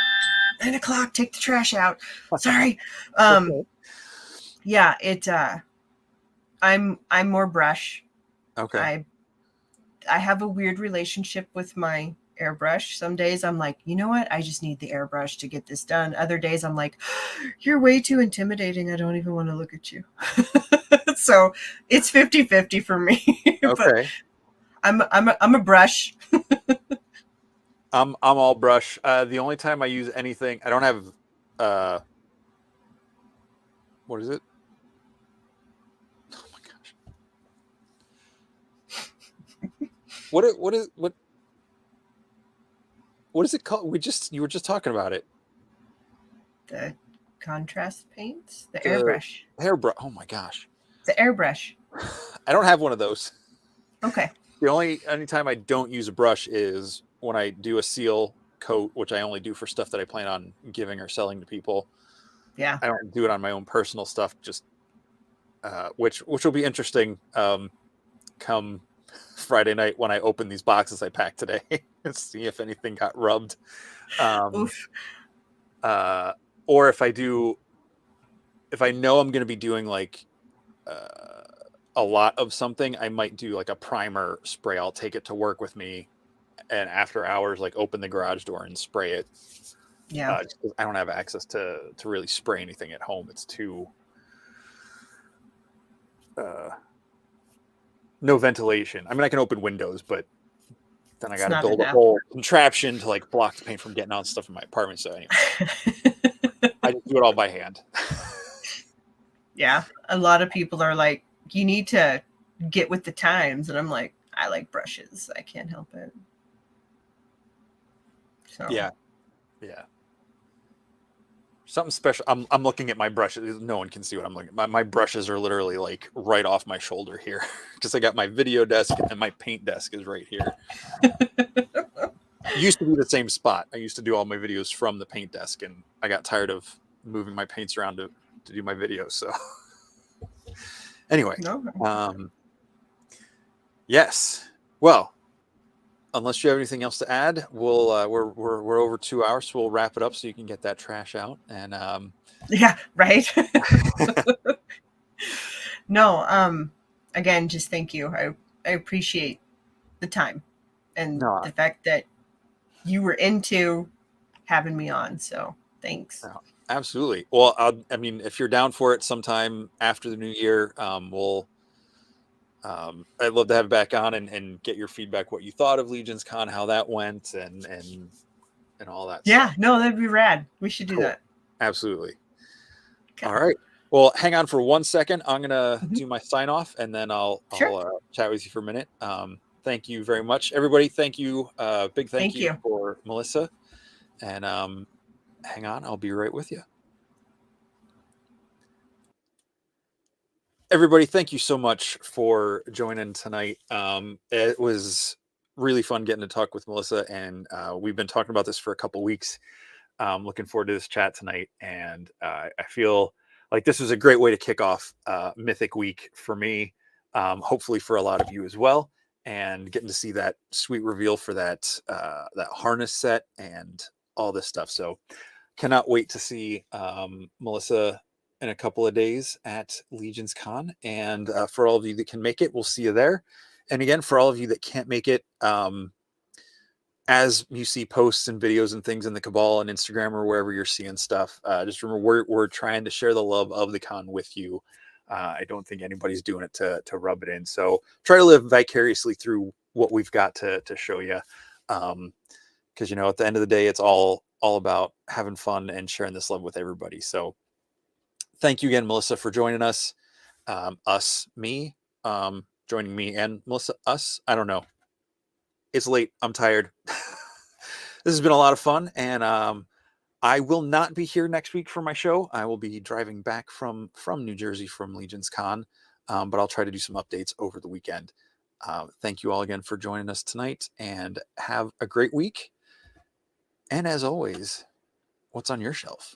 [SPEAKER 2] 9 o'clock. Take the trash out. Sorry.
[SPEAKER 1] It's
[SPEAKER 2] Um,
[SPEAKER 1] okay.
[SPEAKER 2] yeah, I'm more brush.
[SPEAKER 1] Okay.
[SPEAKER 2] I have a weird relationship with my airbrush. Some days I'm like, you know what? I just need the airbrush to get this done. Other days I'm like, you're way too intimidating. I don't even want to look at you. So it's 50-50 for me. But
[SPEAKER 1] Okay.
[SPEAKER 2] I'm a brush.
[SPEAKER 1] I'm all brush. The only time I use anything, I don't have uh what is it? Oh my gosh. What is it called? You were just talking about it.
[SPEAKER 2] The contrast paints, the
[SPEAKER 1] The
[SPEAKER 2] airbrush.
[SPEAKER 1] hairbrush. Oh my gosh.
[SPEAKER 2] The airbrush.
[SPEAKER 1] I don't have one of those.
[SPEAKER 2] Okay.
[SPEAKER 1] The only time I don't use a brush is when I do a seal coat, which I only do for stuff that I plan on giving or selling to people.
[SPEAKER 2] Yeah.
[SPEAKER 1] I don't do it on my own personal stuff, just which will be interesting come Friday night when I open these boxes I packed today and see if anything got rubbed.
[SPEAKER 2] Oof.
[SPEAKER 1] Or if I know I'm going to be doing like a lot of something, I might do like a primer spray. I'll take it to work with me, and after hours, like open the garage door and spray it.
[SPEAKER 2] Yeah.
[SPEAKER 1] Just 'cause I don't have access to really spray anything at home. It's too no ventilation. I mean, I can open windows, but then I
[SPEAKER 2] It's
[SPEAKER 1] got to
[SPEAKER 2] not
[SPEAKER 1] build a
[SPEAKER 2] enough.
[SPEAKER 1] whole contraption to like block the paint from getting out stuff in my apartment. So anyway, I just do it all by hand.
[SPEAKER 2] Yeah. A lot of people are like, you need to get with the times. And I'm like, I like brushes. I can't help it. So
[SPEAKER 1] Yeah. Something special. I'm looking at my brushes. No one can see what I'm looking at. My brushes are literally like right off my shoulder here. Because I got my video desk and my paint desk is right here. Used to be the same spot. I used to do all my videos from the paint desk, and I got tired of moving my paints around to do my videos. So anyway,
[SPEAKER 2] no.
[SPEAKER 1] yes. Well, unless you have anything else to add, we're over 2 hours, so we'll wrap it up so you can get that trash out. And
[SPEAKER 2] Yeah, right. No, again, just thank you. I appreciate the time and
[SPEAKER 1] no,
[SPEAKER 2] the fact that you were into having me on. So thanks.
[SPEAKER 1] no, absolutely. Well, I mean, if you're down for it sometime after the new year, I'd love to have you back on and get your feedback, what you thought of LegionsCon, how that went, and all that
[SPEAKER 2] Yeah,
[SPEAKER 1] stuff.
[SPEAKER 2] no, that'd be rad. We should do
[SPEAKER 1] Cool.
[SPEAKER 2] that.
[SPEAKER 1] Absolutely.
[SPEAKER 2] Okay.
[SPEAKER 1] All right. Well, hang on for 1 second. I'm gonna
[SPEAKER 2] Mhm.
[SPEAKER 1] do my sign off, and then I'll
[SPEAKER 2] Sure.
[SPEAKER 1] chat with you for a minute. Thank you very much, everybody. Thank you. Big thank
[SPEAKER 2] Thank
[SPEAKER 1] you
[SPEAKER 2] you.
[SPEAKER 1] for Melissa. And hang on, I'll be right with you. Everybody, thank you so much for joining tonight. It was really fun getting to talk with Melissa, and we've been talking about this for a couple weeks. Looking forward to this chat tonight, and I feel like this was a great way to kick off Mythic Week for me. Hopefully for a lot of you as well, and getting to see that sweet reveal for that harness set and all this stuff. So cannot wait to see Melissa in a couple of days at LegionsCon. And for all of you that can make it, we'll see you there. And again, for all of you that can't make it, as you see posts and videos and things in the Cabal and Instagram or wherever you're seeing stuff, just remember we're trying to share the love of the con with you. I don't think anybody's doing it to rub it in. So try to live vicariously through what we've got to show you. Because at the end of the day, it's all about having fun and sharing this love with everybody. So thank you again, Melissa, for joining us. Joining me and Melissa, us. I don't know. It's late. I'm tired. This has been a lot of fun, and I will not be here next week for my show. I will be driving back from New Jersey from LegionsCon, but I'll try to do some updates over the weekend. Thank you all again for joining us tonight, and have a great week. And as always, what's on your shelf?